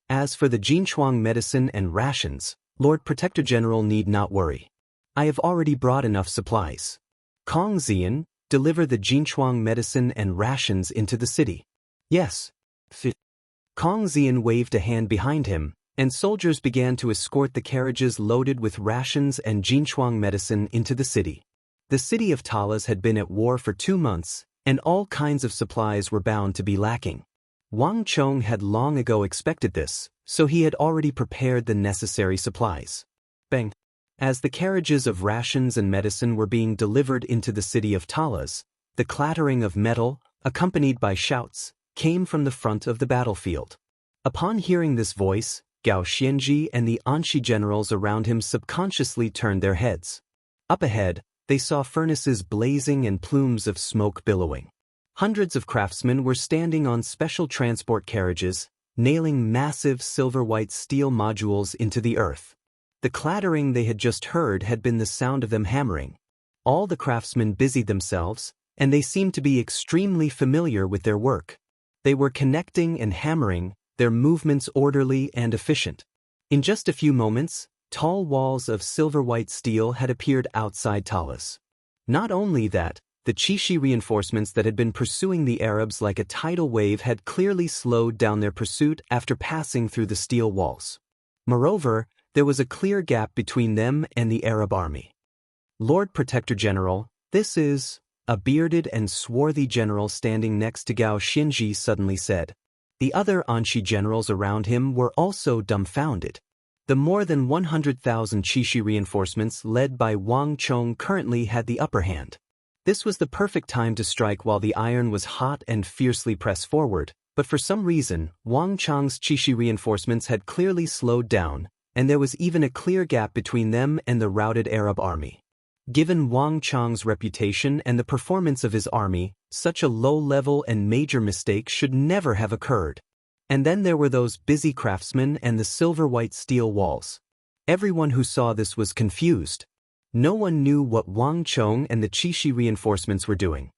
Speaker 1: "As for the Jinchuang medicine and rations, Lord Protector General need not worry. I have already brought enough supplies. Kong Xian, deliver the Jinchuang medicine and rations into the city." "Yes." Kong Xian waved a hand behind him, and soldiers began to escort the carriages loaded with rations and Jinchuang medicine into the city. The city of Talas had been at war for 2 months, and all kinds of supplies were bound to be lacking. Wang Chong had long ago expected this, so he had already prepared the necessary supplies. Bang! As the carriages of rations and medicine were being delivered into the city of Talas, the clattering of metal, accompanied by shouts, came from the front of the battlefield. Upon hearing this voice, Gao Xianji and the Anxi generals around him subconsciously turned their heads. Up ahead, they saw furnaces blazing and plumes of smoke billowing. Hundreds of craftsmen were standing on special transport carriages, nailing massive silver-white steel modules into the earth. The clattering they had just heard had been the sound of them hammering. All the craftsmen busied themselves, and they seemed to be extremely familiar with their work. They were connecting and hammering, their movements orderly and efficient. In just a few moments, tall walls of silver-white steel had appeared outside Talas. Not only that, the Chishi reinforcements that had been pursuing the Arabs like a tidal wave had clearly slowed down their pursuit after passing through the steel walls. Moreover, there was a clear gap between them and the Arab army. Lord Protector General, this is, a bearded and swarthy general standing next to Gao Xinji suddenly said. The other Anshi generals around him were also dumbfounded. The more than 100,000 Chishi reinforcements led by Wang Chong currently had the upper hand. This was the perfect time to strike while the iron was hot and fiercely pressed forward, but for some reason, Wang Chong's Chishi reinforcements had clearly slowed down, and there was even a clear gap between them and the routed Arab army. Given Wang Chong's reputation and the performance of his army, such a low-level and major mistake should never have occurred. And then there were those busy craftsmen and the silver-white steel walls. Everyone who saw this was confused. No one knew what Wang Chong and the Chishi reinforcements were doing.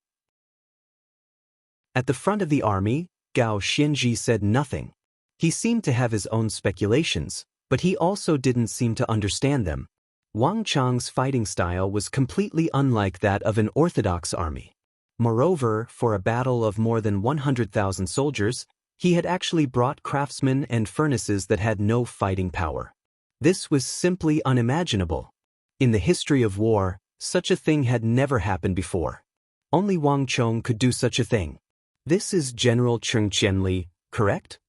Speaker 1: At the front of the army, Gao Xinji said nothing. He seemed to have his own speculations, but he also didn't seem to understand them. Wang Chong's fighting style was completely unlike that of an orthodox army. Moreover, for a battle of more than 100,000 soldiers, he had actually brought craftsmen and furnaces that had no fighting power. This was simply unimaginable. In the history of war, such a thing had never happened before. Only Wang Chong could do such a thing. This is General Cheng Qianli, correct?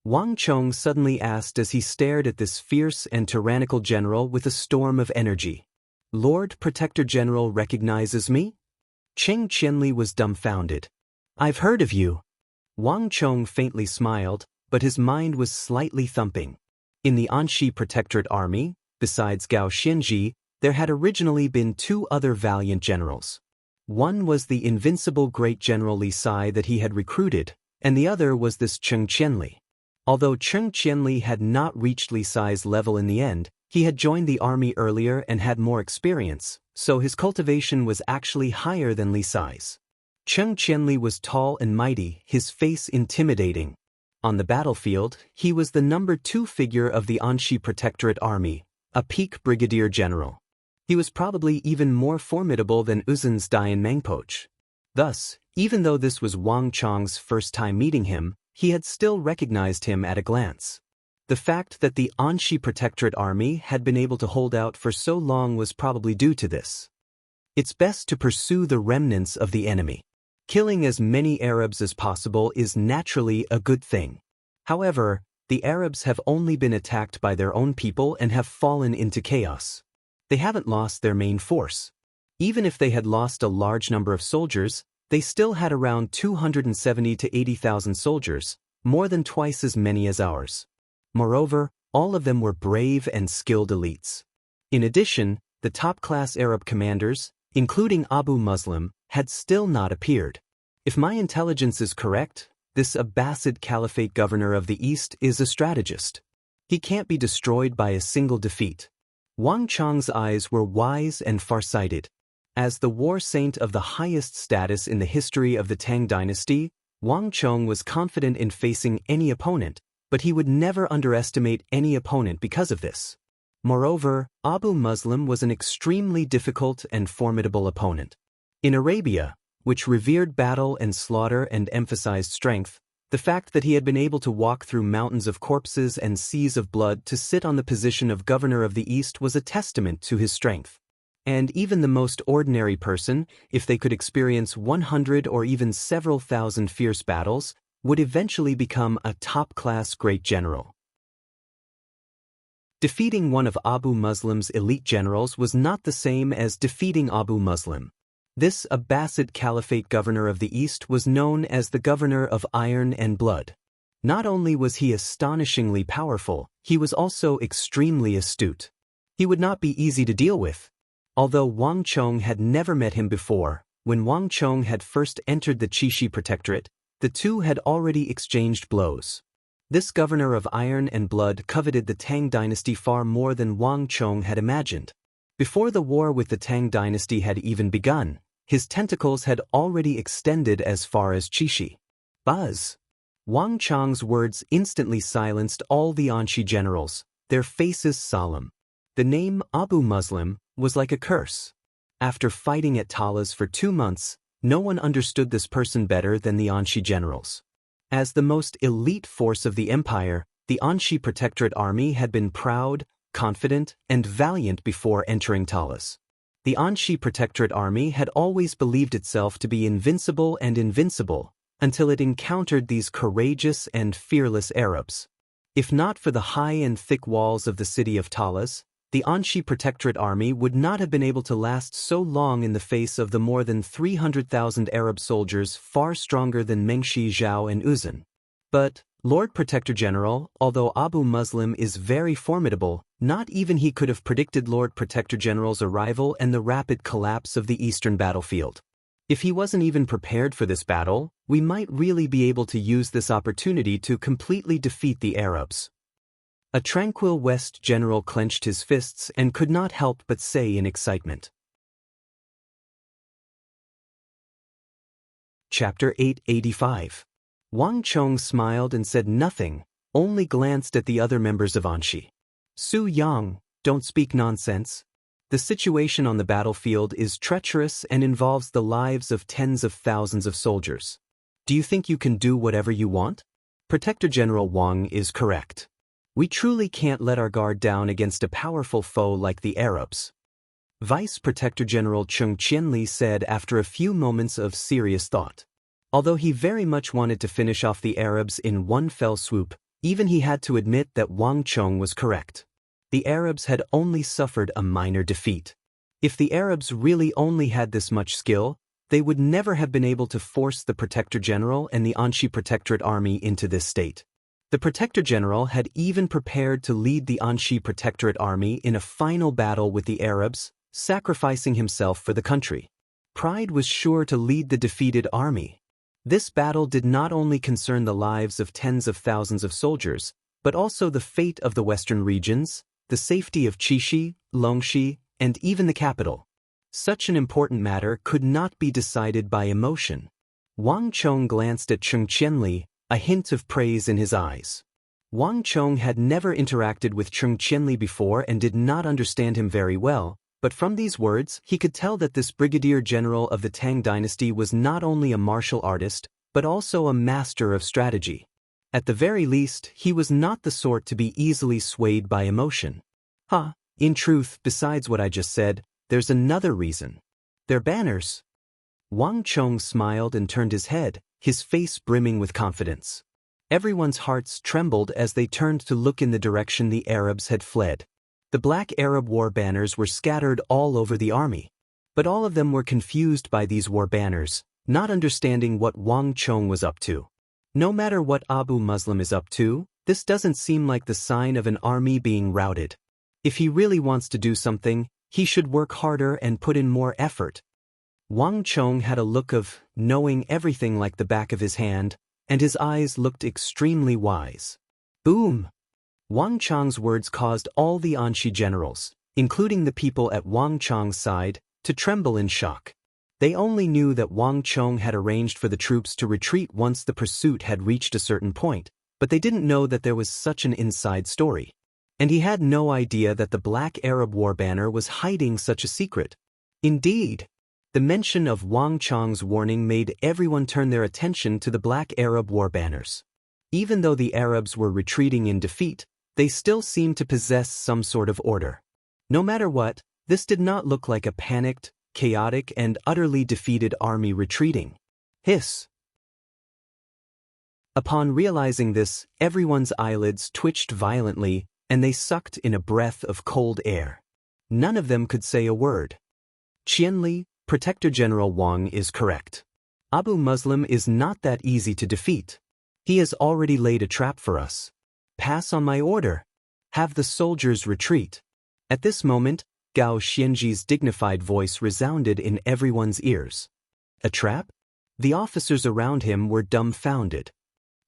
Speaker 1: Wang Chong suddenly asked as he stared at this fierce and tyrannical general with a storm of energy. Lord Protector General recognizes me? Cheng Qianli was dumbfounded. I've heard of you. Wang Chong faintly smiled, but his mind was slightly thumping. In the Anshi Protectorate army, besides Gao Xinji, there had originally been two other valiant generals. One was the invincible great general Li Sai that he had recruited, and the other was this Cheng Qianli. Although Cheng Qianli had not reached Li Sai's level in the end, he had joined the army earlier and had more experience, so his cultivation was actually higher than Li Sai's. Cheng Qianli was tall and mighty, his face intimidating. On the battlefield, he was the number 2 figure of the Anshi Protectorate army, a peak brigadier general. He was probably even more formidable than Uzun's Dian Mangpoch. Thus, even though this was Wang Chong's first time meeting him, he had still recognized him at a glance. The fact that the Anshi Protectorate army had been able to hold out for so long was probably due to this. It's best to pursue the remnants of the enemy. Killing as many Arabs as possible is naturally a good thing. However, the Arabs have only been attacked by their own people and have fallen into chaos. They haven't lost their main force. Even if they had lost a large number of soldiers, they still had around 270 to 80,000 soldiers, more than twice as many as ours. Moreover, all of them were brave and skilled elites. In addition, the top-class Arab commanders, including Abu Muslim, had still not appeared. If my intelligence is correct, this Abbasid Caliphate governor of the East is a strategist. He can't be destroyed by a single defeat. Wang Chong's eyes were wise and farsighted. As the war saint of the highest status in the history of the Tang dynasty, Wang Chong was confident in facing any opponent, but he would never underestimate any opponent because of this. Moreover, Abu Muslim was an extremely difficult and formidable opponent. In Arabia, which revered battle and slaughter and emphasized strength, the fact that he had been able to walk through mountains of corpses and seas of blood to sit on the position of governor of the East was a testament to his strength. And even the most ordinary person, if they could experience 100 or even several thousand fierce battles, would eventually become a top-class great general. Defeating one of Abu Muslim's elite generals was not the same as defeating Abu Muslim. This Abbasid Caliphate governor of the East was known as the governor of iron and blood. Not only was he astonishingly powerful, he was also extremely astute. He would not be easy to deal with. Although Wang Chong had never met him before, when Wang Chong had first entered the Qixi Protectorate, the two had already exchanged blows. This governor of iron and blood coveted the Tang dynasty far more than Wang Chong had imagined. Before the war with the Tang dynasty had even begun, his tentacles had already extended as far as Qixi. Buzz! Wang Chong's words instantly silenced all the Anxi generals, their faces solemn. The name Abu Muslim was like a curse. After fighting at Talas for 2 months, no one understood this person better than the Anxi generals. As the most elite force of the empire, the Anxi Protectorate army had been proud, confident, and valiant before entering Talas. The Anxi Protectorate army had always believed itself to be invincible and invincible, until it encountered these courageous and fearless Arabs. If not for the high and thick walls of the city of Talas, the Anxi Protectorate army would not have been able to last so long in the face of the more than 300,000 Arab soldiers far stronger than Mengshi Zhao and Uzun. But, Lord Protector General, although Abu Muslim is very formidable, not even he could have predicted Lord Protector General's arrival and the rapid collapse of the eastern battlefield. If he wasn't even prepared for this battle, we might really be able to use this opportunity to completely defeat the Arabs. A tranquil West general clenched his fists and could not help but say in excitement. Chapter 885. Wang Chong smiled and said nothing, only glanced at the other members of Anxi. Su Yang, don't speak nonsense. The situation on the battlefield is treacherous and involves the lives of tens of thousands of soldiers. Do you think you can do whatever you want? Protector General Wang is correct. We truly can't let our guard down against a powerful foe like the Arabs. Vice Protector General Cheng Qianli said after a few moments of serious thought. Although he very much wanted to finish off the Arabs in one fell swoop, even he had to admit that Wang Chong was correct. The Arabs had only suffered a minor defeat. If the Arabs really only had this much skill, they would never have been able to force the Protector General and the Anxi Protectorate army into this state. The Protector General had even prepared to lead the Anxi Protectorate army in a final battle with the Arabs, sacrificing himself for the country. Pride was sure to lead the defeated army. This battle did not only concern the lives of tens of thousands of soldiers, but also the fate of the western regions, the safety of Qixi, Longxi, and even the capital. Such an important matter could not be decided by emotion. Wang Chong glanced at Cheng Qianli, a hint of praise in his eyes. Wang Chong had never interacted with Cheng Qianli before and did not understand him very well, but from these words he could tell that this brigadier general of the Tang dynasty was not only a martial artist, but also a master of strategy. At the very least, he was not the sort to be easily swayed by emotion. In truth, besides what I just said, there's another reason. Their banners. Wang Chong smiled and turned his head, his face brimming with confidence. Everyone's hearts trembled as they turned to look in the direction the Arabs had fled. The black Arab war banners were scattered all over the army. But all of them were confused by these war banners, not understanding what Wang Chong was up to. No matter what Abu Muslim is up to, this doesn't seem like the sign of an army being routed. If he really wants to do something, he should work harder and put in more effort. Wang Chong had a look of knowing everything like the back of his hand, and his eyes looked extremely wise. Boom! Wang Chong's words caused all the Anxi generals, including the people at Wang Chong's side, to tremble in shock. They only knew that Wang Chong had arranged for the troops to retreat once the pursuit had reached a certain point, but they didn't know that there was such an inside story. And he had no idea that the Black Arab War banner was hiding such a secret. Indeed, the mention of Wang Chong's warning made everyone turn their attention to the Black Arab War banners. Even though the Arabs were retreating in defeat, they still seemed to possess some sort of order. No matter what, this did not look like a panicked, chaotic, and utterly defeated army retreating. Hiss! Upon realizing this, everyone's eyelids twitched violently, and they sucked in a breath of cold air. None of them could say a word. Qianli, Protector General Wang is correct. Abu Muslim is not that easy to defeat. He has already laid a trap for us. Pass on my order. Have the soldiers retreat. At this moment, Gao Xianji's dignified voice resounded in everyone's ears. A trap? The officers around him were dumbfounded.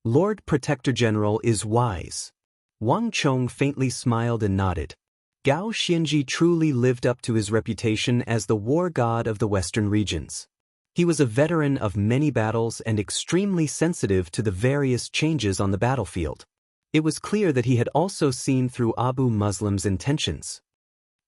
Speaker 1: Lord Protector General is wise. Wang Chong faintly smiled and nodded. Gao Xianji truly lived up to his reputation as the war god of the western regions. He was a veteran of many battles and extremely sensitive to the various changes on the battlefield. It was clear that he had also seen through Abu Muslim's intentions.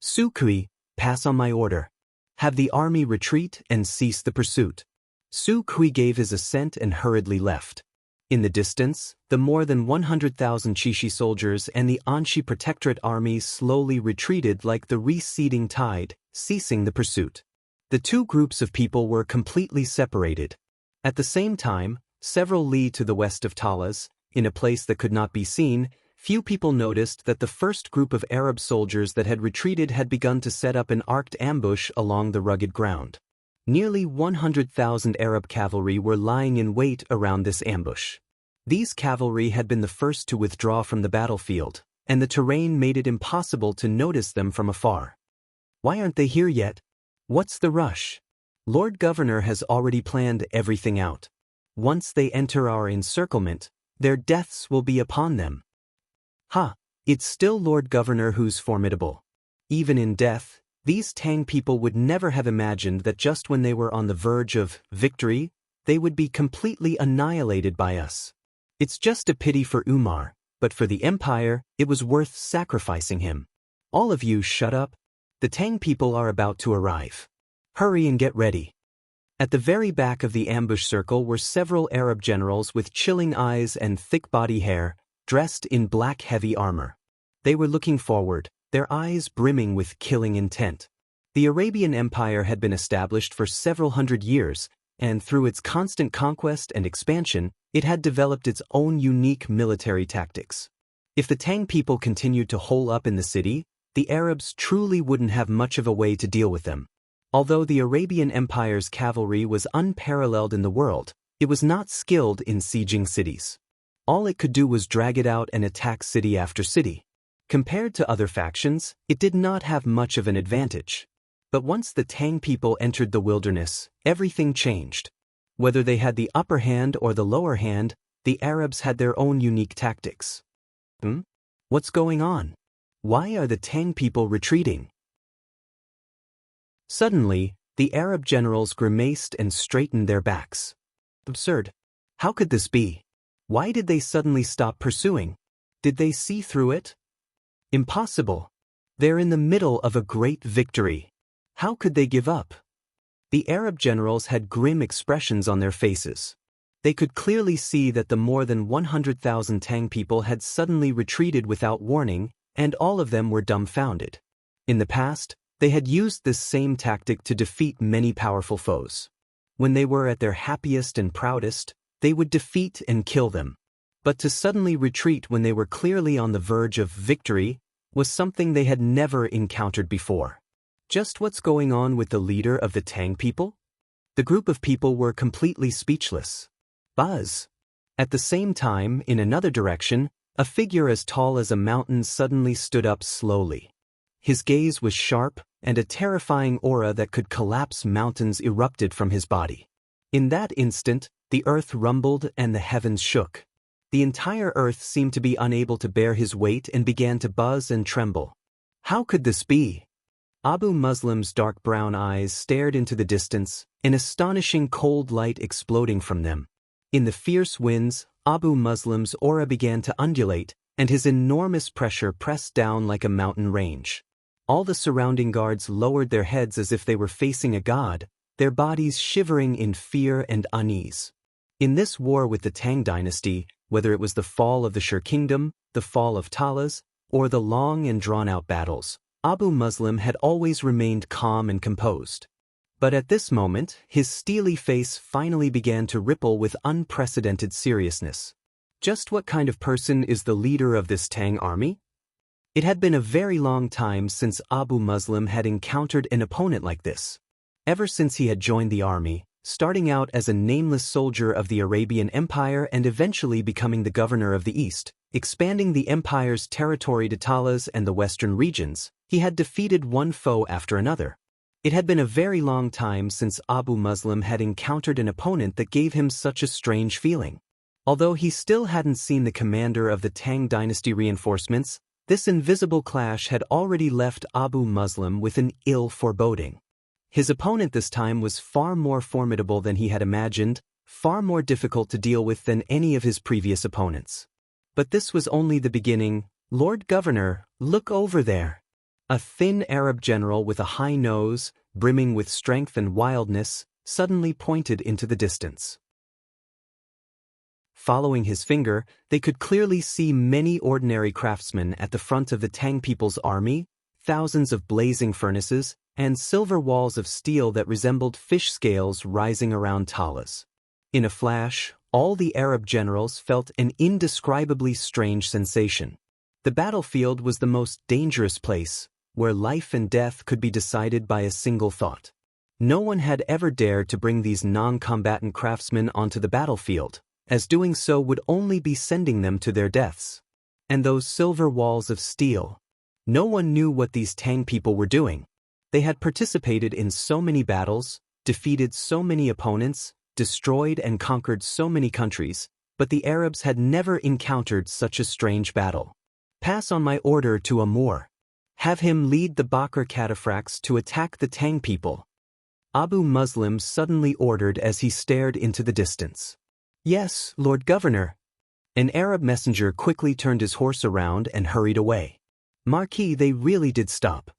Speaker 1: Su Kui, pass on my order. Have the army retreat and cease the pursuit. Su Kui gave his assent and hurriedly left. In the distance, the more than 100,000 Qixi soldiers and the Anxi Protectorate army slowly retreated like the receding tide, ceasing the pursuit. The two groups of people were completely separated. At the same time, several li to the west of Talas, in a place that could not be seen, few people noticed that the first group of Arab soldiers that had retreated had begun to set up an arced ambush along the rugged ground. Nearly 100,000 Arab cavalry were lying in wait around this ambush. These cavalry had been the first to withdraw from the battlefield, and the terrain made it impossible to notice them from afar. Why aren't they here yet? What's the rush? Lord Governor has already planned everything out. Once they enter our encirclement, their deaths will be upon them. Ha! It's still Lord Governor who's formidable. Even in death, these Tang people would never have imagined that just when they were on the verge of victory, they would be completely annihilated by us. It's just a pity for Umar, but for the Empire, it was worth sacrificing him. All of you shut up. The Tang people are about to arrive. Hurry and get ready. At the very back of the ambush circle were several Arab generals with chilling eyes and thick body hair, dressed in black heavy armor. They were looking forward, their eyes brimming with killing intent. The Arabian Empire had been established for several hundred years, and through its constant conquest and expansion, it had developed its own unique military tactics. If the Tang people continued to hole up in the city, the Arabs truly wouldn't have much of a way to deal with them. Although the Arabian Empire's cavalry was unparalleled in the world, it was not skilled in sieging cities. All it could do was drag it out and attack city after city. Compared to other factions, it did not have much of an advantage. But once the Tang people entered the wilderness, everything changed. Whether they had the upper hand or the lower hand, the Arabs had their own unique tactics. What's going on? Why are the Tang people retreating? Suddenly, the Arab generals grimaced and straightened their backs. Absurd. How could this be? Why did they suddenly stop pursuing? Did they see through it? Impossible. They're in the middle of a great victory. How could they give up? The Arab generals had grim expressions on their faces. They could clearly see that the more than 100,000 Tang people had suddenly retreated without warning, and all of them were dumbfounded. In the past, they had used this same tactic to defeat many powerful foes. When they were at their happiest and proudest, they would defeat and kill them. But to suddenly retreat when they were clearly on the verge of victory was something they had never encountered before. Just what's going on with the leader of the Tang people? The group of people were completely speechless. Buzz. At the same time, in another direction, a figure as tall as a mountain suddenly stood up slowly. His gaze was sharp, and a terrifying aura that could collapse mountains erupted from his body. In that instant, the earth rumbled and the heavens shook. The entire earth seemed to be unable to bear his weight and began to buzz and tremble. How could this be? Abu Muslim's dark brown eyes stared into the distance, an astonishing cold light exploding from them. In the fierce winds, Abu Muslim's aura began to undulate, and his enormous pressure pressed down like a mountain range. All the surrounding guards lowered their heads as if they were facing a god, their bodies shivering in fear and unease. In this war with the Tang dynasty, whether it was the fall of the Shur kingdom, the fall of Talas, or the long and drawn-out battles, Abu Muslim had always remained calm and composed. But at this moment, his steely face finally began to ripple with unprecedented seriousness. Just what kind of person is the leader of this Tang army? It had been a very long time since Abu Muslim had encountered an opponent like this. Ever since he had joined the army, starting out as a nameless soldier of the Arabian Empire and eventually becoming the governor of the East, expanding the empire's territory to Talas and the western regions, He had defeated one foe after another. It had been a very long time since Abu Muslim had encountered an opponent that gave him such a strange feeling. Although he still hadn't seen the commander of the Tang dynasty reinforcements, this invisible clash had already left Abu Muslim with an ill foreboding. His opponent this time was far more formidable than he had imagined, far more difficult to deal with than any of his previous opponents. But this was only the beginning. "Lord Governor, look over there." A thin Arab general with a high nose, brimming with strength and wildness, suddenly pointed into the distance. Following his finger, they could clearly see many ordinary craftsmen at the front of the Tang people's army, thousands of blazing furnaces, and silver walls of steel that resembled fish scales rising around talas. In a flash, all the Arab generals felt an indescribably strange sensation. The battlefield was the most dangerous place, where life and death could be decided by a single thought. No one had ever dared to bring these non-combatant craftsmen onto the battlefield, as doing so would only be sending them to their deaths. And those silver walls of steel. No one knew what these Tang people were doing. They had participated in so many battles, defeated so many opponents, destroyed and conquered so many countries, but the Arabs had never encountered such a strange battle. "Pass on my order to Amur. Have him lead the Bakr cataphracts to attack the Tang people," Abu Muslim suddenly ordered as he stared into the distance. "Yes, Lord Governor." An Arab messenger quickly turned his horse around and hurried away. Marquis, they really did stop.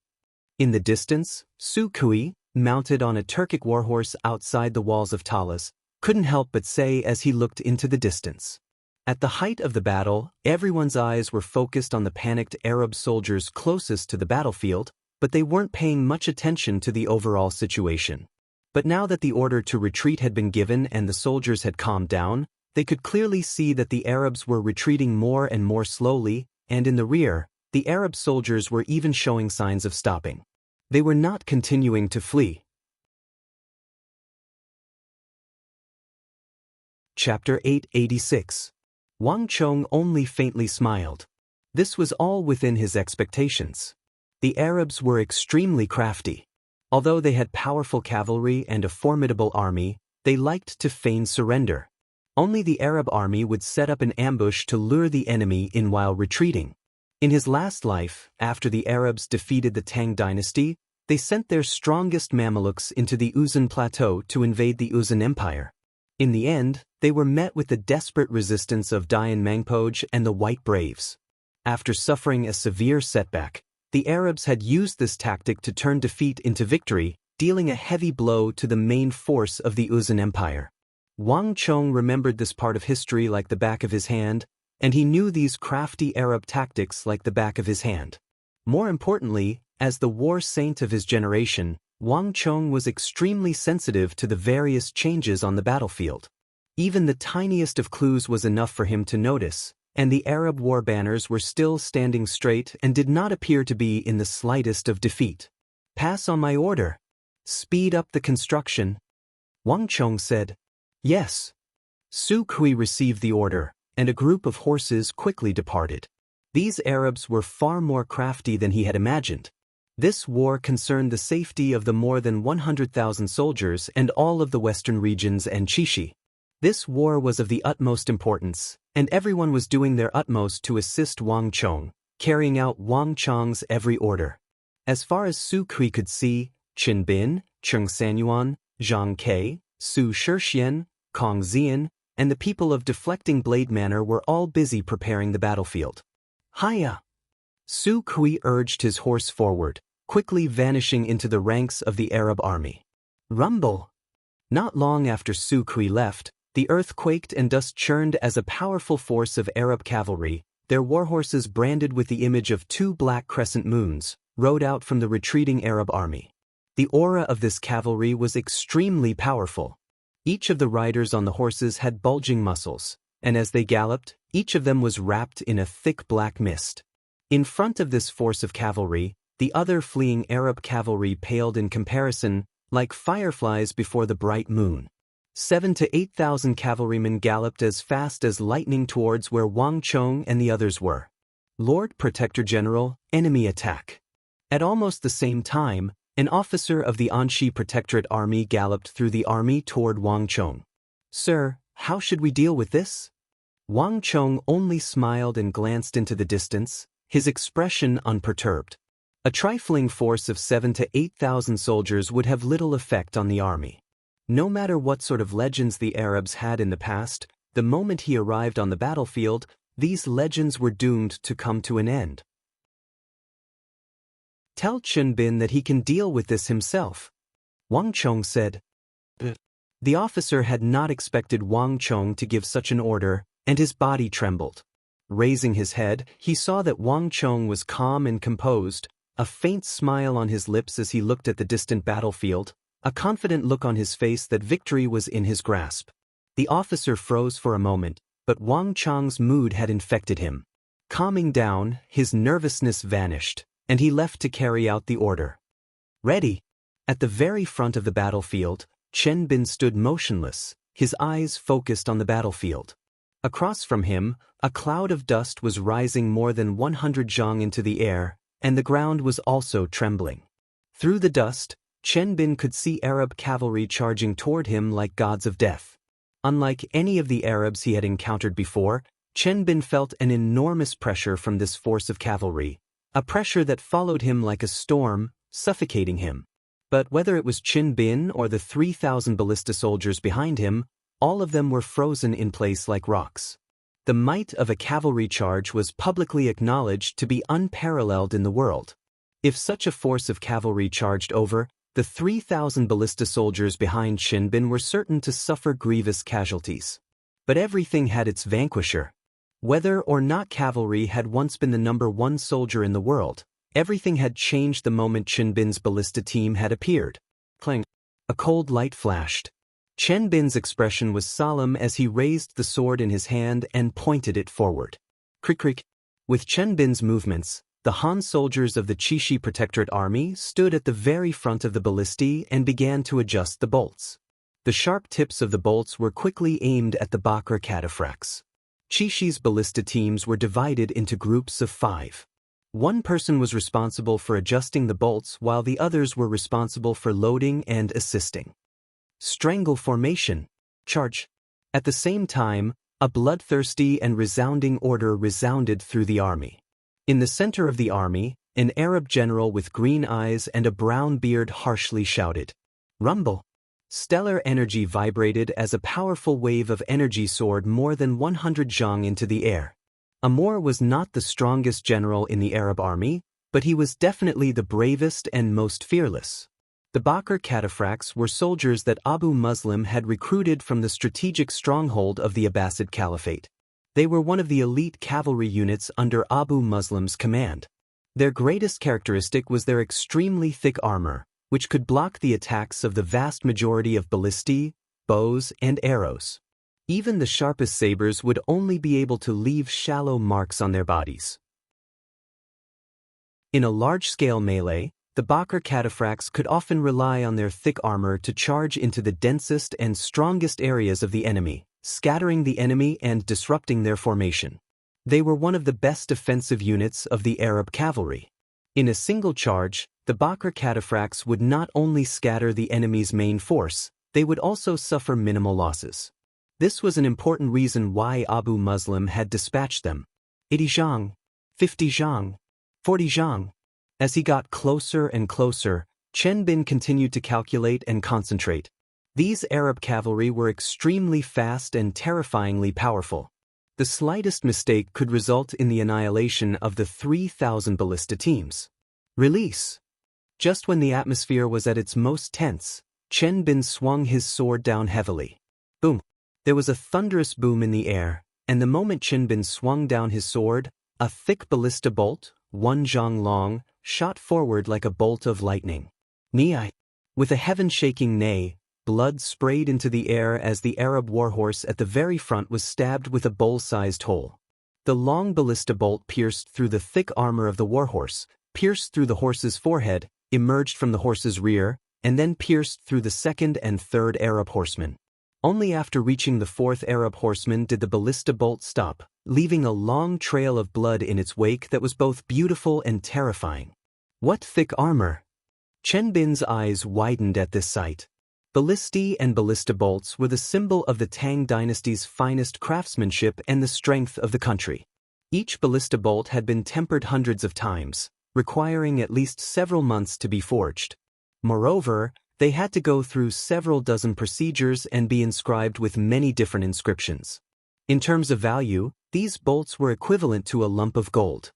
Speaker 1: In the distance, Su Kui, mounted on a Turkic warhorse outside the walls of Talas, couldn't help but say as he looked into the distance. At the height of the battle, everyone's eyes were focused on the panicked Arab soldiers closest to the battlefield, but they weren't paying much attention to the overall situation. But now that the order to retreat had been given and the soldiers had calmed down, they could clearly see that the Arabs were retreating more and more slowly, and in the rear, the Arab soldiers were even showing signs of stopping. They were not continuing to flee. Chapter 886. Wang Chong only faintly smiled. This was all within his expectations. The Arabs were extremely crafty. Although they had powerful cavalry and a formidable army, they liked to feign surrender. Only the Arab army would set up an ambush to lure the enemy in while retreating. In his last life, after the Arabs defeated the Tang dynasty, they sent their strongest Mamelukes into the Uzun Plateau to invade the Uzun Empire. In the end, they were met with the desperate resistance of Dayan Mangpoj and the White Braves. After suffering a severe setback, the Arabs had used this tactic to turn defeat into victory, dealing a heavy blow to the main force of the Uzun Empire. Wang Chong remembered this part of history like the back of his hand, and he knew these crafty Arab tactics like the back of his hand. More importantly, as the war saint of his generation, Wang Chong was extremely sensitive to the various changes on the battlefield. Even the tiniest of clues was enough for him to notice, and the Arab war banners were still standing straight and did not appear to be in the slightest of defeat. "Pass on my order. Speed up the construction." Wang Chong said. "Yes." Su Kui received the order, and a group of horses quickly departed. These Arabs were far more crafty than he had imagined. This war concerned the safety of the more than 100,000 soldiers and all of the western regions and Chishi. This war was of the utmost importance, and everyone was doing their utmost to assist Wang Chong, carrying out Wang Chong's every order. As far as Su Kui could see, Qin Bin, Cheng Sanyuan, Zhang Ke, Su Shixian, Kong Xian, and the people of Deflecting Blade Manor were all busy preparing the battlefield. "Hiya!" Su Kui urged his horse forward, quickly vanishing into the ranks of the Arab army. Rumble! Not long after Su Kui left, the earth quaked and dust churned as a powerful force of Arab cavalry, their warhorses branded with the image of two black crescent moons, rode out from the retreating Arab army. The aura of this cavalry was extremely powerful. Each of the riders on the horses had bulging muscles, and as they galloped, each of them was wrapped in a thick black mist. In front of this force of cavalry, the other fleeing Arab cavalry paled in comparison, like fireflies before the bright moon. 7,000 to 8,000 cavalrymen galloped as fast as lightning towards where Wang Chong and the others were. "Lord Protector General, enemy attack." At almost the same time, an officer of the Anxi Protectorate Army galloped through the army toward Wang Chong. "Sir, how should we deal with this?" Wang Chong only smiled and glanced into the distance, his expression unperturbed. A trifling force of 7,000 to 8,000 soldiers would have little effect on the army. No matter what sort of legends the Arabs had in the past, the moment he arrived on the battlefield, these legends were doomed to come to an end. "Tell Chen Bin that he can deal with this himself," Wang Chong said. The officer had not expected Wang Chong to give such an order, and his body trembled. Raising his head, he saw that Wang Chong was calm and composed, a faint smile on his lips as he looked at the distant battlefield, a confident look on his face that victory was in his grasp. The officer froze for a moment, but Wang Chong's mood had infected him. Calming down, his nervousness vanished, and he left to carry out the order. "Ready!" At the very front of the battlefield, Chen Bin stood motionless, his eyes focused on the battlefield. Across from him, a cloud of dust was rising more than 100 zhang into the air, and the ground was also trembling. Through the dust, Chen Bin could see Arab cavalry charging toward him like gods of death. Unlike any of the Arabs he had encountered before, Chen Bin felt an enormous pressure from this force of cavalry, a pressure that followed him like a storm, suffocating him. But whether it was Chen Bin or the 3,000 ballista soldiers behind him, all of them were frozen in place like rocks. The might of a cavalry charge was publicly acknowledged to be unparalleled in the world. If such a force of cavalry charged over, the 3,000 ballista soldiers behind Chen Bin were certain to suffer grievous casualties. But everything had its vanquisher. Whether or not cavalry had once been the #1 soldier in the world, everything had changed the moment Chen Bin's ballista team had appeared. Clang! A cold light flashed. Chen Bin's expression was solemn as he raised the sword in his hand and pointed it forward. Crick! With Chen Bin's movements, the Han soldiers of the Qixi Protectorate Army stood at the very front of the ballistae and began to adjust the bolts. The sharp tips of the bolts were quickly aimed at the Bakr cataphracts. Qixi's ballista teams were divided into groups of 5. One person was responsible for adjusting the bolts while the others were responsible for loading and assisting. Strangle formation. Charge. At the same time, a bloodthirsty and resounding order resounded through the army. In the center of the army, an Arab general with green eyes and a brown beard harshly shouted, "Rumble!" Stellar energy vibrated as a powerful wave of energy soared more than 100 zhang into the air. Amor was not the strongest general in the Arab army, but he was definitely the bravest and most fearless. The Bakr cataphracts were soldiers that Abu Muslim had recruited from the strategic stronghold of the Abbasid Caliphate. They were one of the elite cavalry units under Abu Muslim's command. Their greatest characteristic was their extremely thick armor, which could block the attacks of the vast majority of ballistae, bows, and arrows. Even the sharpest sabers would only be able to leave shallow marks on their bodies. In a large-scale melee, the Bakr cataphracts could often rely on their thick armor to charge into the densest and strongest areas of the enemy, scattering the enemy and disrupting their formation. They were one of the best defensive units of the Arab cavalry. In a single charge, the Bakr cataphracts would not only scatter the enemy's main force, they would also suffer minimal losses. This was an important reason why Abu Muslim had dispatched them. 80 zhang, 50 zhang, 40 zhang. As he got closer and closer, Chen Bin continued to calculate and concentrate. These Arab cavalry were extremely fast and terrifyingly powerful. The slightest mistake could result in the annihilation of the 3,000 ballista teams. Release. Just when the atmosphere was at its most tense, Chen Bin swung his sword down heavily. Boom! There was a thunderous boom in the air, and the moment Chen Bin swung down his sword, a thick ballista bolt, 1 zhang long, shot forward like a bolt of lightning. Ni! With a heaven-shaking neigh, blood sprayed into the air as the Arab warhorse at the very front was stabbed with a bowl-sized hole. The long ballista bolt pierced through the thick armor of the warhorse, pierced through the horse's forehead, emerged from the horse's rear, and then pierced through the second and third Arab horsemen. Only after reaching the fourth Arab horseman did the ballista bolt stop, leaving a long trail of blood in its wake that was both beautiful and terrifying. What thick armor! Chen Bin's eyes widened at this sight. Ballistae and ballista bolts were the symbol of the Tang dynasty's finest craftsmanship and the strength of the country. Each ballista bolt had been tempered hundreds of times, requiring at least several months to be forged. Moreover, they had to go through several dozen procedures and be inscribed with many different inscriptions. In terms of value, these bolts were equivalent to a lump of gold.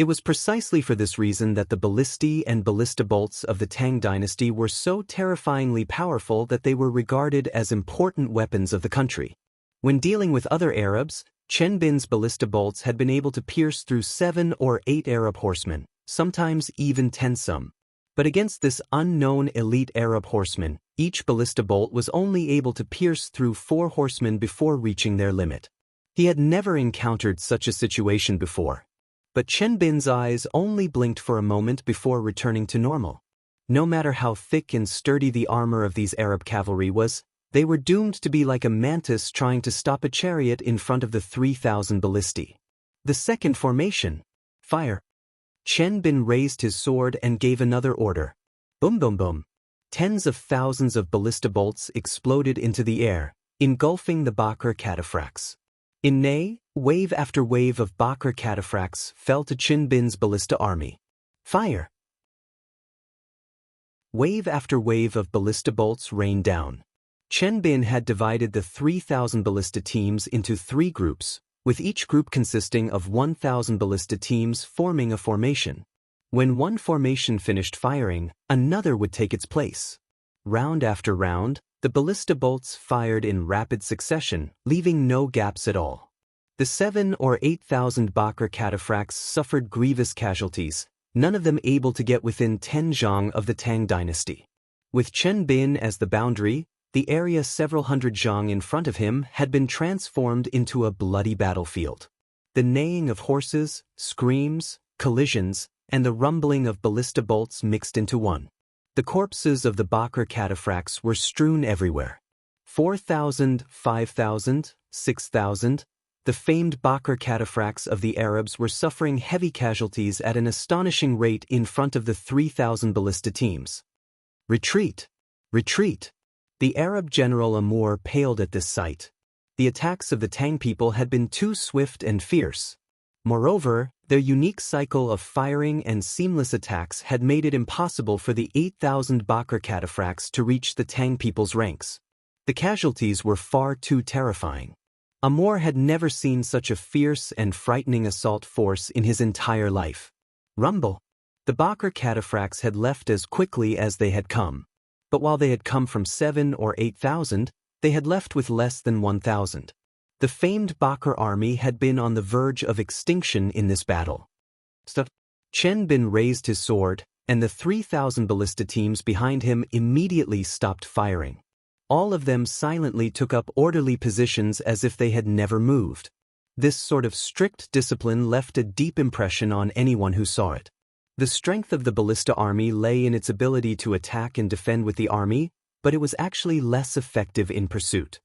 Speaker 1: It was precisely for this reason that the ballistae and ballista bolts of the Tang dynasty were so terrifyingly powerful that they were regarded as important weapons of the country. When dealing with other Arabs, Chen Bin's ballista bolts had been able to pierce through 7 or 8 Arab horsemen, sometimes even 10 some. But against this unknown elite Arab horseman, each ballista bolt was only able to pierce through 4 horsemen before reaching their limit. He had never encountered such a situation before. But Chen Bin's eyes only blinked for a moment before returning to normal. No matter how thick and sturdy the armor of these Arab cavalry was, they were doomed to be like a mantis trying to stop a chariot in front of the 3,000 ballistae. The second formation. Fire. Chen Bin raised his sword and gave another order. Boom boom boom. Tens of thousands of ballista bolts exploded into the air, engulfing the Bakr cataphracts. In Ney, wave after wave of Bakr cataphracts fell to Chen Bin's ballista army. Fire! Wave after wave of ballista bolts rained down. Chen Bin had divided the 3,000 ballista teams into 3 groups, with each group consisting of 1,000 ballista teams forming a formation. When one formation finished firing, another would take its place. Round after round, the ballista bolts fired in rapid succession, leaving no gaps at all. The 7,000 or 8,000 Bakr cataphracts suffered grievous casualties, none of them able to get within 10 zhang of the Tang dynasty. With Chen Bin as the boundary, the area several hundred zhang in front of him had been transformed into a bloody battlefield. The neighing of horses, screams, collisions, and the rumbling of ballista bolts mixed into one. The corpses of the Bakr cataphracts were strewn everywhere. 4,000, 5,000, 6,000. The famed Bakr cataphracts of the Arabs were suffering heavy casualties at an astonishing rate in front of the 3,000 ballista teams. Retreat! Retreat! The Arab general Amur paled at this sight. The attacks of the Tang people had been too swift and fierce. Moreover, their unique cycle of firing and seamless attacks had made it impossible for the 8,000 Bakr cataphracts to reach the Tang people's ranks. The casualties were far too terrifying. Amur had never seen such a fierce and frightening assault force in his entire life. Rumble! The Bakr cataphracts had left as quickly as they had come. But while they had come from 7,000 or 8,000, they had left with less than 1,000. The famed Bakr army had been on the verge of extinction in this battle. Chen Bin raised his sword, and the 3,000 ballista teams behind him immediately stopped firing. All of them silently took up orderly positions as if they had never moved. This sort of strict discipline left a deep impression on anyone who saw it. The strength of the ballista army lay in its ability to attack and defend with the army, but it was actually less effective in pursuit.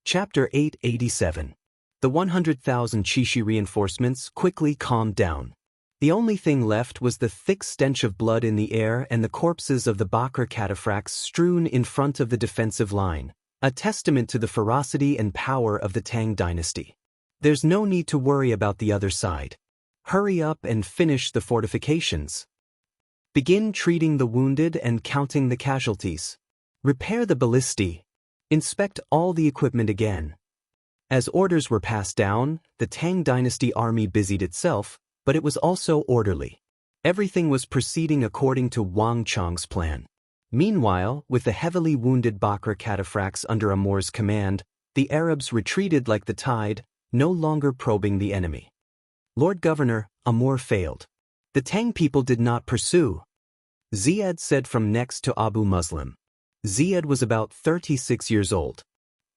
Speaker 1: Chapter 887. The 100,000 Chishi reinforcements quickly calmed down. The only thing left was the thick stench of blood in the air and the corpses of the Bakr cataphracts strewn in front of the defensive line, a testament to the ferocity and power of the Tang dynasty. There's no need to worry about the other side. Hurry up and finish the fortifications. Begin treating the wounded and counting the casualties. Repair the ballistae. Inspect all the equipment again. As orders were passed down, the Tang dynasty army busied itself, but it was also orderly. Everything was proceeding according to Wang Chang's plan. Meanwhile, with the heavily wounded Bakr cataphracts under Amur's command, the Arabs retreated like the tide, no longer probing the enemy. Lord Governor, Amur failed. The Tang people did not pursue. Ziyad said from next to Abu Muslim. Ziyad was about 36 years old.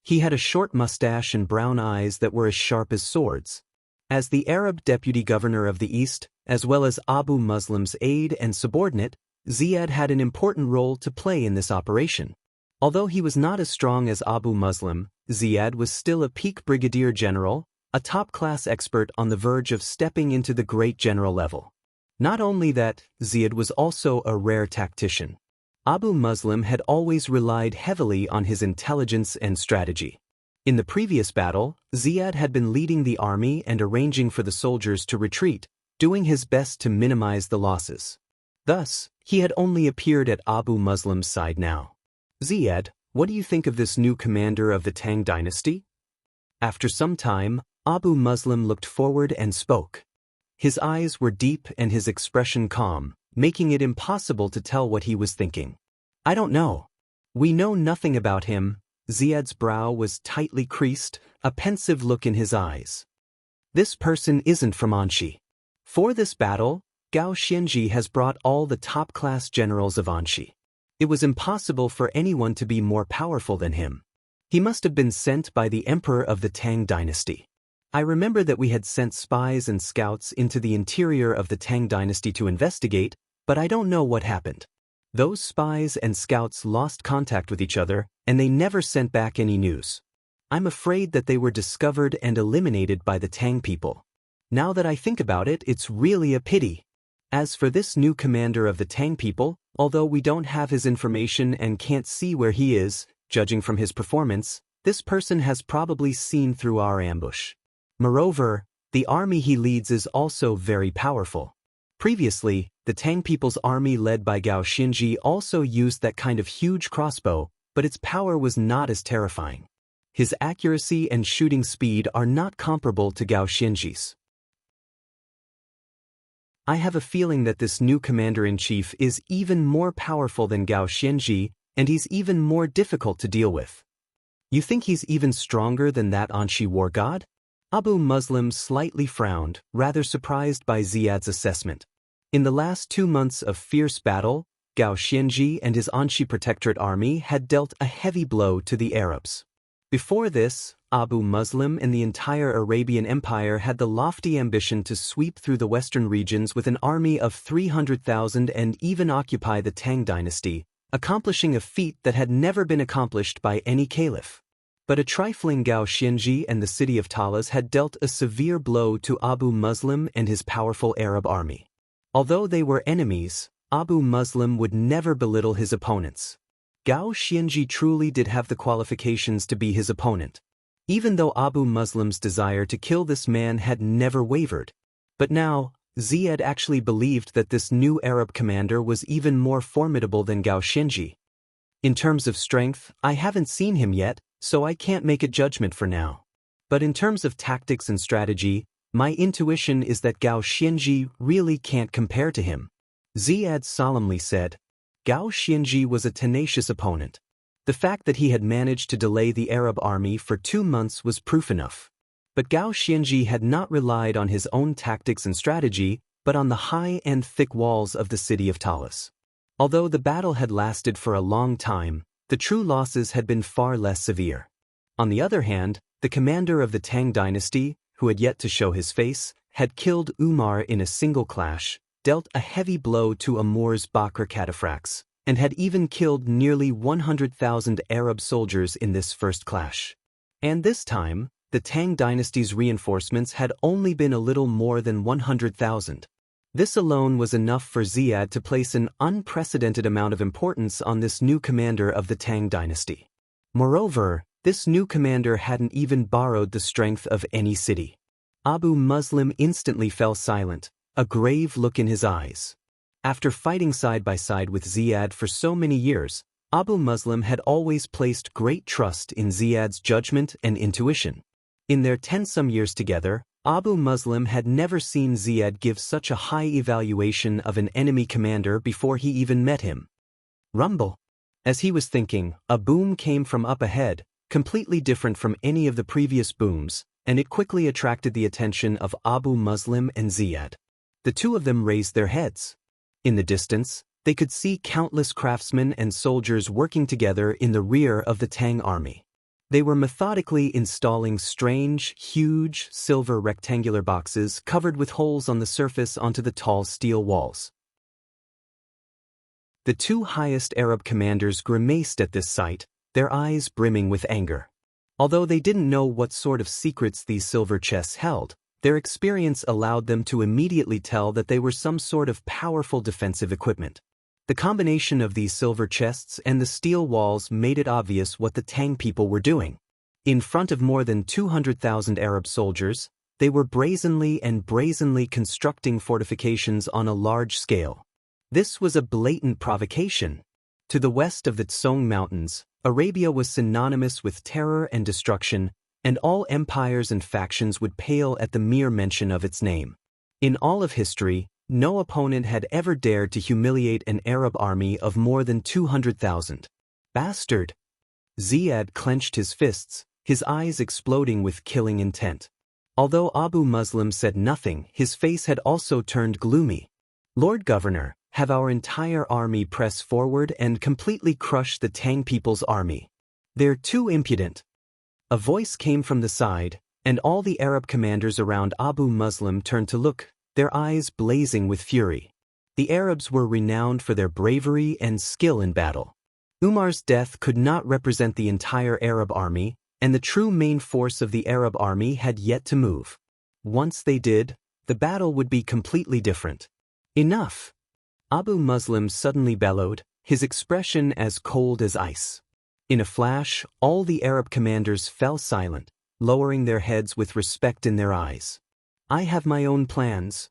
Speaker 1: He had a short mustache and brown eyes that were as sharp as swords. As the Arab deputy governor of the East, as well as Abu Muslim's aide and subordinate, Ziyad had an important role to play in this operation. Although he was not as strong as Abu Muslim, Ziyad was still a peak brigadier general, a top-class expert on the verge of stepping into the great general level. Not only that, Ziyad was also a rare tactician. Abu Muslim had always relied heavily on his intelligence and strategy. In the previous battle, Ziyad had been leading the army and arranging for the soldiers to retreat, doing his best to minimize the losses. Thus, he had only appeared at Abu Muslim's side now. Ziyad, what do you think of this new commander of the Tang dynasty? After some time, Abu Muslim looked forward and spoke. His eyes were deep and his expression calm, making it impossible to tell what he was thinking. I don't know. We know nothing about him. Ziyad's brow was tightly creased, a pensive look in his eyes. This person isn't from Anxi. For this battle, Gao Xianji has brought all the top-class generals of Anxi. It was impossible for anyone to be more powerful than him. He must have been sent by the emperor of the Tang dynasty. I remember that we had sent spies and scouts into the interior of the Tang dynasty to investigate, but I don't know what happened. Those spies and scouts lost contact with each other, and they never sent back any news. I'm afraid that they were discovered and eliminated by the Tang people. Now that I think about it, it's really a pity. As for this new commander of the Tang people, although we don't have his information and can't see where he is, judging from his performance, this person has probably seen through our ambush. Moreover, the army he leads is also very powerful. Previously, the Tang people's army led by Gao Xianji also used that kind of huge crossbow, but its power was not as terrifying. His accuracy and shooting speed are not comparable to Gao Xianji's. I have a feeling that this new commander-in-chief is even more powerful than Gao Xianji, and he's even more difficult to deal with. You think he's even stronger than that Anxi war god? Abu Muslim slightly frowned, rather surprised by Ziyad's assessment. In the last 2 months of fierce battle, Gao Xianji and his Anxi protectorate army had dealt a heavy blow to the Arabs. Before this, Abu Muslim and the entire Arabian Empire had the lofty ambition to sweep through the western regions with an army of 300,000 and even occupy the Tang dynasty, accomplishing a feat that had never been accomplished by any caliph. But a trifling Gao Xianji and the city of Talas had dealt a severe blow to Abu Muslim and his powerful Arab army. Although they were enemies, Abu Muslim would never belittle his opponents. Gao Xianji truly did have the qualifications to be his opponent. Even though Abu Muslim's desire to kill this man had never wavered. But now, Ziyad actually believed that this new Arab commander was even more formidable than Gao Xianji. In terms of strength, I haven't seen him yet, so I can't make a judgment for now. But in terms of tactics and strategy, my intuition is that Gao Xianji really can't compare to him. Ziyad solemnly said, Gao Xianji was a tenacious opponent. The fact that he had managed to delay the Arab army for 2 months was proof enough. But Gao Xianji had not relied on his own tactics and strategy, but on the high and thick walls of the city of Talas. Although the battle had lasted for a long time, the true losses had been far less severe. On the other hand, the commander of the Tang dynasty, who had yet to show his face, had killed Umar in a single clash, dealt a heavy blow to Amur's Bakr cataphracts, and had even killed nearly 100,000 Arab soldiers in this first clash. And this time, the Tang dynasty's reinforcements had only been a little more than 100,000. This alone was enough for Ziyad to place an unprecedented amount of importance on this new commander of the Tang dynasty. Moreover, this new commander hadn't even borrowed the strength of any city. Abu Muslim instantly fell silent, a grave look in his eyes. After fighting side by side with Ziyad for so many years, Abu Muslim had always placed great trust in Ziyad's judgment and intuition. In their 10-some years together, Abu Muslim had never seen Ziyad give such a high evaluation of an enemy commander before he even met him. Rumble. As he was thinking, a boom came from up ahead, completely different from any of the previous booms, and it quickly attracted the attention of Abu Muslim and Ziyad. The two of them raised their heads. In the distance, they could see countless craftsmen and soldiers working together in the rear of the Tang army. They were methodically installing strange, huge, silver rectangular boxes covered with holes on the surface onto the tall steel walls. The two highest Arab commanders grimaced at this sight, their eyes brimming with anger. Although they didn't know what sort of secrets these silver chests held, their experience allowed them to immediately tell that they were some sort of powerful defensive equipment. The combination of these silver chests and the steel walls made it obvious what the Tang people were doing. In front of more than 200,000 Arab soldiers, they were brazenly constructing fortifications on a large scale. This was a blatant provocation. To the west of the Tsong Mountains, Arabia was synonymous with terror and destruction, and all empires and factions would pale at the mere mention of its name. In all of history, no opponent had ever dared to humiliate an Arab army of more than 200,000. Bastard! Ziyad clenched his fists, his eyes exploding with killing intent. Although Abu Muslim said nothing, his face had also turned gloomy. Lord Governor, have our entire army press forward and completely crush the Tang people's army. They're too impudent. A voice came from the side, and all the Arab commanders around Abu Muslim turned to look, their eyes blazing with fury. The Arabs were renowned for their bravery and skill in battle. Umar's death could not represent the entire Arab army, and the true main force of the Arab army had yet to move. Once they did, the battle would be completely different. Enough! Abu Muslim suddenly bellowed, his expression as cold as ice. In a flash, all the Arab commanders fell silent, lowering their heads with respect in their eyes. I have my own plans.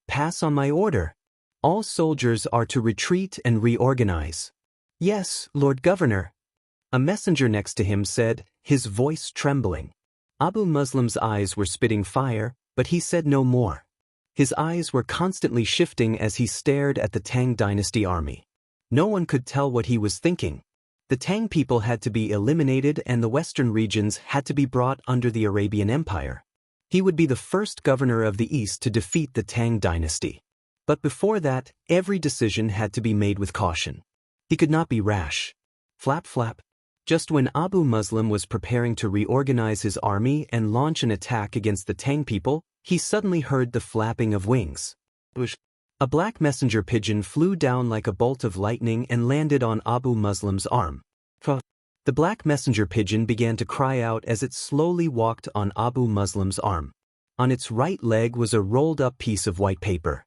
Speaker 1: Pass on my order. All soldiers are to retreat and reorganize. Yes, Lord Governor. A messenger next to him said, his voice trembling. Abu Muslim's eyes were spitting fire, but he said no more. His eyes were constantly shifting as he stared at the Tang dynasty army. No one could tell what he was thinking. The Tang people had to be eliminated and the western regions had to be brought under the Arabian Empire. He would be the first governor of the East to defeat the Tang dynasty. But before that, every decision had to be made with caution. He could not be rash. Flap flap. Just when Abu Muslim was preparing to reorganize his army and launch an attack against the Tang people, he suddenly heard the flapping of wings. A black messenger pigeon flew down like a bolt of lightning and landed on Abu Muslim's arm. The black messenger pigeon began to cry out as it slowly walked on Abu Muslim's arm. On its right leg was a rolled-up piece of white paper.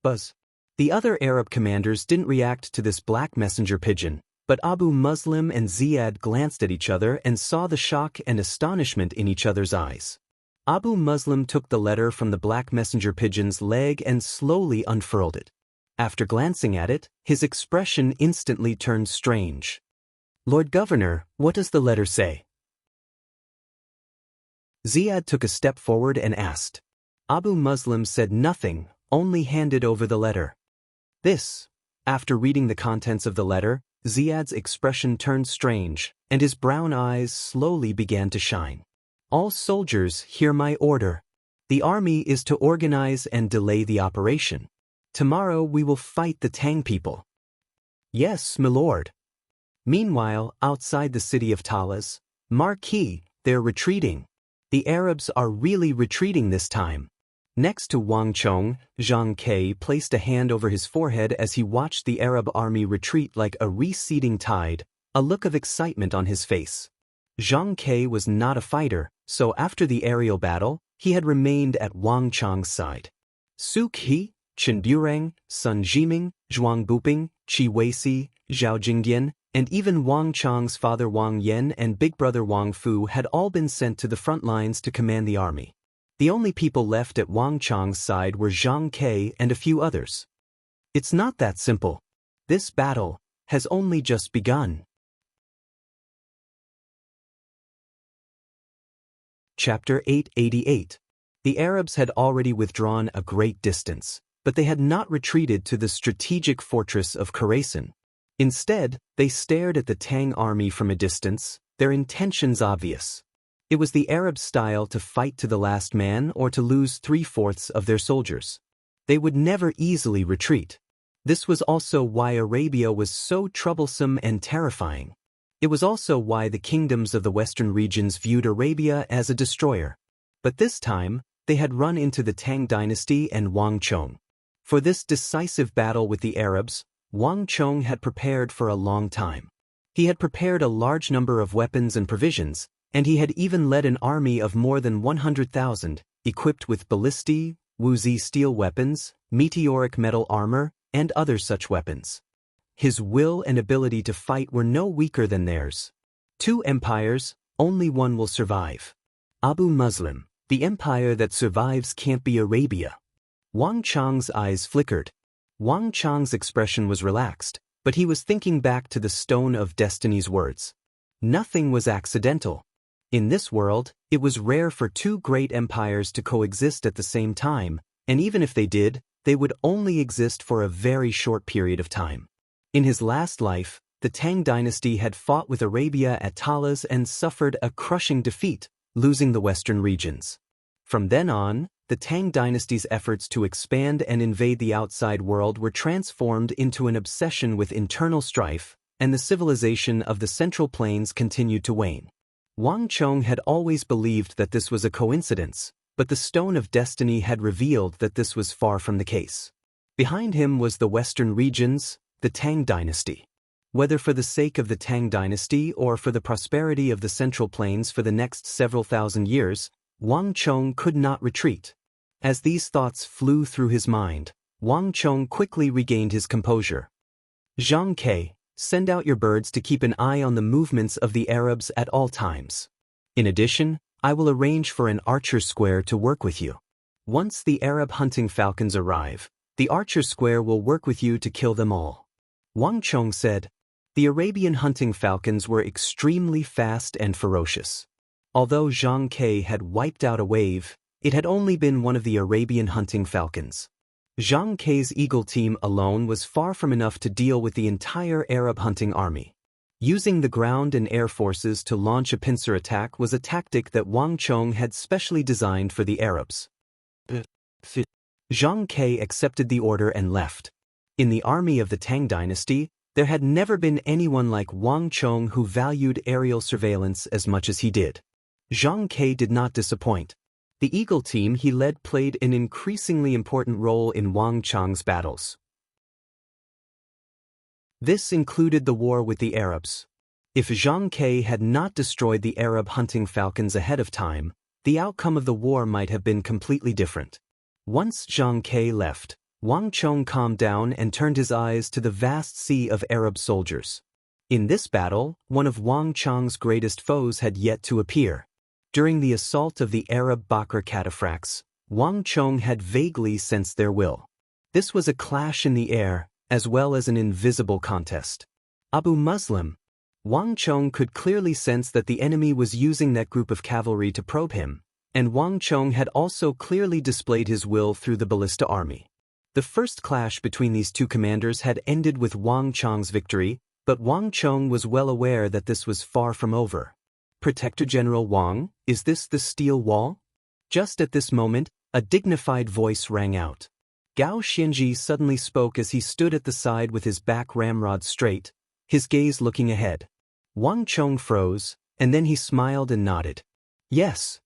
Speaker 1: Buzz. The other Arab commanders didn't react to this black messenger pigeon, but Abu Muslim and Ziyad glanced at each other and saw the shock and astonishment in each other's eyes. Abu Muslim took the letter from the black messenger pigeon's leg and slowly unfurled it. After glancing at it, his expression instantly turned strange. Lord Governor, what does the letter say? Ziyad took a step forward and asked. Abu Muslim said nothing, only handed over the letter. After reading the contents of the letter, Ziyad's expression turned strange, and his brown eyes slowly began to shine. All soldiers, hear my order. The army is to organize and delay the operation. Tomorrow we will fight the Tang people. Yes, my lord. Meanwhile, outside the city of Talas, Marquis, they're retreating. The Arabs are really retreating this time. Next to Wang Chong, Zhang Ke placed a hand over his forehead as he watched the Arab army retreat like a receding tide, a look of excitement on his face. Zhang Ke was not a fighter, so after the aerial battle, he had remained at Wang Chong's side. Su Qi, Chen Bureng, Sun Jiming, Zhuang Buping, Qi Weisi, Zhao Jingdian, and even Wang Chong's father Wang Yan and big brother Wang Fu had all been sent to the front lines to command the army. The only people left at Wang Chong's side were Zhang Ke and a few others. It's not that simple. This battle has only just begun. Chapter 888. The Arabs had already withdrawn a great distance, but they had not retreated to the strategic fortress of Khorasan. Instead, they stared at the Tang army from a distance, their intentions obvious. It was the Arab style to fight to the last man or to lose 3/4 of their soldiers. They would never easily retreat. This was also why Arabia was so troublesome and terrifying. It was also why the kingdoms of the western regions viewed Arabia as a destroyer. But this time, they had run into the Tang dynasty and Wang Chong. For this decisive battle with the Arabs, Wang Chong had prepared for a long time. He had prepared a large number of weapons and provisions, and he had even led an army of more than 100,000, equipped with ballistae, Wuzi steel weapons, meteoric metal armor, and other such weapons. His will and ability to fight were no weaker than theirs. Two empires, only one will survive. Abu Muslim, the empire that survives can't be Arabia. Wang Chang's eyes flickered. Wang Chang's expression was relaxed, but he was thinking back to the Stone of Destiny's words. Nothing was accidental. In this world, it was rare for two great empires to coexist at the same time, and even if they did, they would only exist for a very short period of time. In his last life, the Tang dynasty had fought with Arabia at Talas and suffered a crushing defeat, losing the western regions. From then on, the Tang dynasty's efforts to expand and invade the outside world were transformed into an obsession with internal strife, and the civilization of the Central Plains continued to wane. Wang Chong had always believed that this was a coincidence, but the Stone of Destiny had revealed that this was far from the case. Behind him was the western regions, the Tang dynasty. Whether for the sake of the Tang dynasty or for the prosperity of the Central Plains for the next several thousand years, Wang Chong could not retreat. As these thoughts flew through his mind, Wang Chong quickly regained his composure. Zhang Ke, send out your birds to keep an eye on the movements of the Arabs at all times. In addition, I will arrange for an archer square to work with you. Once the Arab hunting falcons arrive, the archer square will work with you to kill them all. Wang Chong said. The Arabian hunting falcons were extremely fast and ferocious. Although Zhang Ke had wiped out a wave, it had only been one of the Arabian hunting falcons. Zhang Ke's eagle team alone was far from enough to deal with the entire Arab hunting army. Using the ground and air forces to launch a pincer attack was a tactic that Wang Chong had specially designed for the Arabs. Zhang Ke accepted the order and left. In the army of the Tang dynasty, there had never been anyone like Wang Chong who valued aerial surveillance as much as he did. Zhang Ke did not disappoint. The eagle team he led played an increasingly important role in Wang Chong's battles. This included the war with the Arabs. If Zhang Ke had not destroyed the Arab hunting falcons ahead of time, the outcome of the war might have been completely different. Once Zhang Ke left, Wang Chong calmed down and turned his eyes to the vast sea of Arab soldiers. In this battle, one of Wang Chong's greatest foes had yet to appear. During the assault of the Arab Bakr cataphracts, Wang Chong had vaguely sensed their will. This was a clash in the air, as well as an invisible contest. Abu Muslim. Wang Chong could clearly sense that the enemy was using that group of cavalry to probe him, and Wang Chong had also clearly displayed his will through the ballista army. The first clash between these two commanders had ended with Wang Chong's victory, but Wang Chong was well aware that this was far from over. Protector General Wang, is this the steel wall? Just at this moment, a dignified voice rang out. Gao Xianji suddenly spoke as he stood at the side with his back ramrod straight, his gaze looking ahead. Wang Chong froze, and then he smiled and nodded. Yes.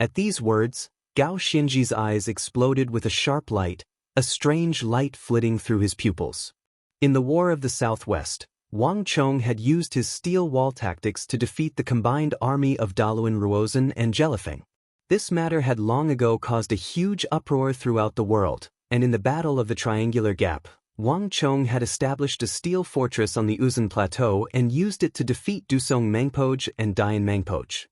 Speaker 1: At these words, Gao Xianji's eyes exploded with a sharp light, a strange light flitting through his pupils. In the War of the Southwest, Wang Chong had used his steel wall tactics to defeat the combined army of Daluan Ruozhen and Jelifeng. This matter had long ago caused a huge uproar throughout the world, and in the Battle of the Triangular Gap, Wang Chong had established a steel fortress on the Uzun Plateau and used it to defeat Dusong Mangpoj and Dian Mangpoj.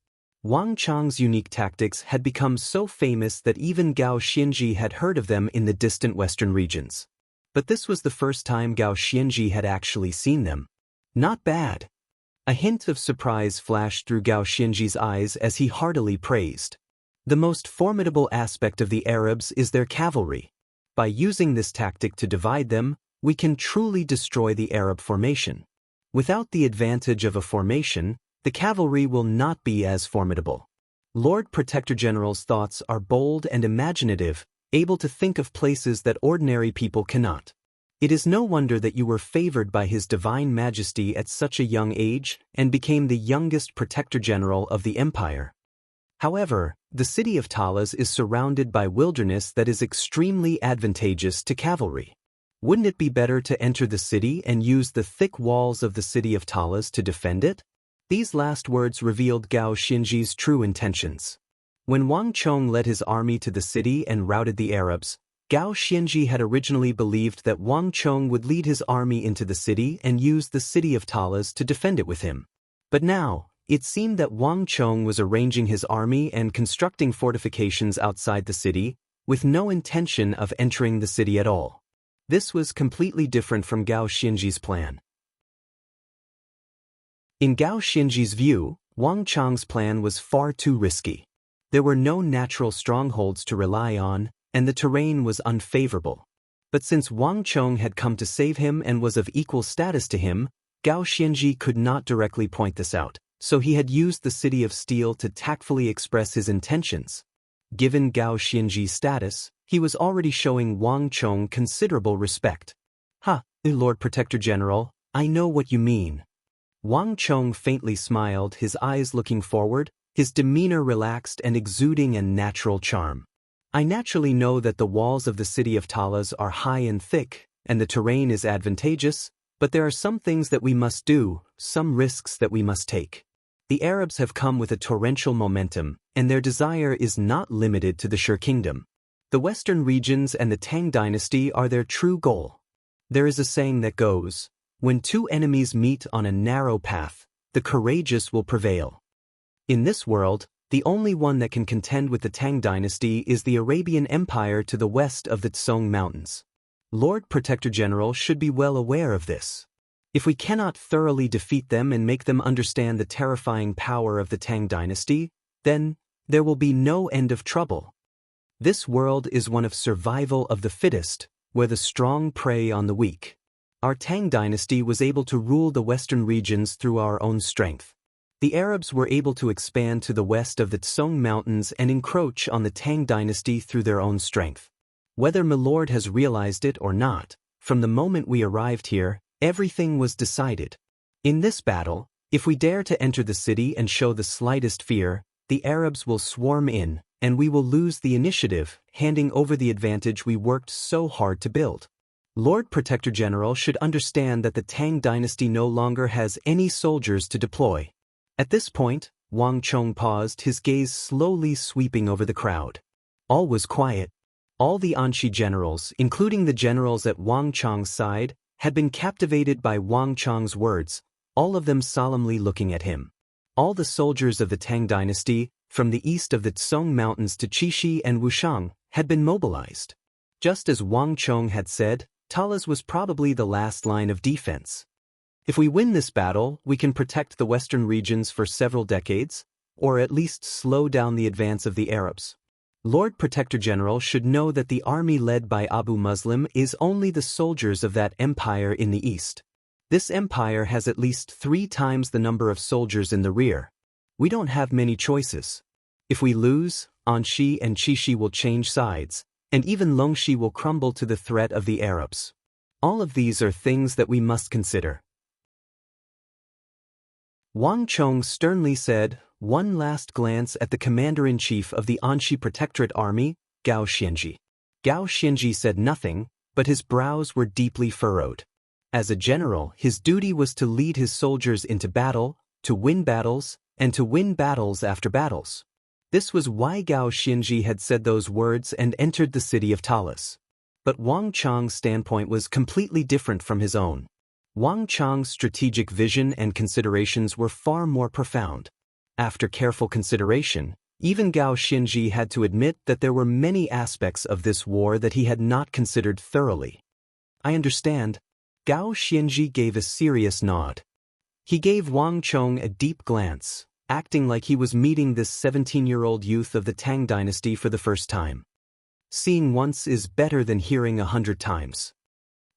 Speaker 1: Wang Chong's unique tactics had become so famous that even Gao Xianji had heard of them in the distant western regions. But this was the first time Gao Xianji had actually seen them. Not bad. A hint of surprise flashed through Gao Xianji's eyes as he heartily praised. The most formidable aspect of the Arabs is their cavalry. By using this tactic to divide them, we can truly destroy the Arab formation. Without the advantage of a formation, the cavalry will not be as formidable. Lord Protector General's thoughts are bold and imaginative, able to think of places that ordinary people cannot. It is no wonder that you were favored by His Divine Majesty at such a young age and became the youngest Protector General of the Empire. However, the city of Talas is surrounded by wilderness that is extremely advantageous to cavalry. Wouldn't it be better to enter the city and use the thick walls of the city of Talas to defend it? These last words revealed Gao Xinji's true intentions. When Wang Chong led his army to the city and routed the Arabs, Gao Xinji had originally believed that Wang Chong would lead his army into the city and use the city of Talas to defend it with him. But now, it seemed that Wang Chong was arranging his army and constructing fortifications outside the city, with no intention of entering the city at all. This was completely different from Gao Xinji's plan. In Gao Xinji's view, Wang Chong's plan was far too risky. There were no natural strongholds to rely on, and the terrain was unfavorable. But since Wang Chong had come to save him and was of equal status to him, Gao Xinji could not directly point this out, so he had used the City of Steel to tactfully express his intentions. Given Gao Xinji's status, he was already showing Wang Chong considerable respect. Lord Protector General, I know what you mean. Wang Chong faintly smiled, his eyes looking forward, his demeanor relaxed and exuding a natural charm. I naturally know that the walls of the city of Talas are high and thick, and the terrain is advantageous, but there are some things that we must do, some risks that we must take. The Arabs have come with a torrential momentum, and their desire is not limited to the Shur Kingdom. The western regions and the Tang dynasty are their true goal. There is a saying that goes, when two enemies meet on a narrow path, the courageous will prevail. In this world, the only one that can contend with the Tang dynasty is the Arabian Empire to the west of the Tsong Mountains. Lord Protector General should be well aware of this. If we cannot thoroughly defeat them and make them understand the terrifying power of the Tang dynasty, then there will be no end of trouble. This world is one of survival of the fittest, where the strong prey on the weak. Our Tang dynasty was able to rule the western regions through our own strength. The Arabs were able to expand to the west of the Tsong Mountains and encroach on the Tang dynasty through their own strength. Whether Milord has realized it or not, from the moment we arrived here, everything was decided. In this battle, if we dare to enter the city and show the slightest fear, the Arabs will swarm in, and we will lose the initiative, handing over the advantage we worked so hard to build. Lord Protector General should understand that the Tang dynasty no longer has any soldiers to deploy. At this point, Wang Chong paused, his gaze slowly sweeping over the crowd. All was quiet. All the Anshi generals, including the generals at Wang Chong's side, had been captivated by Wang Chong's words, all of them solemnly looking at him. All the soldiers of the Tang dynasty, from the east of the Tsong Mountains to Qixi and Wushang, had been mobilized. Just as Wang Chong had said, Talas was probably the last line of defense. If we win this battle, we can protect the western regions for several decades, or at least slow down the advance of the Arabs. Lord Protector General should know that the army led by Abu Muslim is only the soldiers of that empire in the east. This empire has at least 3 times the number of soldiers in the rear. We don't have many choices. If we lose, Anshi and Qixi will change sides, and even Longxi will crumble to the threat of the Arabs. All of these are things that we must consider. Wang Chong sternly said, one last glance at the commander-in-chief of the Anshi Protectorate Army, Gao Xinji. Gao Xinji said nothing, but his brows were deeply furrowed. As a general, his duty was to lead his soldiers into battle, to win battles, and to win battles after battles. This was why Gao Xinji had said those words and entered the city of Talas. But Wang Chong's standpoint was completely different from his own. Wang Chong's strategic vision and considerations were far more profound. After careful consideration, even Gao Xinji had to admit that there were many aspects of this war that he had not considered thoroughly. I understand. Gao Xinji gave a serious nod. He gave Wang Chong a deep glance, acting like he was meeting this 17-year-old youth of the Tang dynasty for the first time. Seeing once is better than hearing 100 times.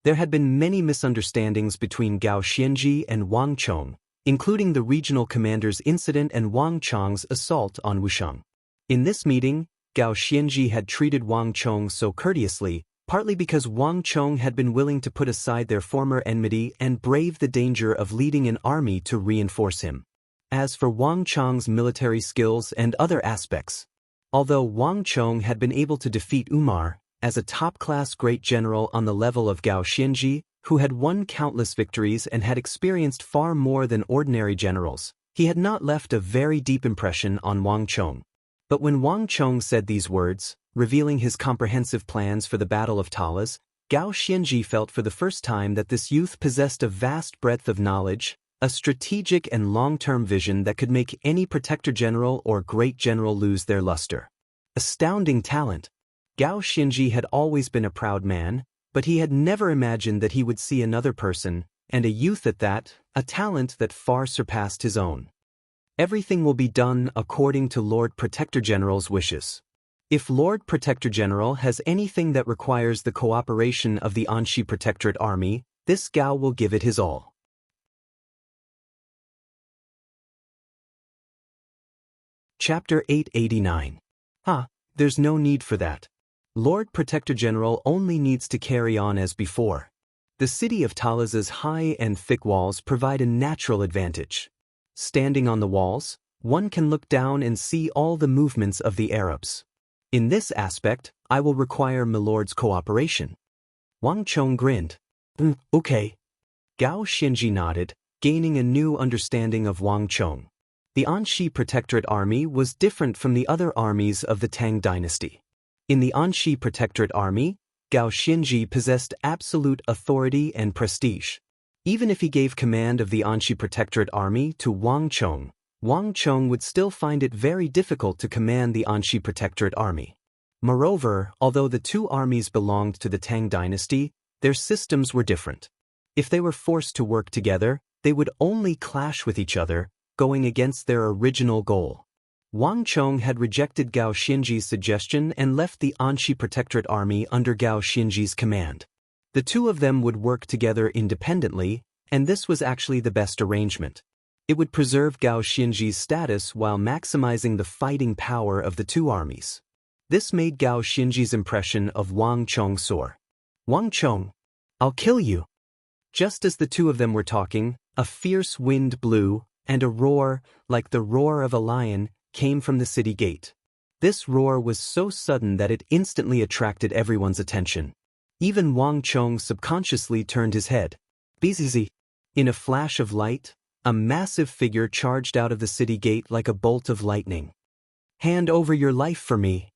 Speaker 1: There had been many misunderstandings between Gao Xinji and Wang Chong, including the regional commander's incident and Wang Chong's assault on Wushang. In this meeting, Gao Xinji had treated Wang Chong so courteously, partly because Wang Chong had been willing to put aside their former enmity and brave the danger of leading an army to reinforce him. As for Wang Chong's military skills and other aspects, although Wang Chong had been able to defeat Umar, as a top-class great general on the level of Gao Xinji, who had won countless victories and had experienced far more than ordinary generals, He had not left a very deep impression on Wang Chong. But when Wang Chong said these words, revealing his comprehensive plans for the Battle of Talas, Gao Xianji felt for the first time that this youth possessed a vast breadth of knowledge, a strategic and long-term vision that could make any protector general or great general lose their luster. Astounding talent! Gao Xianji had always been a proud man, but he had never imagined that he would see another person, and a youth at that, a talent that far surpassed his own. Everything will be done according to Lord Protector General's wishes. If Lord Protector General has anything that requires the cooperation of the Anxi Protectorate Army, this Gao will give it his all. Chapter 889. There's no need for that. Lord Protector General only needs to carry on as before. The city of Talas's high and thick walls provide a natural advantage. Standing on the walls, one can look down and see all the movements of the Arabs. In this aspect, I will require Milord's cooperation. Wang Chong grinned. Okay. Gao Xianji nodded, gaining a new understanding of Wang Chong. The Anxi Protectorate Army was different from the other armies of the Tang dynasty. In the Anxi Protectorate Army, Gao Xianji possessed absolute authority and prestige. Even if he gave command of the Anxi Protectorate Army to Wang Chong would still find it very difficult to command the Anxi Protectorate Army. Moreover, although the two armies belonged to the Tang dynasty, their systems were different. If they were forced to work together, they would only clash with each other, going against their original goal. Wang Chong had rejected Gao Xianji's suggestion and left the Anxi Protectorate Army under Gao Xianji's command. The two of them would work together independently, and this was actually the best arrangement. It would preserve Gao Xianji's status while maximizing the fighting power of the two armies. This made Gao Xianji's impression of Wang Chong soar. Wang Chong, I'll kill you. Just as the two of them were talking, a fierce wind blew, and a roar, like the roar of a lion, came from the city gate. This roar was so sudden that it instantly attracted everyone's attention. Even Wang Chong subconsciously turned his head. Bzz. In a flash of light, a massive figure charged out of the city gate like a bolt of lightning. Hand over your life for me.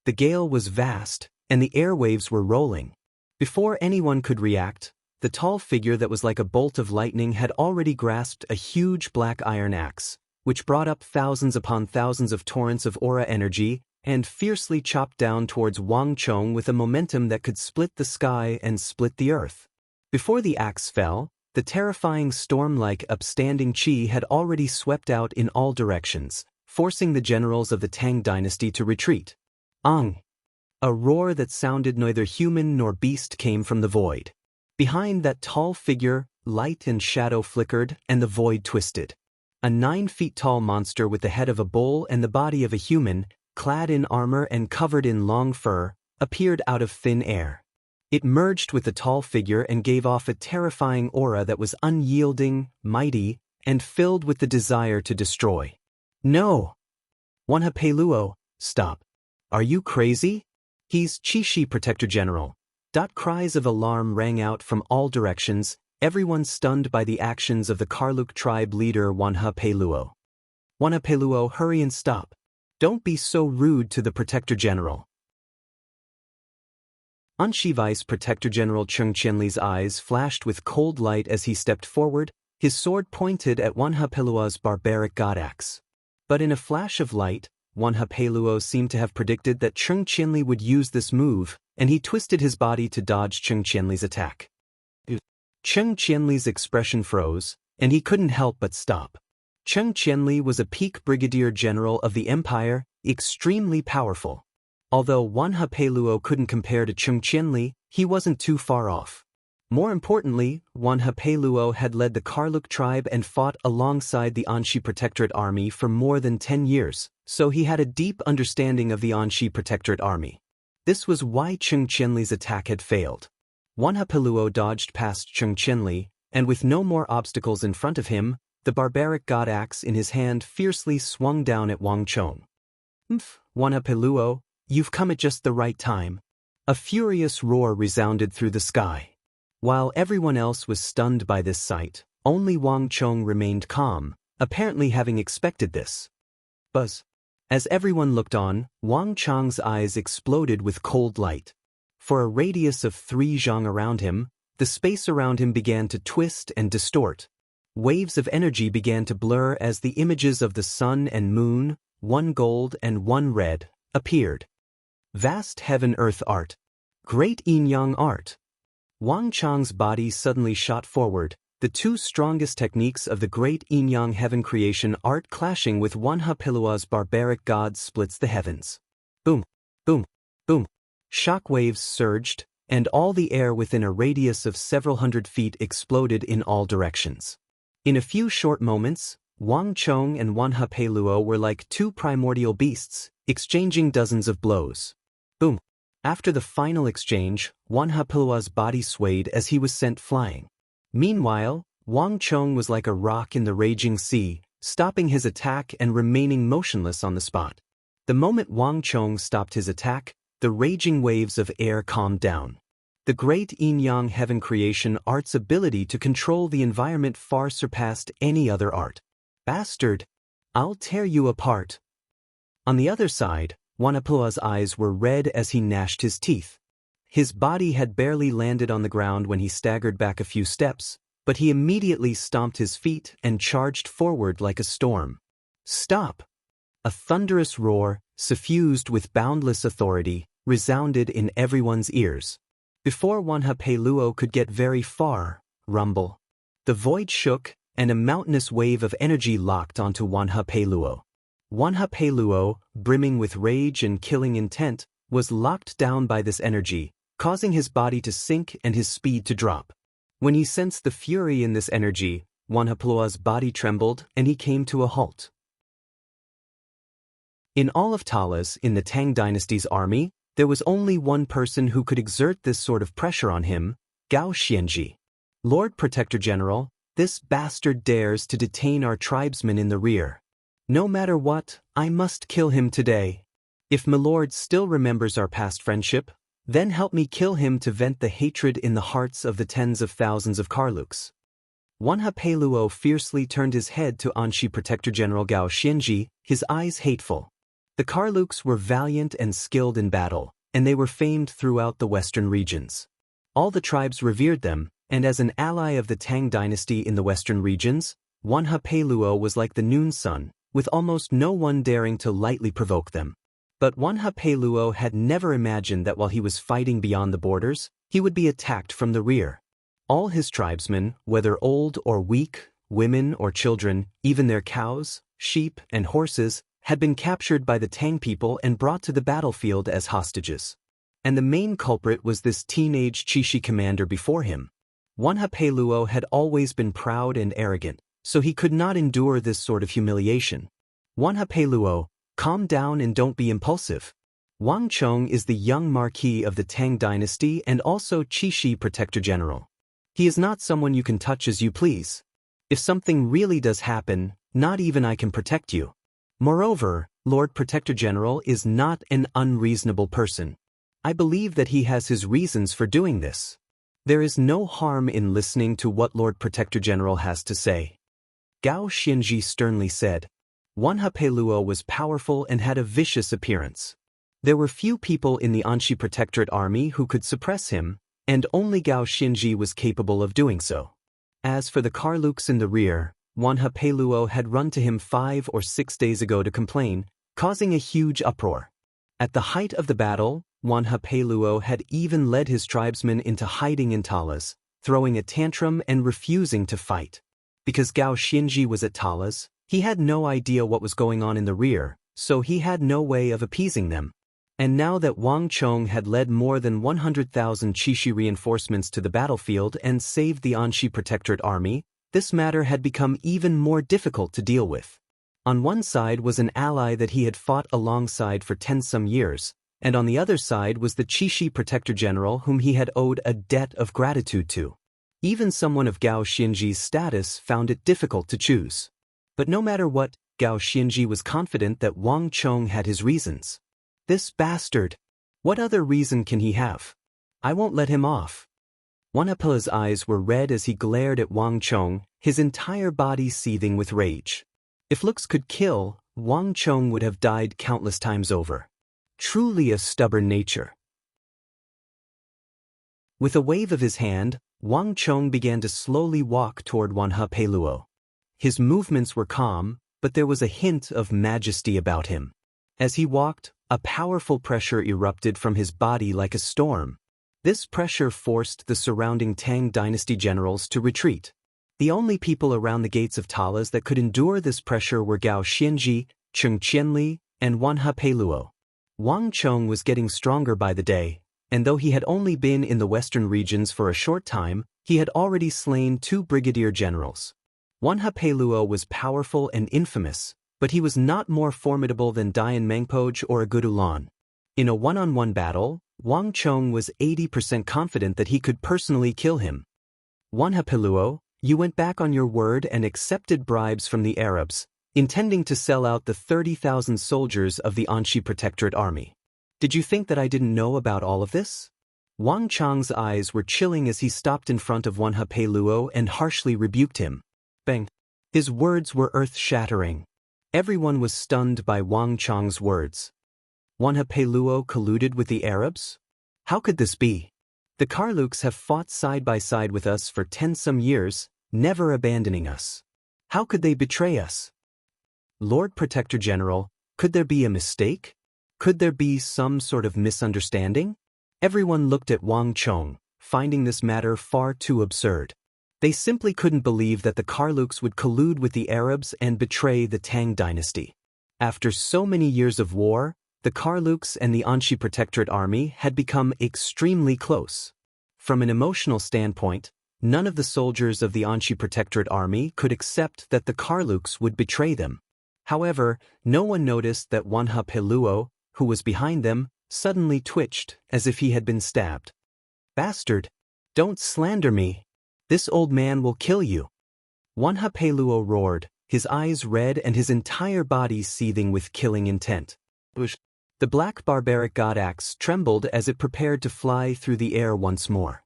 Speaker 1: The gale was vast, and the airwaves were rolling. Before anyone could react, the tall figure that was like a bolt of lightning had already grasped a huge black iron axe, which brought up thousands upon thousands of torrents of aura energy, and fiercely chopped down towards Wang Chong with a momentum that could split the sky and split the earth. Before the axe fell, the terrifying storm-like upstanding chi had already swept out in all directions, forcing the generals of the Tang dynasty to retreat. Ang! A roar that sounded neither human nor beast came from the void. Behind that tall figure, light and shadow flickered, and the void twisted. A 9-feet-tall monster with the head of a bull and the body of a human, clad in armor and covered in long fur, appeared out of thin air. It merged with the tall figure and gave off a terrifying aura that was unyielding, mighty, and filled with the desire to destroy. No! Wanhapeluo, stop. Are you crazy? He's Chishi Protector General. Cries of alarm rang out from all directions, everyone stunned by the actions of the Karluk tribe leader Wanhapeluo. Wanhapeluo, hurry and stop. Don't be so rude to the Protector General. Anxi Vice Protector General Cheng Qianli's eyes flashed with cold light as he stepped forward, his sword pointed at Wanhapeluo's barbaric god axe. But in a flash of light, Wanhapeluo seemed to have predicted that Cheng Qianli would use this move, and he twisted his body to dodge Cheng Qianli's attack. Cheng Qianli's expression froze, and he couldn't help but stop. Cheng Qianli was a peak brigadier general of the empire, extremely powerful. Although Wanhapeluo couldn't compare to Cheng Qianli, he wasn't too far off. More importantly, Wanhapeluo had led the Karluk tribe and fought alongside the Anxi Protectorate Army for more than 10 years, so he had a deep understanding of the Anxi Protectorate Army. This was why Cheng Qianli's attack had failed. Wanhapeluo dodged past Cheng Qianli, and with no more obstacles in front of him, the barbaric god axe in his hand fiercely swung down at Wang Chong. Wanhapeluo, you've come at just the right time. A furious roar resounded through the sky. While everyone else was stunned by this sight, only Wang Chong remained calm, apparently having expected this. Buzz. As everyone looked on, Wang Chang's eyes exploded with cold light. For a radius of 3 zhang around him, the space around him began to twist and distort. Waves of energy began to blur as the images of the sun and moon, one gold and one red, appeared. Vast heaven-earth art. Great yin-yang art. Wang Chang's body suddenly shot forward, the 2 strongest techniques of the great yin-yang heaven creation art clashing with Wanhapelua's barbaric god splits the heavens. Boom, boom, boom. Shock waves surged, and all the air within a radius of several hundred feet exploded in all directions. In a few short moments, Wang Chong and Wanhapeluo were like 2 primordial beasts, exchanging dozens of blows. Boom. After the final exchange, Wanhapelua's body swayed as he was sent flying. Meanwhile, Wang Chong was like a rock in the raging sea, stopping his attack and remaining motionless on the spot. The moment Wang Chong stopped his attack, the raging waves of air calmed down. The great yin-yang heaven creation art's ability to control the environment far surpassed any other art. Bastard! I'll tear you apart. On the other side, Wanhapelua's eyes were red as he gnashed his teeth. His body had barely landed on the ground when he staggered back a few steps, but he immediately stomped his feet and charged forward like a storm. Stop! A thunderous roar, suffused with boundless authority, resounded in everyone's ears. Before Wanhapeluo could get very far, rumble. The void shook, and a mountainous wave of energy locked onto Wanhapeluo. Wanhapeluo, brimming with rage and killing intent, was locked down by this energy, causing his body to sink and his speed to drop. When he sensed the fury in this energy, Wanhapeluo's body trembled and he came to a halt. In all of Talas in the Tang dynasty's army, there was only one person who could exert this sort of pressure on him, Gao Xianji. Lord Protector General, this bastard dares to detain our tribesmen in the rear. No matter what, I must kill him today. If Milord still remembers our past friendship, then help me kill him to vent the hatred in the hearts of the tens of thousands of Karluks. Wanhapeluo fiercely turned his head to Anshi Protector General Gao Xianji, his eyes hateful. The Karluks were valiant and skilled in battle, and they were famed throughout the western regions. All the tribes revered them, and as an ally of the Tang dynasty in the western regions, Wanhapeluo was like the noon sun, with almost no one daring to lightly provoke them. But Wanhapeluo had never imagined that while he was fighting beyond the borders, he would be attacked from the rear. All his tribesmen, whether old or weak, women or children, even their cows, sheep, and horses, had been captured by the Tang people and brought to the battlefield as hostages. And the main culprit was this teenage Chishi commander before him. Wanhapeluo had always been proud and arrogant, so he could not endure this sort of humiliation. Wanhapeluo, calm down and don't be impulsive. Wang Chong is the young marquis of the Tang dynasty and also Chishi Protector General. He is not someone you can touch as you please. If something really does happen, not even I can protect you. Moreover, Lord Protector General is not an unreasonable person. I believe that he has his reasons for doing this. There is no harm in listening to what Lord Protector General has to say. Gao Xianji sternly said. Wanhapeluo was powerful and had a vicious appearance. There were few people in the Anshi Protectorate army who could suppress him, and only Gao Xianji was capable of doing so. As for the Karluks in the rear, Wanhapeluo had run to him 5 or 6 days ago to complain, causing a huge uproar. At the height of the battle, Wanhapeluo had even led his tribesmen into hiding in Talas, throwing a tantrum and refusing to fight. Because Gao Xianji was at Talas, he had no idea what was going on in the rear, so he had no way of appeasing them. And now that Wang Chong had led more than 100,000 Chishi reinforcements to the battlefield and saved the Anshi Protectorate army, this matter had become even more difficult to deal with. On one side was an ally that he had fought alongside for 10-some years, and on the other side was the Chishi Protector General whom he had owed a debt of gratitude to. Even someone of Gao Xianji's status found it difficult to choose. But no matter what, Gao Xianji was confident that Wang Chong had his reasons. This bastard! What other reason can he have? I won't let him off. Wanhapeluo's eyes were red as he glared at Wang Chong, his entire body seething with rage. If looks could kill, Wang Chong would have died countless times over. Truly a stubborn nature. With a wave of his hand, Wang Chong began to slowly walk toward Wanha Peiluo. His movements were calm, but there was a hint of majesty about him. As he walked, a powerful pressure erupted from his body like a storm. This pressure forced the surrounding Tang dynasty generals to retreat. The only people around the gates of Talas that could endure this pressure were Gao Xianji, Cheng Qianli, and Wanha Peiluo. Wang Chong was getting stronger by the day, and though he had only been in the western regions for a short time, he had already slain 2 brigadier generals. Wanha Peiluo was powerful and infamous, but he was not more formidable than Dian Mengpoj or Agudulan. In a one-on-one battle, Wang Chong was 80% confident that he could personally kill him. Wanha Peiluo, you went back on your word and accepted bribes from the Arabs, intending to sell out the 30,000 soldiers of the Anxi Protectorate Army. Did you think that I didn't know about all of this? Wang Chong's eyes were chilling as he stopped in front of Wanha Peiluo and harshly rebuked him. Bang! His words were earth-shattering. Everyone was stunned by Wang Chong's words. Wanha Peiluo colluded with the Arabs? How could this be? The Karluks have fought side by side with us for 10-some years, never abandoning us. How could they betray us? Lord Protector General, could there be a mistake? Could there be some sort of misunderstanding? Everyone looked at Wang Chong, finding this matter far too absurd. They simply couldn't believe that the Karluks would collude with the Arabs and betray the Tang dynasty. After so many years of war, the Karluks and the Anxi Protectorate Army had become extremely close. From an emotional standpoint, none of the soldiers of the Anxi Protectorate Army could accept that the Karluks would betray them. However, no one noticed that Wanha Peiluo, who was behind them, suddenly twitched as if he had been stabbed. Bastard! Don't slander me! This old man will kill you! Wanha Peiluo roared, his eyes red and his entire body seething with killing intent. The black barbaric god axe trembled as it prepared to fly through the air once more.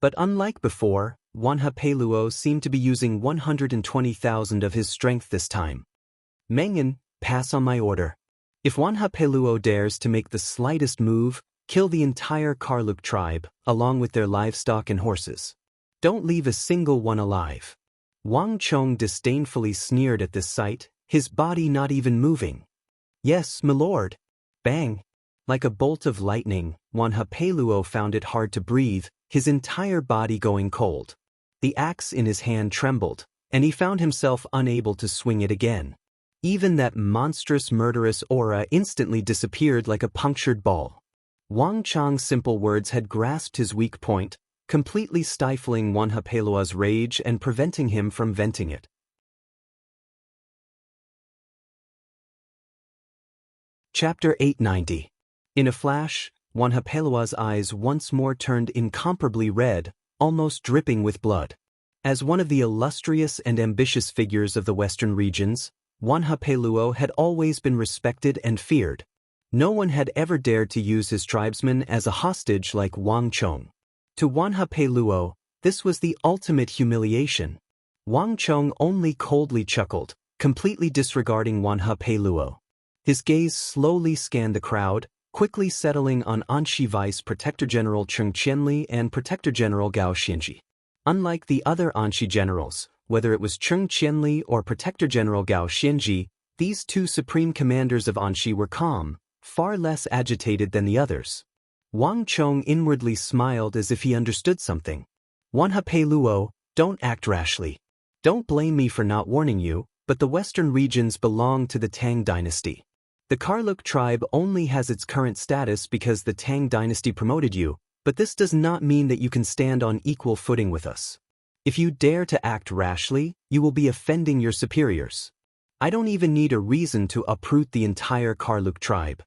Speaker 1: But unlike before, Wanha Peiluo seemed to be using 120,000 of his strength this time. Mengan, pass on my order. If Wanha Peiluo dares to make the slightest move, kill the entire Karluk tribe, along with their livestock and horses. Don't leave a single one alive. Wang Chong disdainfully sneered at this sight, his body not even moving. Yes, my lord. Bang! Like a bolt of lightning, Wanha Peiluo found it hard to breathe, his entire body going cold. The axe in his hand trembled, and he found himself unable to swing it again. Even that monstrous murderous aura instantly disappeared like a punctured ball. Wang Chong's simple words had grasped his weak point, completely stifling Wanha Peiluo's rage and preventing him from venting it. Chapter 890. In a flash, Wanha Peiluo's eyes once more turned incomparably red, almost dripping with blood. As one of the illustrious and ambitious figures of the western regions, Wanha Peiluo had always been respected and feared. No one had ever dared to use his tribesmen as a hostage like Wang Chong. To Wanha Peiluo, this was the ultimate humiliation. Wang Chong only coldly chuckled, completely disregarding Wanha Peiluo. His gaze slowly scanned the crowd, quickly settling on Anxi Vice Protector General Cheng Qianli and Protector General Gao Xianji. Unlike the other Anxi generals, whether it was Cheng Qianli or Protector General Gao Xianji, these 2 supreme commanders of Anxi were calm, far less agitated than the others. Wang Chong inwardly smiled as if he understood something. Wanha Peiluo, don't act rashly. Don't blame me for not warning you, but the western regions belong to the Tang dynasty. The Karluk tribe only has its current status because the Tang dynasty promoted you, but this does not mean that you can stand on equal footing with us. If you dare to act rashly, you will be offending your superiors. I don't even need a reason to uproot the entire Karluk tribe.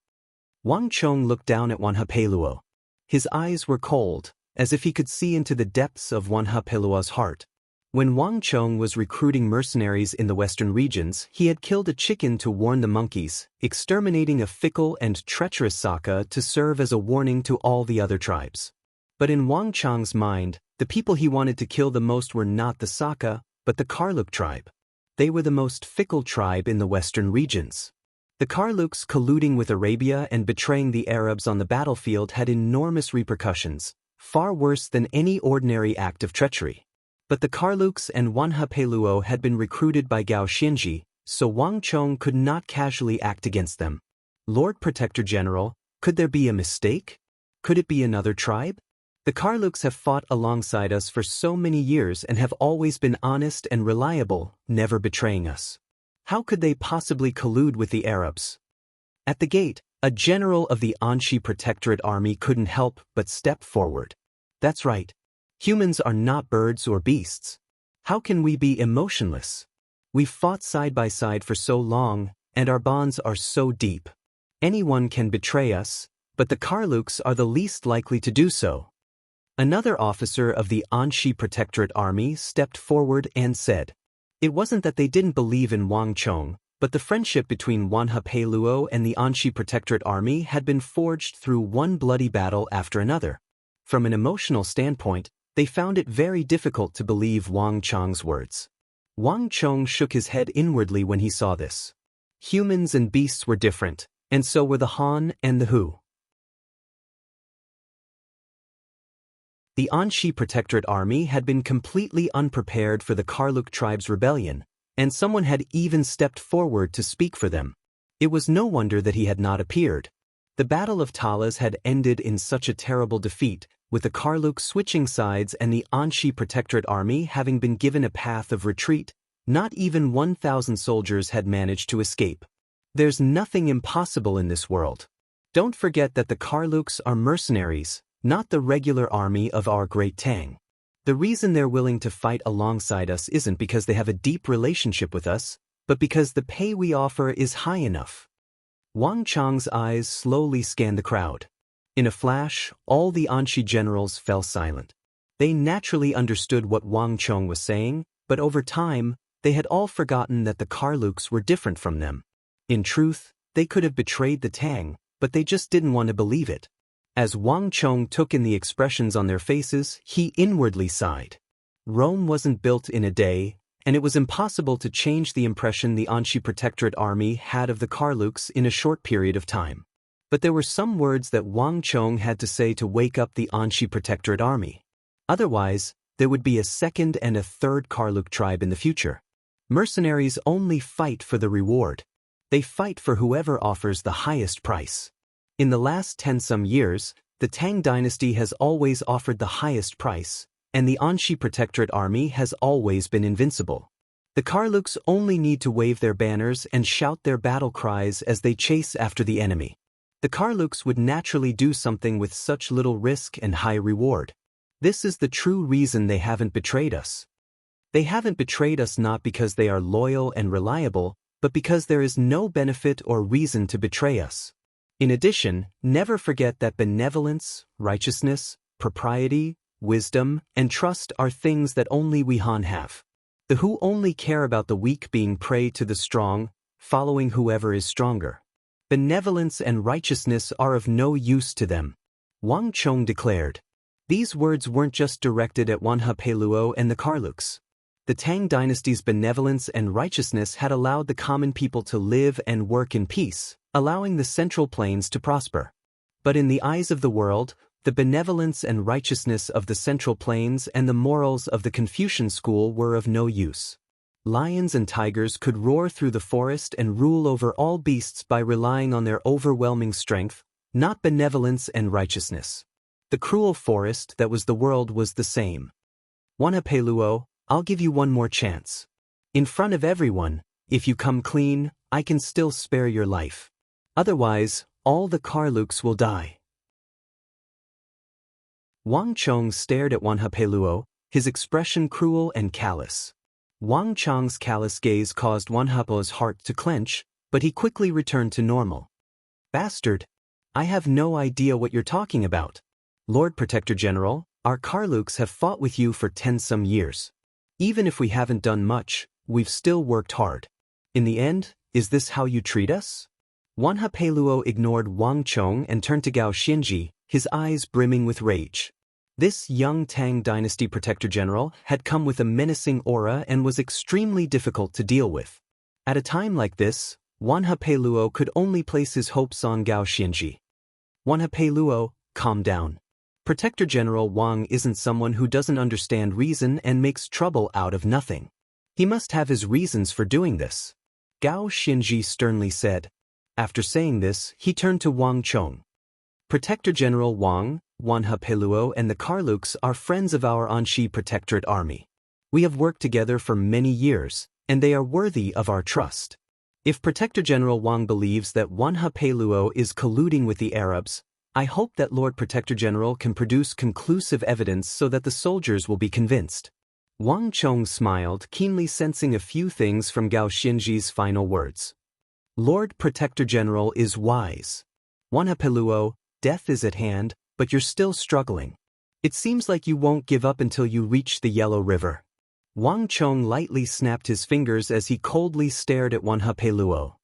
Speaker 1: Wang Chong looked down at Wanha Peiluo. His eyes were cold, as if he could see into the depths of Wanha Peiluo's heart. When Wang Chong was recruiting mercenaries in the western regions, he had killed a chicken to warn the monkeys, exterminating a fickle and treacherous Saka to serve as a warning to all the other tribes. But in Wang Chong's mind, the people he wanted to kill the most were not the Saka, but the Karluk tribe. They were the most fickle tribe in the western regions. The Karluks colluding with Arabia and betraying the Arabs on the battlefield had enormous repercussions, far worse than any ordinary act of treachery. But the Karluks and Wanhapeluo had been recruited by Gao Xianji, so Wang Chong could not casually act against them. Lord Protector General, could there be a mistake? Could it be another tribe? The Karluks have fought alongside us for so many years and have always been honest and reliable, never betraying us. How could they possibly collude with the Arabs? At the gate, a general of the Anxi Protectorate army couldn't help but step forward. That's right. Humans are not birds or beasts. How can we be emotionless? We've fought side by side for so long, and our bonds are so deep. Anyone can betray us, but the Karluks are the least likely to do so. Another officer of the Anxi Protectorate army stepped forward and said, it wasn't that they didn't believe in Wang Chong, but the friendship between Wanhapeluo and the Anxi Protectorate army had been forged through one bloody battle after another. From an emotional standpoint, they found it very difficult to believe Wang Chong's words. Wang Chong shook his head inwardly when he saw this. Humans and beasts were different, and so were the Han and the Hu. The Anxi Protectorate army had been completely unprepared for the Karluk tribe's rebellion, and someone had even stepped forward to speak for them. It was no wonder that he had not appeared. The Battle of Talas had ended in such a terrible defeat, with the Karluk switching sides and the Anxi Protectorate army having been given a path of retreat. Not even 1,000 soldiers had managed to escape. There's nothing impossible in this world. Don't forget that the Karluks are mercenaries, not the regular army of our great Tang. The reason they're willing to fight alongside us isn't because they have a deep relationship with us, but because the pay we offer is high enough. Wang Chong's eyes slowly scanned the crowd. In a flash, all the Anxi generals fell silent. They naturally understood what Wang Chong was saying, but over time, they had all forgotten that the Karluks were different from them. In truth, they could have betrayed the Tang, but they just didn't want to believe it. As Wang Chong took in the expressions on their faces, he inwardly sighed. Rome wasn't built in a day, and it was impossible to change the impression the Anxi Protectorate army had of the Karluks in a short period of time. But there were some words that Wang Chong had to say to wake up the Anxi Protectorate army. Otherwise, there would be a second and a third Karluk tribe in the future. Mercenaries only fight for the reward. They fight for whoever offers the highest price. In the last 10-some years, the Tang dynasty has always offered the highest price, and the Anxi Protectorate army has always been invincible. The Karluks only need to wave their banners and shout their battle cries as they chase after the enemy. The Karluks would naturally do something with such little risk and high reward. This is the true reason they haven't betrayed us. They haven't betrayed us not because they are loyal and reliable, but because there is no benefit or reason to betray us. In addition, never forget that benevolence, righteousness, propriety, wisdom, and trust are things that only we Han have. The Hu only care about the weak being prey to the strong, following whoever is stronger. Benevolence and righteousness are of no use to them. Wang Chong declared. These words weren't just directed at Wanhapeluo and the Karluks. The Tang dynasty's benevolence and righteousness had allowed the common people to live and work in peace, allowing the Central Plains to prosper. But in the eyes of the world, the benevolence and righteousness of the Central Plains and the morals of the Confucian school were of no use. Lions and tigers could roar through the forest and rule over all beasts by relying on their overwhelming strength, not benevolence and righteousness. The cruel forest that was the world was the same. Wanhapeluo, I'll give you one more chance. In front of everyone, if you come clean, I can still spare your life. Otherwise, all the Karluks will die. Wang Chong stared at Wanhapeluo, his expression cruel and callous. Wang Chong's callous gaze caused Wanhapeluo's heart to clench, but he quickly returned to normal. Bastard! I have no idea what you're talking about. Lord Protector General, our Karluks have fought with you for 10-some years. Even if we haven't done much, we've still worked hard. In the end, is this how you treat us? Wanhapeluo ignored Wang Chong and turned to Gao Xianji, his eyes brimming with rage. This young Tang Dynasty Protector General had come with a menacing aura and was extremely difficult to deal with. At a time like this, Wanhapei Luo could only place his hopes on Gao Xianji. Wanhapei Luo, calm down. Protector General Wang isn't someone who doesn't understand reason and makes trouble out of nothing. He must have his reasons for doing this, Gao Xianji sternly said. After saying this, he turned to Wang Chong. Protector General Wang, Wanhapei Luo and the Karluks are friends of our Anxi Protectorate Army. We have worked together for many years, and they are worthy of our trust. If Protector General Wang believes that Wanhapei Luo is colluding with the Arabs, I hope that Lord Protector General can produce conclusive evidence so that the soldiers will be convinced. Wang Chong smiled, keenly sensing a few things from Gao Xianji's final words. Lord Protector General is wise. Wanhapei Luo, death is at hand, but you're still struggling. It seems like you won't give up until you reach the Yellow River. Wang Chong lightly snapped his fingers as he coldly stared at Wanhapei Luo.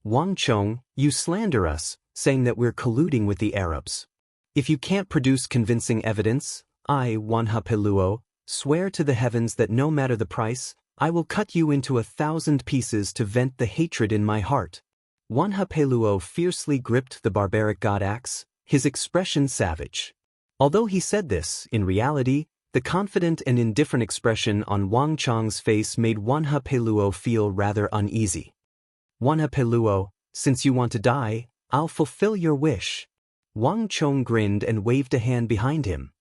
Speaker 1: Wang Chong, you slander us, saying that we're colluding with the Arabs. If you can't produce convincing evidence, I, Wanhapei Luo, swear to the heavens that no matter the price, I will cut you into 1,000 pieces to vent the hatred in my heart. Wanhapei Luo fiercely gripped the barbaric god axe, his expression savage. Although he said this, in reality, the confident and indifferent expression on Wang Chong's face made Wanhapei Luo feel rather uneasy. Wanhapei Luo, since you want to die, I'll fulfill your wish. Wang Chong grinned and waved a hand behind him.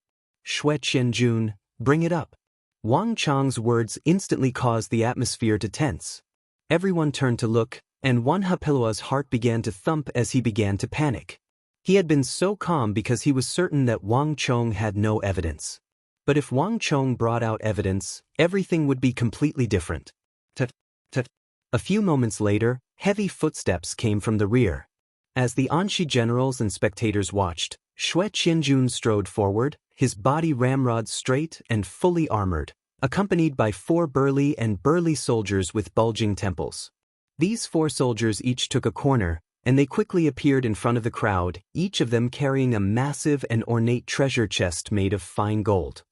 Speaker 1: Shui Qianjun, bring it up. Wang Chong's words instantly caused the atmosphere to tense. Everyone turned to look, and Wanhapei Luo's heart began to thump as he began to panic. He had been so calm because he was certain that Wang Chong had no evidence. But if Wang Chong brought out evidence, everything would be completely different. Tut, tut. A few moments later, heavy footsteps came from the rear. As the Anxi generals and spectators watched, Shui Qianjun strode forward, his body ramrod straight and fully armored, accompanied by 4 burly soldiers with bulging temples. These 4 soldiers each took a corner, and they quickly appeared in front of the crowd, each of them carrying a massive and ornate treasure chest made of fine gold.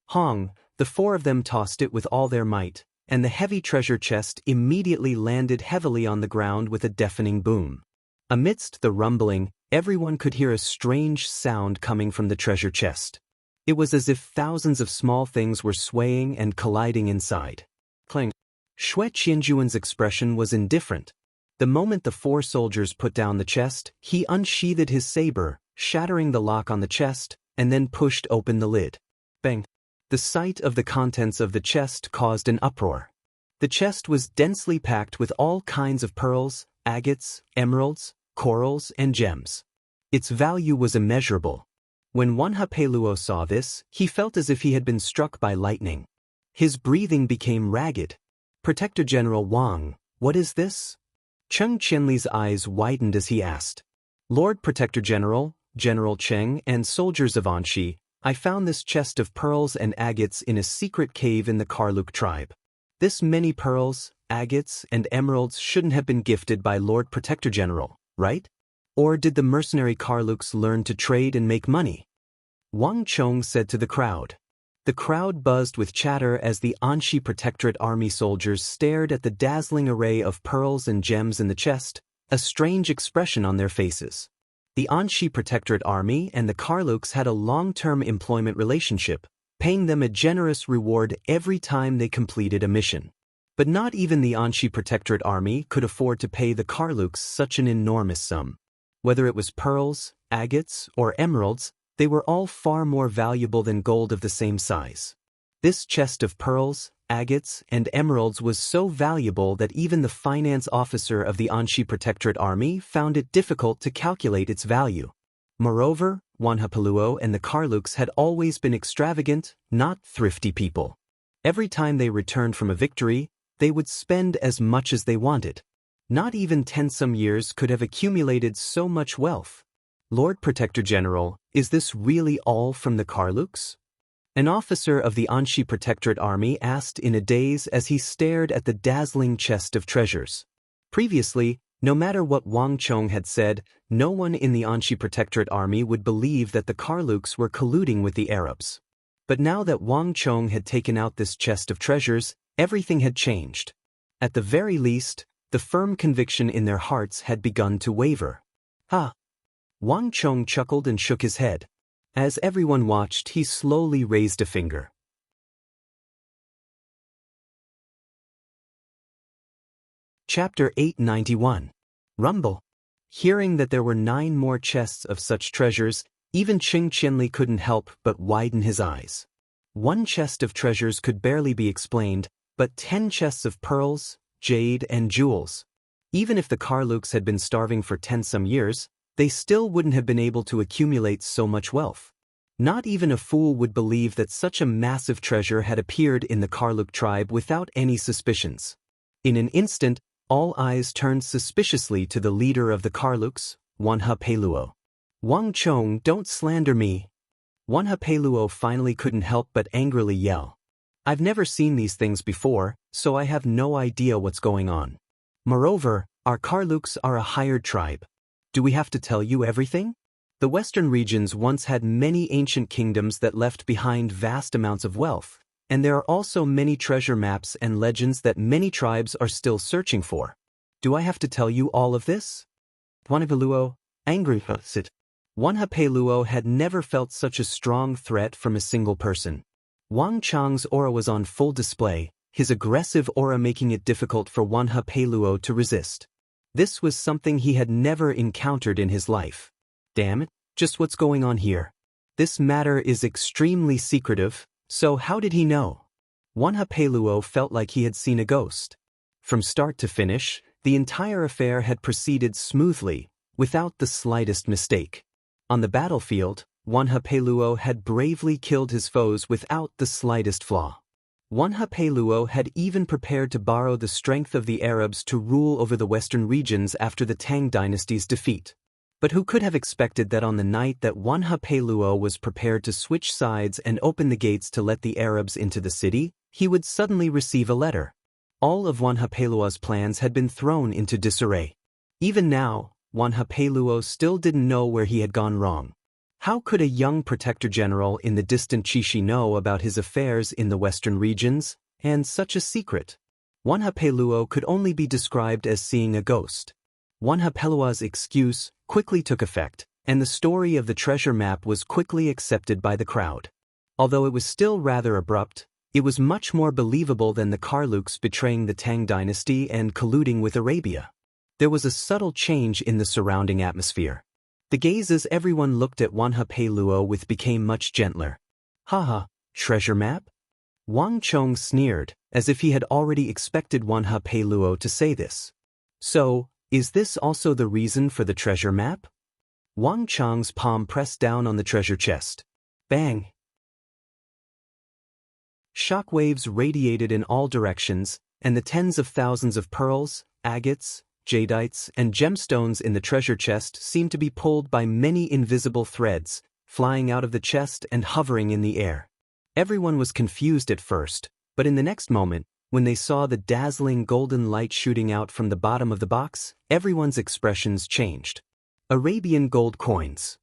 Speaker 1: Hong, the 4 of them tossed it with all their might, and the heavy treasure chest immediately landed heavily on the ground with a deafening boom. Amidst the rumbling, everyone could hear a strange sound coming from the treasure chest. It was as if thousands of small things were swaying and colliding inside. Clang. Shui Qianjuan's expression was indifferent. The moment the 4 soldiers put down the chest, he unsheathed his saber, shattering the lock on the chest, and then pushed open the lid. Bang! The sight of the contents of the chest caused an uproar. The chest was densely packed with all kinds of pearls, agates, emeralds, corals, and gems. Its value was immeasurable. When Wanhapei Luo saw this, he felt as if he had been struck by lightning. His breathing became ragged. Protector General Wang, what is this? Cheng Qianli's eyes widened as he asked. Lord Protector General, General Cheng, and soldiers of Anxi, I found this chest of pearls and agates in a secret cave in the Karluk tribe. This many pearls, agates, and emeralds shouldn't have been gifted by Lord Protector General, right? Or did the mercenary Karluks learn to trade and make money? Wang Chong said to the crowd. The crowd buzzed with chatter as the Anxi Protectorate Army soldiers stared at the dazzling array of pearls and gems in the chest, a strange expression on their faces. The Anxi Protectorate Army and the Karluks had a long-term employment relationship, paying them a generous reward every time they completed a mission. But not even the Anxi Protectorate Army could afford to pay the Karluks such an enormous sum. Whether it was pearls, agates, or emeralds, they were all far more valuable than gold of the same size. This chest of pearls, agates, and emeralds was so valuable that even the finance officer of the Anxi Protectorate Army found it difficult to calculate its value. Moreover, Wanhapei Luo and the Karluks had always been extravagant, not thrifty people. Every time they returned from a victory, they would spend as much as they wanted. Not even 10 some years could have accumulated so much wealth. Lord Protector General, is this really all from the Karluks? An officer of the Anxi Protectorate Army asked in a daze as he stared at the dazzling chest of treasures. Previously, No matter what Wang Chong had said, no one in the Anxi Protectorate army would believe that the Karluks were colluding with the Arabs. But now that Wang Chong had taken out this chest of treasures, everything had changed. At the very least, the firm conviction in their hearts had begun to waver. Ha! Wang Chong chuckled and shook his head. As everyone watched, he slowly raised a finger. Chapter 891. Rumble. Hearing that there were 9 more chests of such treasures, even Qing Qianli couldn't help but widen his eyes. 1 chest of treasures could barely be explained, but 10 chests of pearls, jade, and jewels. Even if the Karluks had been starving for 10-some years, they still wouldn't have been able to accumulate so much wealth. Not even a fool would believe that such a massive treasure had appeared in the Karluk tribe without any suspicions. In an instant, all eyes turned suspiciously to the leader of the Karluks, Wanha Peluo. Wang Chong, don't slander me. Wanha Peluo finally couldn't help but angrily yell. I've never seen these things before, so I have no idea what's going on. Moreover, our Karluks are a hired tribe. Do we have to tell you everything? The western regions once had many ancient kingdoms that left behind vast amounts of wealth, and there are also many treasure maps and legends that many tribes are still searching for. Do I have to tell you all of this? Wanha Peluo, angry sit. Wanha Peluo had never felt such a strong threat from a single person. Wang Chong's aura was on full display, his aggressive aura making it difficult for Wanha Peluo to resist. This was something he had never encountered in his life. Damn it, just what's going on here? This matter is extremely secretive, so how did he know? Wanha Peluo felt like he had seen a ghost. From start to finish, the entire affair had proceeded smoothly, without the slightest mistake. On the battlefield, Wanha Peluo had bravely killed his foes without the slightest flaw. Wanha Peluo had even prepared to borrow the strength of the Arabs to rule over the western regions after the Tang dynasty's defeat. But who could have expected that on the night that Wanha Peluo was prepared to switch sides and open the gates to let the Arabs into the city, he would suddenly receive a letter. All of Wanha Peluo's plans had been thrown into disarray. Even now, Wanha Peluo still didn't know where he had gone wrong. How could a young protector general in the distant Qixi know about his affairs in the western regions, and such a secret? Wanha Peluo could only be described as seeing a ghost. Wanha Peluo's excuse quickly took effect, and the story of the treasure map was quickly accepted by the crowd. Although it was still rather abrupt, it was much more believable than the Karluks betraying the Tang dynasty and colluding with Arabia. There was a subtle change in the surrounding atmosphere. The gazes everyone looked at Wanha Peluo with became much gentler. Haha, treasure map? Wang Chong sneered, as if he had already expected Wanha Peluo to say this. So, is this also the reason for the treasure map? Wang Chong's palm pressed down on the treasure chest. Bang! Shockwaves radiated in all directions, and the tens of thousands of pearls, agates, jadites, and gemstones in the treasure chest seemed to be pulled by many invisible threads, flying out of the chest and hovering in the air. Everyone was confused at first, but in the next moment, when they saw the dazzling golden light shooting out from the bottom of the box, everyone's expressions changed. Arabian gold coins.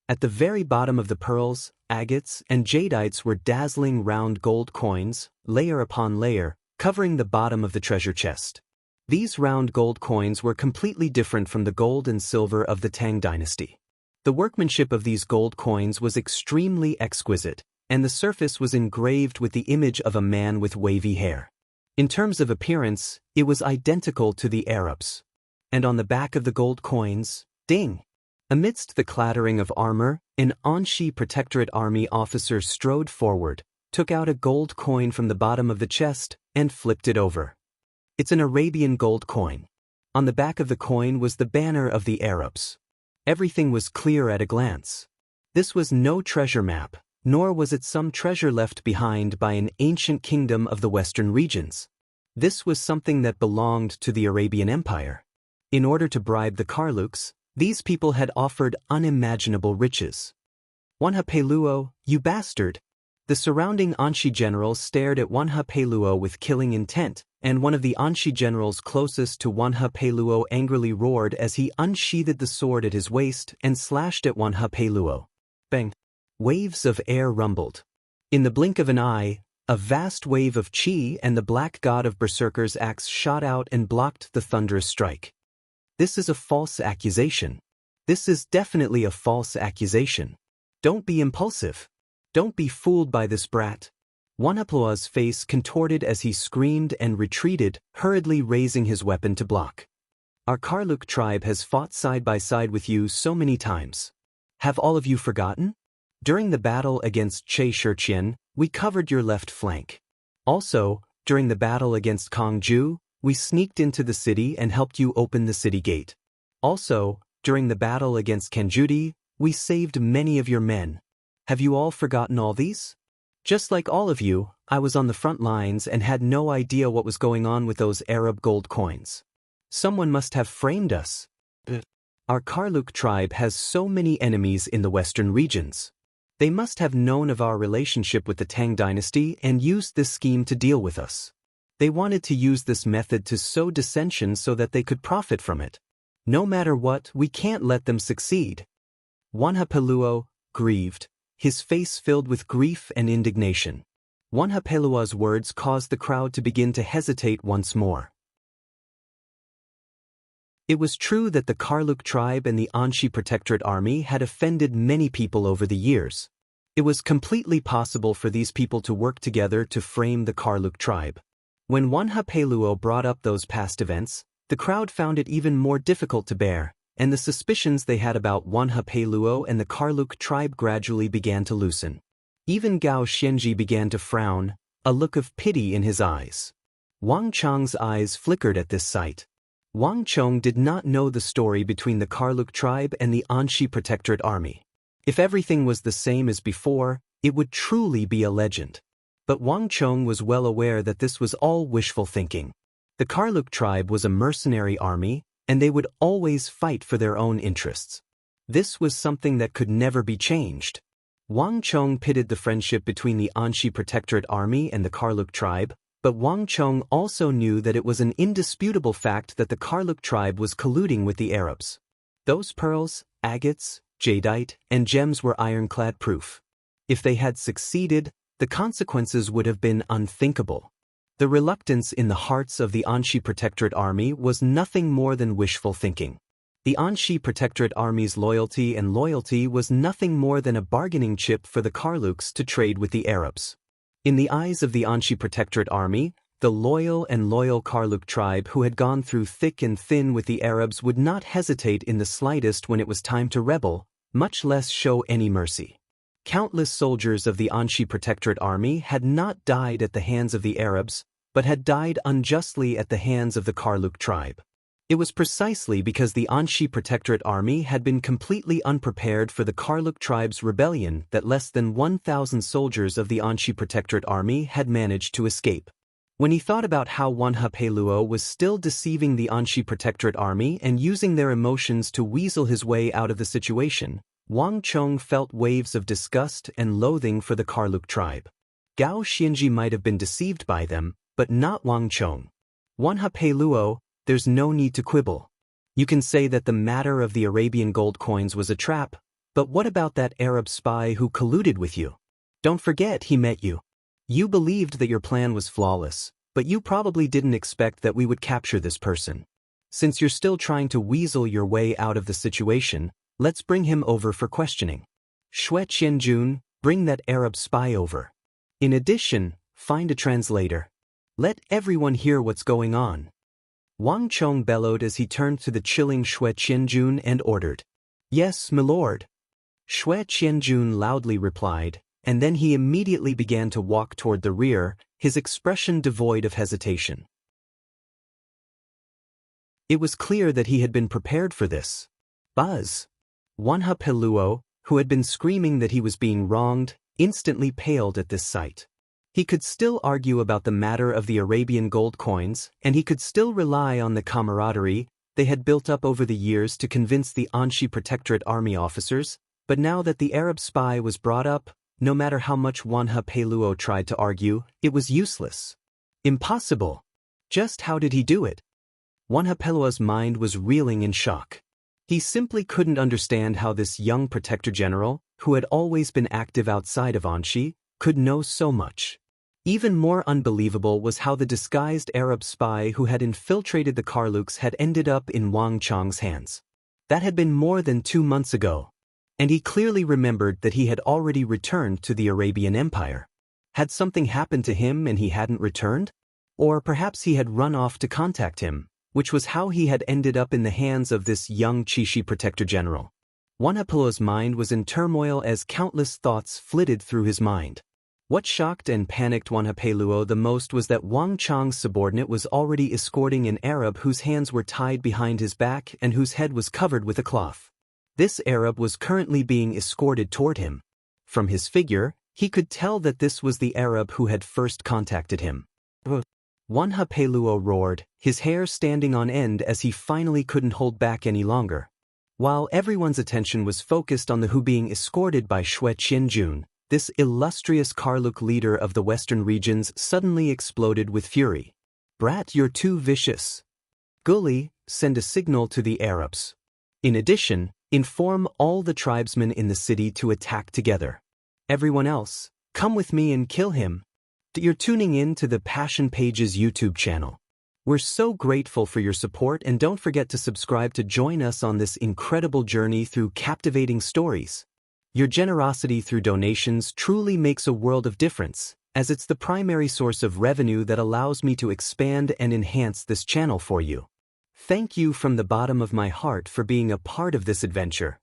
Speaker 1: At the very bottom of the pearls, agates, and jadites were dazzling round gold coins, layer upon layer, covering the bottom of the treasure chest. These round gold coins were completely different from the gold and silver of the Tang dynasty. The workmanship of these gold coins was extremely exquisite, and the surface was engraved with the image of a man with wavy hair. In terms of appearance, it was identical to the Arabs. And on the back of the gold coins, ding! Amidst the clattering of armor, an Anxi Protectorate army officer strode forward, took out a gold coin from the bottom of the chest, and flipped it over. It's an Arabian gold coin. On the back of the coin was the banner of the Arabs. Everything was clear at a glance. This was no treasure map, nor was it some treasure left behind by an ancient kingdom of the western regions. This was something that belonged to the Arabian Empire. In order to bribe the Karluks, these people had offered unimaginable riches. Wanha Peluo, you bastard! The surrounding Anshi generals stared at Wanha Peluo with killing intent, and one of the Anshi generals closest to Wanha Peluo angrily roared as he unsheathed the sword at his waist and slashed at Wanha Peluo. Bang! Waves of air rumbled. In the blink of an eye, a vast wave of chi and the black god of Berserker's axe shot out and blocked the thunderous strike. This is a false accusation. This is definitely a false accusation. Don't be impulsive. Don't be fooled by this brat. Wanhaplua's face contorted as he screamed and retreated, hurriedly raising his weapon to block. Our Karluk tribe has fought side by side with you so many times. Have all of you forgotten? During the battle against Che Shirqian, we covered your left flank. Also, during the battle against Kongju, we sneaked into the city and helped you open the city gate. Also, during the battle against Kanjudi, we saved many of your men. Have you all forgotten all these? Just like all of you, I was on the front lines and had no idea what was going on with those Arab gold coins. Someone must have framed us. Our Karluk tribe has so many enemies in the western regions. They must have known of our relationship with the Tang dynasty and used this scheme to deal with us. They wanted to use this method to sow dissension so that they could profit from it. No matter what, we can't let them succeed. Wanhapeluo, grieved, his face filled with grief and indignation. Wanhapelua's words caused the crowd to begin to hesitate once more. It was true that the Karluk tribe and the Anshi Protectorate Army had offended many people over the years. It was completely possible for these people to work together to frame the Karluk tribe. When Wanhapeluo brought up those past events, the crowd found it even more difficult to bear, and the suspicions they had about Wanhapeluo and the Karluk tribe gradually began to loosen. Even Gao Xianji began to frown, a look of pity in his eyes. Wang Chong's eyes flickered at this sight. Wang Chong did not know the story between the Karluk tribe and the Anshi Protectorate Army. If everything was the same as before, it would truly be a legend. But Wang Chong was well aware that this was all wishful thinking. The Karluk tribe was a mercenary army, and they would always fight for their own interests. This was something that could never be changed. Wang Chong pitted the friendship between the Anshi Protectorate Army and the Karluk tribe, but Wang Chong also knew that it was an indisputable fact that the Karluk tribe was colluding with the Arabs. Those pearls, agates, jadeite, and gems were ironclad proof. If they had succeeded, the consequences would have been unthinkable. The reluctance in the hearts of the Anshi Protectorate Army was nothing more than wishful thinking. The Anshi Protectorate Army's loyalty was nothing more than a bargaining chip for the Karluks to trade with the Arabs. In the eyes of the Anshi Protectorate Army, the loyal Karluk tribe who had gone through thick and thin with the Arabs would not hesitate in the slightest when it was time to rebel, much less show any mercy. Countless soldiers of the Anshi Protectorate Army had not died at the hands of the Arabs, but had died unjustly at the hands of the Karluk tribe. It was precisely because the Anshi Protectorate Army had been completely unprepared for the Karluk tribe's rebellion that less than 1,000 soldiers of the Anshi Protectorate Army had managed to escape. When he thought about how Wanhapeluo was still deceiving the Anshi Protectorate Army and using their emotions to weasel his way out of the situation, Wang Chong felt waves of disgust and loathing for the Karluk tribe. Gao Xianji might have been deceived by them, but not Wang Chong. Wanhapeluo, there's no need to quibble. You can say that the matter of the Arabian gold coins was a trap, but what about that Arab spy who colluded with you? Don't forget he met you. You believed that your plan was flawless, but you probably didn't expect that we would capture this person. Since you're still trying to weasel your way out of the situation, let's bring him over for questioning. Xue Qianjun, bring that Arab spy over. In addition, find a translator. Let everyone hear what's going on. Wang Chong bellowed as he turned to the chilling Xue Qianjun and ordered. Yes, my lord. Xue Qianjun loudly replied, and then he immediately began to walk toward the rear, his expression devoid of hesitation. It was clear that he had been prepared for this. Buzz! Wanhapeluo, who had been screaming that he was being wronged, instantly paled at this sight. He could still argue about the matter of the Arabian gold coins, and he could still rely on the camaraderie they had built up over the years to convince the Anshi Protectorate Army officers, but now that the Arab spy was brought up, No matter how much Wanha Peluo tried to argue, it was useless. Impossible. Just how did he do it? Wanha Peluo's mind was reeling in shock. He simply couldn't understand how this young protector general, who had always been active outside of Anxi, could know so much. Even more unbelievable was how the disguised Arab spy who had infiltrated the Karluks had ended up in Wang Chang's hands. That had been more than 2 months ago. And he clearly remembered that he had already returned to the Arabian Empire. Had something happened to him and he hadn't returned? Or perhaps he had run off to contact him, which was how he had ended up in the hands of this young Chishi protector general. Wanha Peluo's mind was in turmoil as countless thoughts flitted through his mind. What shocked and panicked Wanha Peluo the most was that Wang Chang's subordinate was already escorting an Arab whose hands were tied behind his back and whose head was covered with a cloth. This Arab was currently being escorted toward him. From his figure, he could tell that this was the Arab who had first contacted him. Wanha Peluo roared, his hair standing on end as he finally couldn't hold back any longer. While everyone's attention was focused on the who being escorted by Xue Qianjun, this illustrious Karluk leader of the western regions suddenly exploded with fury. "Brat, you're too vicious. Guli, send a signal to the Arabs. In addition, inform all the tribesmen in the city to attack together. Everyone else, come with me and kill him." You're tuning in to the Passion Pages YouTube channel. We're so grateful for your support, and don't forget to subscribe to join us on this incredible journey through captivating stories. Your generosity through donations truly makes a world of difference, as it's the primary source of revenue that allows me to expand and enhance this channel for you. Thank you from the bottom of my heart for being a part of this adventure.